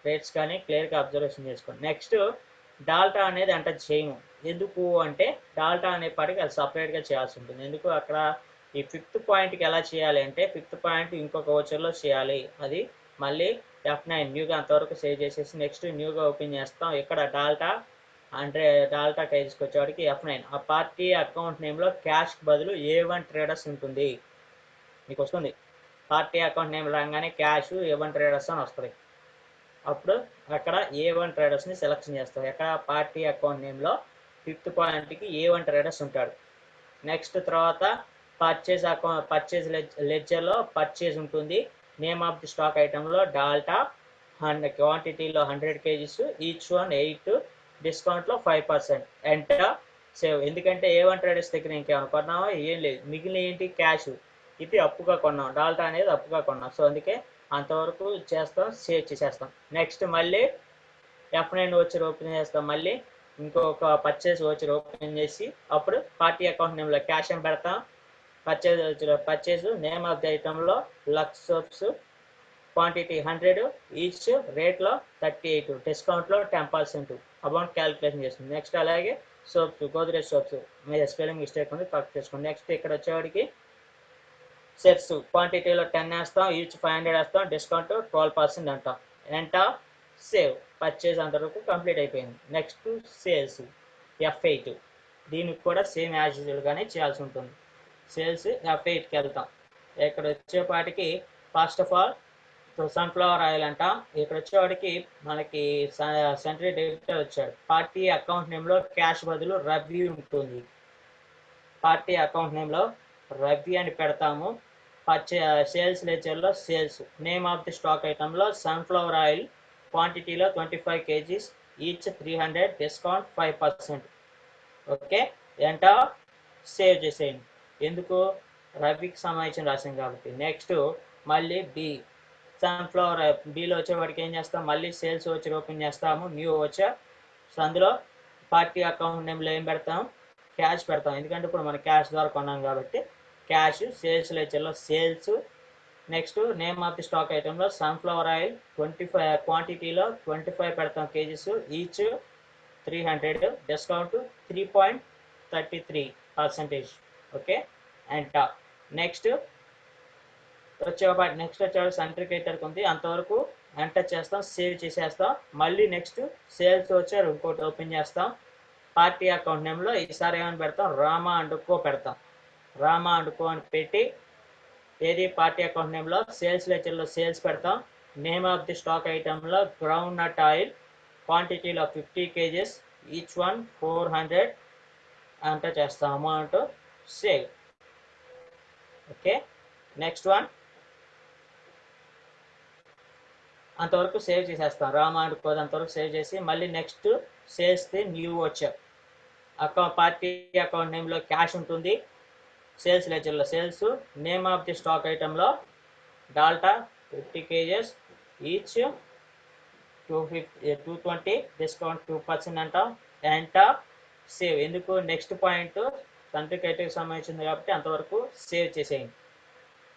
[SPEAKER 1] రేట్స్ కానీ క్లియర్గా అబ్జర్వేషన్ చేసుకోండి. నెక్స్ట్ డాల్టా అనేది ఎంటర్ చేయము. ఎందుకు అంటే డాల్టా అనేప్పటికీ అది సపరేట్గా చేయాల్సి ఉంటుంది. ఎందుకు అక్కడ ఈ 5th పాయింట్కి ఎలా చేయాలి అంటే 5th పాయింట్ ఇంకొక ఓచర్లో చేయాలి. అది మళ్ళీ F9 న్యూగా అంతవరకు సేవ్ చేసేసి నెక్స్ట్ న్యూగా ఓపెన్ చేస్తాం. ఇక్కడ డాల్టా కేజీస్కి వచ్చేవాడికి F9. ఆ పార్టీ అకౌంట్ నేమ్లో క్యాష్కి బదులు A1 ట్రేడర్స్ ఉంటుంది. మీకు వస్తుంది పార్టీ అకౌంట్ నేమ్ రాగానే క్యాష్ A1 ట్రేడర్స్ అని వస్తుంది. అప్పుడు అక్కడ A1 ట్రేడర్స్ని సెలెక్షన్ చేస్తాం. ఎక్కడ పార్టీ అకౌంట్ నేమ్లో 5th పాయింట్కి A1 ట్రేడర్స్ ఉంటాడు. నెక్స్ట్ తర్వాత పర్చేజ్ లెడ్జర్లో పర్చేజ్ ఉంటుంది. నేమ్ ఆఫ్ ది స్టాక్ ఐటెంలో డాల్టా, క్వాంటిటీలో 100 కేజీస్, ఈచ్ 8, డిస్కౌంట్లో 5%. Enter save. ఎందుకంటే A1 ట్రేడర్స్ దగ్గర ఇంకేమైనా కొన్నామా, ఏం లేదు, మిగిలిన ఏంటి క్యాష్, ఇది అప్పుగా కొన్నాం, డాల్టా అనేది అప్పుగా కొన్నాం. సో అందుకే అంతవరకు చేస్తాం, సేవ్ చేసేస్తాం. నెక్స్ట్ మళ్ళీ F9 వచ్చి ఓపెన్ చేస్తాం. మళ్ళీ ఇంకొక పర్చేజ్ వచ్చి ఓపెన్ చేసి అప్పుడు పార్టీ అకౌంట్ నేమ్లో క్యాష్ అని పెడతాం. పర్చేజ్ నేమ్ ఆఫ్ ది ఐటెంలో లక్స్ సోప్స్, క్వాంటిటీ 100, ఈచ్ రేట్లో 38, డిస్కౌంట్లో 10% అమౌంట్ క్యాలిక్యులేషన్ చేస్తుంది. నెక్స్ట్ అలాగే సోప్స్, గోద్రేజ్ సోప్స్ మీద స్పెల్లింగ్ మిస్టేక్ ఉంది, కరెక్ట్ చేసుకోండి. నెక్స్ట్ ఇక్కడ వచ్చేవాడికి సెట్స్, క్వాంటిటీలో 10 వేస్తాం, ఈచ్ 500 వేస్తాం, డిస్కౌంట్ 12% అంటాం. Enter save. పర్చేజ్ అంతవరకు కంప్లీట్ అయిపోయింది. Next sales F8. దీనికి కూడా సేమ్ యాజ్ యూజువల్గానే చేయాల్సి ఉంటుంది. సేల్స్ F8కి వెళ్తాం. ఇక్కడ వచ్చేపాటికి first of all sunflower oil అంట. ఇక్కడ వచ్చేవాడికి మనకి సండ్రీ డెబిటర్ వచ్చాడు. పార్టీ అకౌంట్ నేమ్లో క్యాష్ బదులు రవి ఉంటుంది. పార్టీ అకౌంట్ నేమ్లో రవి అని పెడతాము. సేల్స్ లెడ్జర్లో sales, name of the stock ఐటెంలో సన్ఫ్లవర్ ఆయిల్, క్వాంటిటీలో 25 kgs, each 300, discount 5%. Okay, enter save చేసేయండి. ఎందుకు, రవికి సంబంధించిన రాసాం కాబట్టి. నెక్స్ట్ మళ్ళీ సన్ఫ్లవర్ బీలో వచ్చేవాడికి ఏం చేస్తాం, మళ్ళీ సేల్స్ వచ్చి ఓపెన్ చేస్తాము, న్యూ వచ్చా. సో అందులో పార్టీ అకౌంట్ నేమ్లో ఏం పెడతాం, క్యాష్ పెడతాం. ఎందుకంటే ఇప్పుడు మనం క్యాష్ ద్వారా కొన్నాం కాబట్టి క్యాష్. సేల్స్ లెడ్జర్లో sales. Next name of the stock ఐటెంలో సన్ఫ్లవర్ ఆయిల్, 25 క్వాంటిటీలో 25 పెడతాం kgs, each 300 discount 3.33%. Okay and next వచ్చేవాడు సంట్రికేటర్కి ఉంది, అంతవరకు ఎంటర్ చేస్తాం, సేవ్ చేసేస్తాం. మళ్ళీ నెక్స్ట్ సేల్స్ వచ్చారు ఇంకోటి ఓపెన్ చేస్తాం. పార్టీ అకౌంట్ నేమ్లో ఈసారి ఏమని పెడతాం, రామా అండ్ కో పెడతాం. రామా అండ్ కో అని పెట్టి ఏది పార్టీ అకౌంట్ నేమ్లో సేల్స్ లెజర్లో సేల్స్ పెడతాం. నేమ్ ఆఫ్ ది స్టాక్ ఐటెంలో గ్రౌండ్ నట్ ఆయిల్ క్వాంటిటీలో 50 kgs, ఈచ్ వన్ 400 ఎంటర్ చేస్తాం. Amount save. Okay next one అంతవరకు సేవ్ చేసేస్తాం. రామా అండ్ కో అంతవరకు సేవ్ చేసి మళ్ళీ నెక్స్ట్ సేల్స్ది న్యూ వచ్చాం. పార్టీ అకౌంట్ నేమ్లో క్యాష్ ఉంటుంది, సేల్స్ లెజర్లో sales, name of the stock ఐటెంలో డాల్టా 50 kgs, ఈచ్ 220 డిస్కౌంట్ 2% అంటాం. Enter save. ఎందుకు నెక్స్ట్ పాయింట్ సంట్రికేటర్కి సంబంధించింది కాబట్టి అంతవరకు సేవ్ చేసేయండి.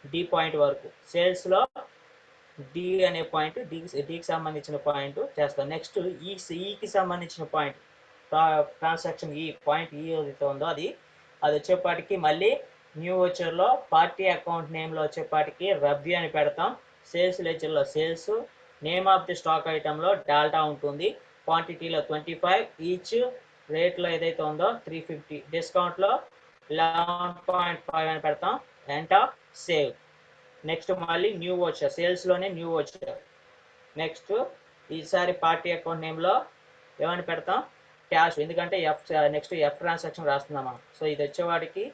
[SPEAKER 1] డి పాయింట్ వరకు సేల్స్లో డి అనే పాయింట్ డికి సంబంధించిన పాయింట్ చేస్తాం. నెక్స్ట్ ఈకి సంబంధించిన పాయింట్ ట్రాన్సాక్షన్ ఈ పాయింట్ ఈ ఏదైతే ఉందో అది వచ్చేపాటికి మళ్ళీ న్యూ వచ్చర్లో పార్టీ అకౌంట్ నేమ్లో వచ్చేపాటికి రబ్బీ అని పెడతాం. సేల్స్ లెజర్లో sales, name of the stock ఐటెంలో డాల్టా ఉంటుంది, క్వాంటిటీలో 25, ఈచ్ రేట్లో ఏదైతే ఉందో 350, డిస్కౌంట్లో 11.5 అని పెడతాం. Enter save. నెక్స్ట్ మళ్ళీ న్యూ వచ్చర్ సేల్స్లోనే న్యూ వచ్చర్. నెక్స్ట్ ఈసారి పార్టీ అకౌంట్ నేమ్లో ఏమని పెడతాం, క్యాష్. ఎందుకంటే నెక్స్ట్ ఎఫ్ ట్రాన్సాక్షన్ రాస్తున్నాం మనం. సో ఇది వచ్చేవాడికి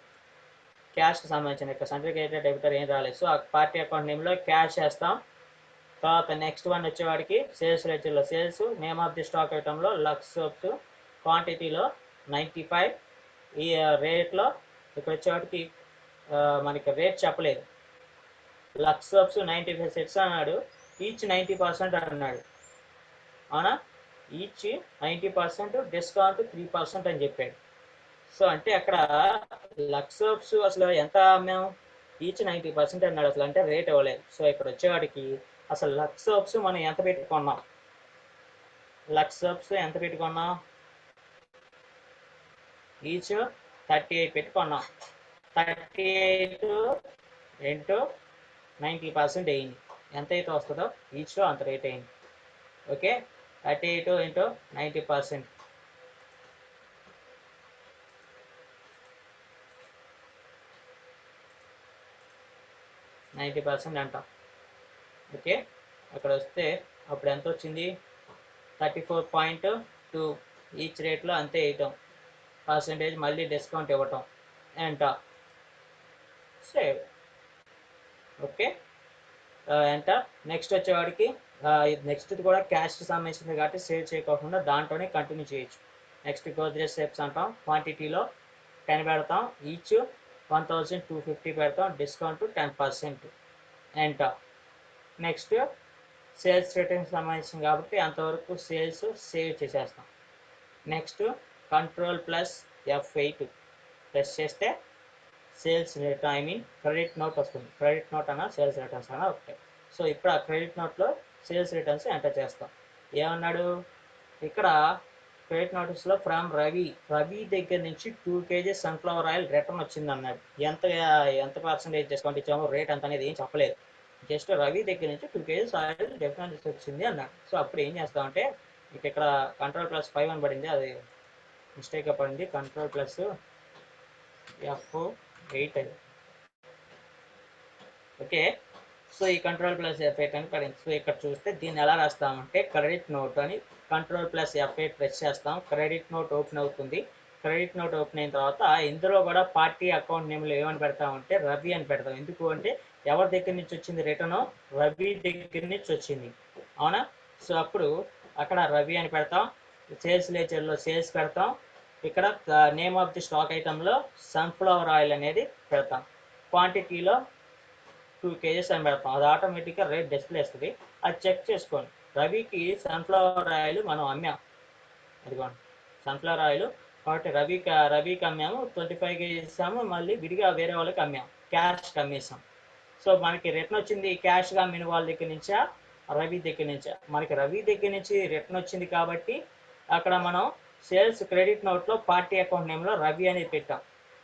[SPEAKER 1] క్యాష్కి సంబంధించిన సంట్రికేటెడ్ డెబిటర్ ఏం రాలేదు. సో ఆ పార్టీ అకౌంట్ నేమ్లో క్యాష్ వేస్తాం. తర్వాత నెక్స్ట్ వన్ వచ్చేవాడికి సేల్స్ లెజర్లో sales, name of the stock ఐటెంలో లక్స్ సోప్స్, క్వాంటిటీలో 95, ఈ రేట్లో ఇక్కడ వచ్చేవాడికి మనకి రేట్ చెప్పలేదు. లక్స్ సోప్స్ 95 సెట్స్ అన్నాడు, ఈచ్ 90% అన్నాడు. అవునా, ఈచ్ 90%, డిస్కౌంట్ 3% అని చెప్పాడు. సో అంటే అక్కడ లక్స్ సోప్స్ అసలు ఎంత అమ్మాము, ఈచ్ 90% అన్నాడు అసలు, అంటే రేట్ ఇవ్వలేదు. సో ఇక్కడ వచ్చేవాడికి అసలు లక్స్ సోప్స్ మనం ఎంత పెట్టుకున్నాం, లక్స్ సోప్స్ ఎంత పెట్టుకున్నాం, ఈచ్ 38 పెట్టుకున్నాం. 38 ఇంటూ 90% అయింది. ఎంత అయితే వస్తుందో ఈచ్లో అంత రేట్ అయింది. ఓకే 38 ఇంటూ 90%, 90% అంటాం. ఓకే అక్కడ వస్తే అప్పుడు ఎంత వచ్చింది, 34.2 ఈచ్ రేట్లో అంతే వేయటం, పర్సెంటేజ్ మళ్ళీ డిస్కౌంట్ ఇవ్వటం, enter save. Okay enter. Next వచ్చేవాడికి నెక్స్ట్ కూడా క్యాష్కి సంబంధించింది కాబట్టి సేవ్ చేయకోకుండా దాంట్లోనే కంటిన్యూ చేయొచ్చు. నెక్స్ట్ గోద్రేజ్ సేప్స్ అంటాం, క్వాంటిటీలో 10 పెడతాం, ఈచ్ 1250 పెడతాం, డిస్కౌంట్ 10%, ఎంటర్. నెక్స్ట్ సేల్స్ రిటర్న్కి సంబంధించింది కాబట్టి అంతవరకు సేల్స్ సేవ్ చేసేస్తాం. Next control plus F8 press చేస్తే సేల్స్ రిటర్న్ క్రెడిట్ నోట్ వస్తుంది. క్రెడిట్ నోట్ అన్న సేల్స్ రిటర్న్స్ అన్న ఒకటే. సో ఇప్పుడు ఆ క్రెడిట్ నోట్లో సేల్స్ రిటర్న్స్ ఎంటర్ చేస్తాం. ఏమన్నాడు ఇక్కడ క్రెడిట్ నోటీస్లో ఫ్రమ్ రవి దగ్గర నుంచి 2 kgs సన్ఫ్లవర్ ఆయిల్ రిటర్న్ వచ్చింది అన్నాడు. ఎంత పర్సెంటేజ్ డిస్కౌంట్ ఇచ్చామో రేట్ అంత అనేది ఏం చెప్పలేదు. జస్ట్ రవి దగ్గర నుంచి 2 kgs ఆయిల్ డిఫరెన్స్ వచ్చింది అన్నాడు. సో అప్పుడు ఏం చేస్తామంటే ఇక్కడ కంట్రోల్ ప్లస్ 5 అని పడింది, అది మిస్టేక్గా పడింది. కంట్రోల్ ప్లస్ F8 అది. ఓకే సో ఈ కంట్రోల్ ప్లస్ F8 అని పడింది. సో ఇక్కడ చూస్తే దీన్ని ఎలా రాస్తామంటే క్రెడిట్ నోట్ అని కంట్రోల్ ప్లస్ F8 ప్రెస్ చేస్తాం, క్రెడిట్ నోట్ ఓపెన్ అవుతుంది. క్రెడిట్ నోట్ ఓపెన్ అయిన తర్వాత ఇందులో కూడా పార్టీ అకౌంట్ నేమ్లో ఏమని పెడతామంటే రవి అని పెడతాం. ఎందుకు అంటే ఎవరి దగ్గర నుంచి వచ్చింది రిటర్న్, రవి దగ్గర నుంచి వచ్చింది. అవునా, సో అప్పుడు అక్కడ రవి అని పెడతాం. సేల్స్ లెజర్లో సేల్స్ పెడతాం. ఇక్కడ నేమ్ ఆఫ్ ది స్టాక్ ఐటెంలో సన్ఫ్లవర్ ఆయిల్ అనేది పెడతాం. క్వాంటిటీలో 2 kgs అని పెడతాం. అది ఆటోమేటిక్గా రేట్ డిస్ప్లే వస్తుంది, అది చెక్ చేసుకోండి. రవికి సన్ఫ్లవర్ ఆయిల్ మనం అమ్మాం, అదిగోండి సన్ఫ్లవర్ ఆయిల్. కాబట్టి రవికి అమ్మాము, 25 kgs ఇస్తాము, మళ్ళీ విడిగా వేరే వాళ్ళకి అమ్మాము, క్యాష్కి అమ్మేసాం. సో మనకి రిటర్న్ వచ్చింది క్యాష్గా అమ్మిన వాళ్ళ దగ్గర నుంచా, రవి దగ్గర నుంచా. మనకి రవి దగ్గర నుంచి రిటర్న్ వచ్చింది కాబట్టి అక్కడ మనం సేల్స్ క్రెడిట్ నోట్లో పార్టీ అకౌంట్ నేమ్లో రవి అనేది పెట్టాం.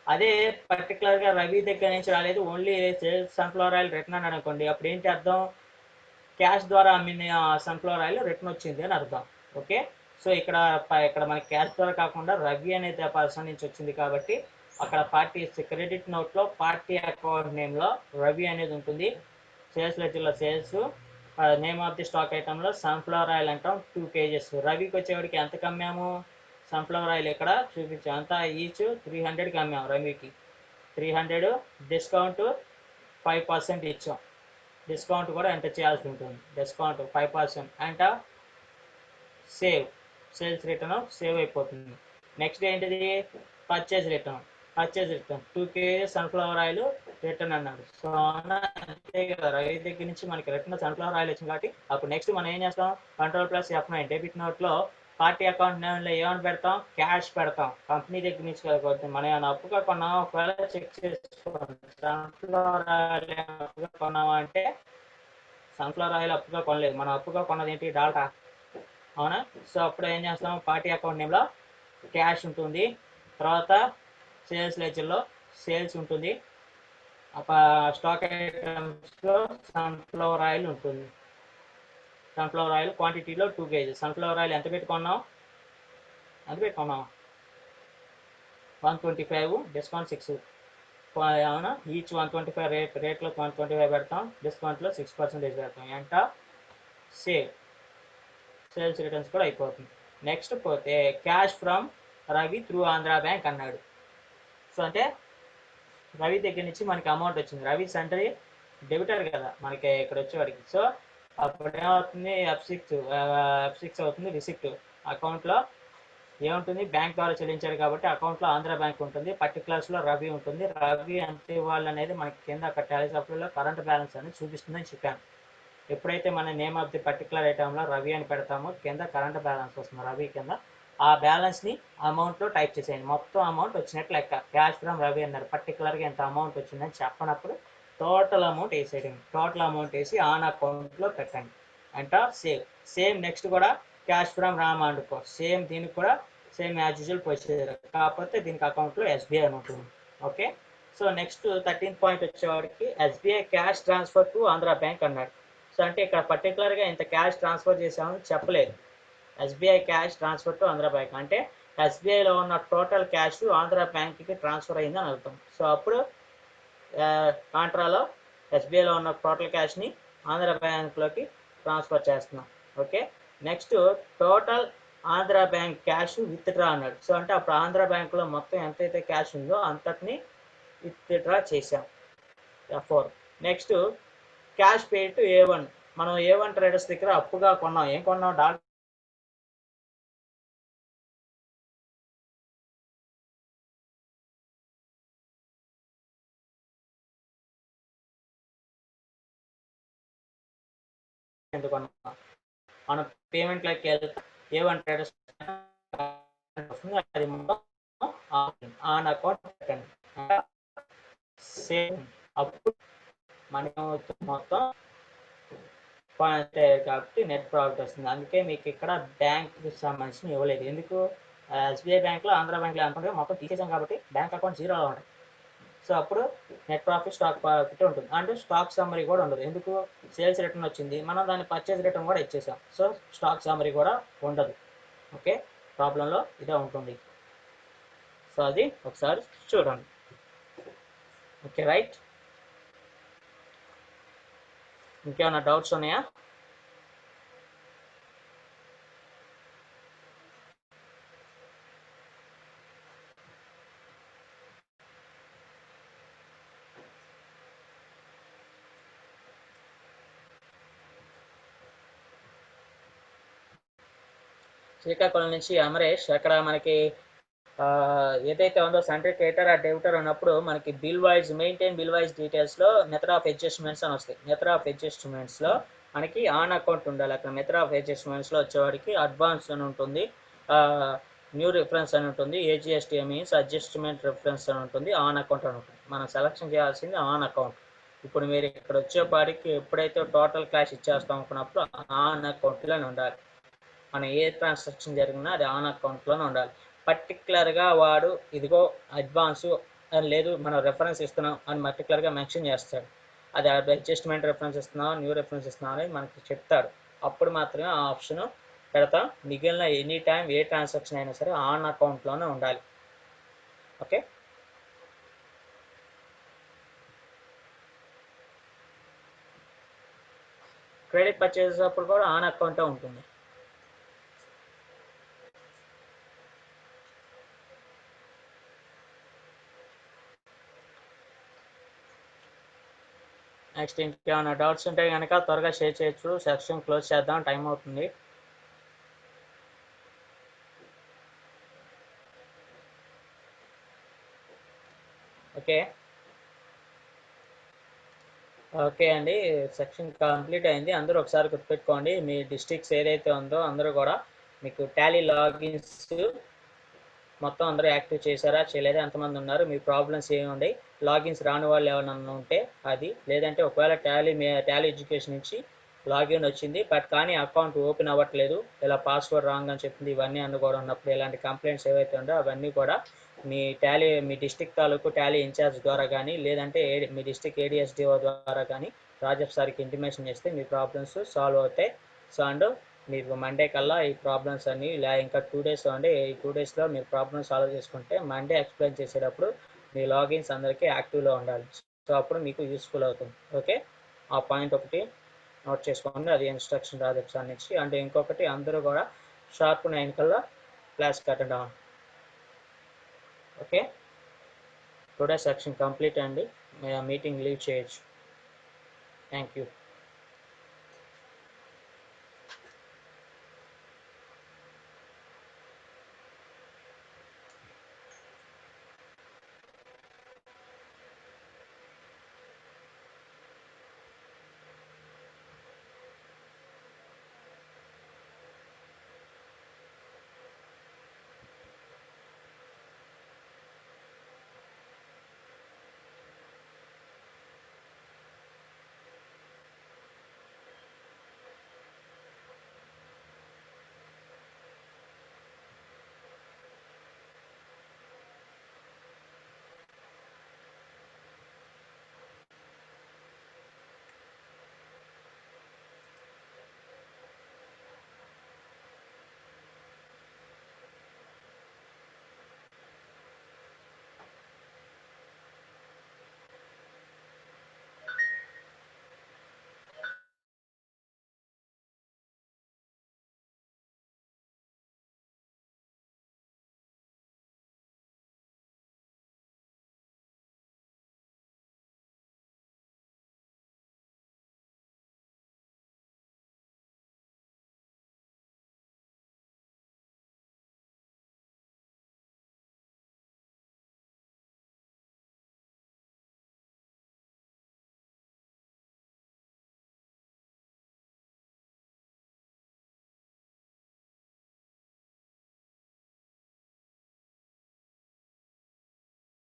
[SPEAKER 1] అదే పర్టికులర్గా రవి దగ్గర నుంచి రాలేదు, only sales sunflower oil return అని అనుకోండి, అప్పుడు ఏంటి అర్థం, క్యాష్ ద్వారా అమ్మిన సన్ఫ్లవర్ ఆయిల్ రిటర్న్ వచ్చింది అని అర్థం. ఓకే, సో ఇక్కడ మనకి క్యాష్ ద్వారా కాకుండా రవి అనే పర్సన్ నుంచి వచ్చింది కాబట్టి అక్కడ పార్టీ క్రెడిట్ నోట్లో పార్టీ అకౌంట్ నేమ్లో రవి అనేది ఉంటుంది. సేల్స్ లెడ్జర్లో sales, name of the stock ఐటంలో సన్ఫ్లవర్ ఆయిల్ అంటాం 2 kgs. రవికి వచ్చేవాడికి ఎంత కమ్మాము, సన్ఫ్లవర్ ఆయిల్ ఇక్కడ చూపించాం, అంతా ఈచ్ 300కి అమ్మాము. రవికి 300, డిస్కౌంట్ 5% ఇచ్చాం. డిస్కౌంట్ కూడా ఎంత చేయాల్సి ఉంటుంది, డిస్కౌంట్ 5% అంట. సేల్స్ రిటర్న్ సేవ్ అయిపోతుంది. నెక్స్ట్ ఏంటిది, purchase return 2 kg sunflower oil return అన్నాడు. సో అంతే కదా, రవి దగ్గర నుంచి మనకి రిటర్న్ సన్ఫ్లవర్ ఆయిల్ వచ్చింది కాబట్టి అప్పుడు నెక్స్ట్ మనం ఏం చేస్తాం, Ctrl+F9 డెబిట్ నోట్లో పార్టీ అకౌంట్ నేమ్లో ఏమని పెడతాం, క్యాష్ పెడతాం. కంపెనీ దగ్గర నుంచి కాబట్టి మనం ఏమైనా అప్పుగా కొన్నాం, ఒకవేళ చెక్ చేసుకోండి, సన్ఫ్లవర్ ఆయిల్ అప్పుగా కొన్నామా అంటే సన్ఫ్లవర్ ఆయిల్ అప్పుగా కొనలేదు, మనం అప్పుగా కొన్నది ఏంటి, డాల్టా, అవునా. సో అప్పుడు ఏం చేస్తాం, పార్టీ అకౌంట్ నేమ్లో క్యాష్ ఉంటుంది, తర్వాత సేల్స్ లెడ్జర్లో సేల్స్ ఉంటుంది, స్టాక్ ఐటమ్స్లో సన్ఫ్లవర్ ఆయిల్ ఉంటుంది. సన్ఫ్లవర్ ఆయిల్ క్వాంటిటీలో 2 kg. సన్ఫ్లవర్ ఆయిల్ ఎంత పెట్టుకున్నాం, 125, డిస్కౌంట్ 6, అవునా. ఈచ్ 125 రేట్లో 125 పెడతాం, డిస్కౌంట్లో 6% పెడతాం. ఎంత సేల్స్ రిటర్న్స్ కూడా అయిపోతుంది. నెక్స్ట్ పోతే cash from Ravi through Andhra bank అన్నాడు. సో అంటే రవి దగ్గర నుంచి మనకి అమౌంట్ వచ్చింది, రవి సెంటరీ డెబిటర్ కదా మనకి ఇక్కడ వచ్చేవాడికి. సో అప్పుడు ఏమవుతుంది, F6 అవుతుంది రిసిప్ట్. అకౌంట్లో ఏముంటుంది, బ్యాంక్ ద్వారా చెల్లించాడు కాబట్టి అకౌంట్లో ఆంధ్ర బ్యాంక్ ఉంటుంది, పర్టికులర్స్లో రవి ఉంటుంది. రవి ఎంత ఇవ్వాలి అనేది మనకి కింద అక్కడ టాలీ సాఫ్ట్వేర్లో కరెంట్ బ్యాలెన్స్ అని చూపిస్తుందని చెప్పాను. ఎప్పుడైతే మన నేమ్ ఆఫ్ ది పర్టికులర్ ఐటమ్లో రవి అని పెడతామో కింద కరెంట్ బ్యాలెన్స్ వస్తుంది, రవి కింద ఆ బ్యాలెన్స్ని అమౌంట్లో టైప్ చేసేయండి. మొత్తం అమౌంట్ వచ్చినట్టు లెక్క. క్యాష్ ఫ్రమ్ రవి అన్నారు, పర్టికులర్గా ఎంత అమౌంట్ వచ్చిందని చెప్పనప్పుడు టోటల్ అమౌంట్ వేసేయండి. టోటల్ అమౌంట్ వేసి ఆన్ అకౌంట్లో పెట్టండి. అంట సేమ్ నెక్స్ట్ కూడా క్యాష్ ఫ్రమ్ రామ్ అనుకో, సేమ్ దీనికి కూడా సేమ్ యాజ్ యూజువల్ ప్రొసీజర్, కాకపోతే దీనికి అకౌంట్లో ఎస్బీఐ అని ఉంటుంది. Okay, so next 13th point వచ్చేవాడికి SBI cash transfer to Andhra bank అన్నాడు. సో అంటే ఇక్కడ పర్టికులర్గా ఇంత క్యాష్ ట్రాన్స్ఫర్ చేసామని చెప్పలేదు. SBI cash transfer to Andhra bank అంటే ఎస్బీఐలో ఉన్న టోటల్ క్యాష్ ఆంధ్ర బ్యాంక్కి ట్రాన్స్ఫర్ అయిందని అర్థం. సో అప్పుడు కాంట్రాలో ఎస్బీఐలో ఉన్న టోటల్ క్యాష్ని ఆంధ్ర బ్యాంక్లోకి ట్రాన్స్ఫర్ చేస్తున్నాం. Okay, next total Andhra bank cash withdraw అన్నాడు. సో అంటే అప్పుడు ఆంధ్ర బ్యాంక్లో మొత్తం ఎంతైతే క్యాష్ ఉందో అంతటిని విత్డ్రా చేసాం. F4 next cash pay to A1. మనం A1 ట్రేడర్స్ దగ్గర అప్పుగా కొన్నాం, ఏం కొన్నాం, డాల్ ఎందుకు కొన్నాం, మనం పేమెంట్లోకి వెళ్తాం, A1 ట్రేడర్స్ అది ఆన్ అకౌంట్ పెట్టండి. సేమ్ అప్పుడు మనం మొత్తం కాబట్టి నెట్ ప్రాఫిట్ వస్తుంది. అందుకే మీకు ఇక్కడ బ్యాంక్కి సంబంధించిన ఇవ్వలేదు. ఎందుకు, ఎస్బీఐ బ్యాంక్లో ఆంధ్ర బ్యాంక్లో అనుకుంటే మొత్తం తీసేసాం కాబట్టి బ్యాంక్ అకౌంట్ 0 ఉంటుంది. సో అప్పుడు నెట్ ప్రాఫిట్ స్టాక్ ప్రాఫిట్ ఉంటుంది, అంటే స్టాక్ సమ్మరీ కూడా ఉండదు. ఎందుకు, సేల్స్ రిటర్న్ వచ్చింది, మనం దాన్ని పర్చేజ్ రిటర్న్ కూడా ఇచ్చేసాం. సో స్టాక్ సమ్మరీ కూడా ఉండదు. ఓకే, ప్రాబ్లంలో ఇదే ఉంటుంది. సో అది ఒకసారి చూడండి. ఓకే రైట్, ఇంకేమైనా డౌట్స్ ఉన్నాయా? శ్రీకాకుళం నుంచి అమరేష్, అక్కడ మనకి ఏదైతే ఉందో సెంట్రీ క్రియేటర్ ఆ డెబిటర్ ఉన్నప్పుడు మనకి bill wise maintain bill wise డీటెయిల్స్లో మెథడ్ ఆఫ్ అడ్జస్ట్మెంట్స్ అని వస్తాయి. మెథడ్ ఆఫ్ అడ్జస్ట్మెంట్స్లో మనకి ఆన్ అకౌంట్ ఉండాలి. అక్కడ మెథడ్ ఆఫ్ అడ్జస్ట్మెంట్స్లో వచ్చేవాడికి అడ్వాన్స్ అని ఉంటుంది, న్యూ రిఫరెన్స్ అని ఉంటుంది, ఏజిఎస్టీ మీన్స్ అడ్జస్ట్మెంట్ రిఫరెన్స్ అని ఉంటుంది, ఆన్ అకౌంట్ అని ఉంటుంది. మనం సెలెక్షన్ చేయాల్సింది ఆన్ అకౌంట్. ఇప్పుడు మీరు ఇక్కడ వచ్చేపాటికి ఎప్పుడైతే టోటల్ క్యాష్ ఇచ్చేస్తాం అనుకున్నప్పుడు ఆన్ అకౌంట్లోనే ఉండాలి. మనం ఏ ట్రాన్సాక్షన్ జరిగినా అది ఆన్ అకౌంట్లోనే ఉండాలి. పర్టికులర్గా వాడు ఇదిగో అడ్వాన్సు లేదు మనం రెఫరెన్స్ ఇస్తున్నాం అని పర్టికులర్గా మెన్షన్ చేస్తాడు. అది అడ్జస్ట్మెంట్ రెఫరెన్స్ ఇస్తున్నాం, న్యూ రెఫరెన్స్ ఇస్తున్నాం అని మనకి చెప్తాడు. అప్పుడు మాత్రమే ఆ ఆప్షన్ పెడతాం. మిగిలిన ఎనీ టైం ఏ ట్రాన్సాక్షన్ అయినా సరే ఆన్ అకౌంట్లోనే ఉండాలి. ఓకే, క్రెడిట్ పర్చేసెస్ అప్పుడు కూడా ఆన్ అకౌంటే ఉంటుంది. నెక్స్ట్ ఇంకేమైనా డౌట్స్ ఉంటే కనుక త్వరగా షేర్ చేయొచ్చు. సెక్షన్ క్లోజ్ చేద్దాం, టైం అవుతుంది. ఓకే ఓకే అండి, సెక్షన్ కంప్లీట్ అయింది. అందరూ ఒకసారి గుర్తుపెట్టుకోండి, మీ డిస్ట్రిక్ట్స్ ఏదైతే ఉందో అందరూ కూడా మీకు టాలీ లాగిన్స్ మొత్తం అందరూ యాక్టివ్ చేశారా చేయలేదా, ఎంతమంది ఉన్నారు, మీ ప్రాబ్లమ్స్ ఏమి ఉన్నాయి, లాగిన్స్ రాని వాళ్ళు ఏమైనా ఉంటే అది, లేదంటే ఒకవేళ టాలీ ఎడ్యుకేషన్ నుంచి లాగిన్ వచ్చింది బట్ కానీ అకౌంట్ ఓపెన్ అవ్వట్లేదు, ఇలా పాస్వర్డ్ రాంగ్ అని చెప్పింది, ఇవన్నీ అన్ని కూడా ఉన్నప్పుడు ఇలాంటి కంప్లైంట్స్ ఏవైతే ఉండో అవన్నీ కూడా మీ డిస్టిక్ తాలూకు టాలీ ఇన్ఛార్జ్ ద్వారా కానీ లేదంటే మీ డిస్టిక్ ఏడిఎస్డిఓ ద్వారా కానీ రాజప్ సార్కి ఇంటిమేషన్ చేస్తే మీ ప్రాబ్లమ్స్ సాల్వ్ అవుతాయి. సో అండ్ మీకు మండే కల్లా ఈ ప్రాబ్లమ్స్ అన్ని ఇలా ఇంకా 2 days అండి, ఈ 2 daysలో మీరు ప్రాబ్లమ్ సాల్వ్ చేసుకుంటే మండే ఎక్స్ప్లెయిన్ చేసేటప్పుడు మీ లాగిన్స్ అందరికీ యాక్టివ్లో ఉండాలి. సో అప్పుడు మీకు యూస్ఫుల్ అవుతుంది. ఓకే, ఆ పాయింట్ ఒకటి నోట్ చేసుకోండి, అది ఇన్స్ట్రక్షన్ రాజప్ సార్ నుంచి. అంటే ఇంకొకటి అందరూ కూడా షార్ప్ 9 కల్లా క్లాస్కి అటెండ్ అవ్వండి. ఓకే, టుడే సెక్షన్ కంప్లీట్ అండి, మీటింగ్ లీవ్ చేయొచ్చు. Thank you.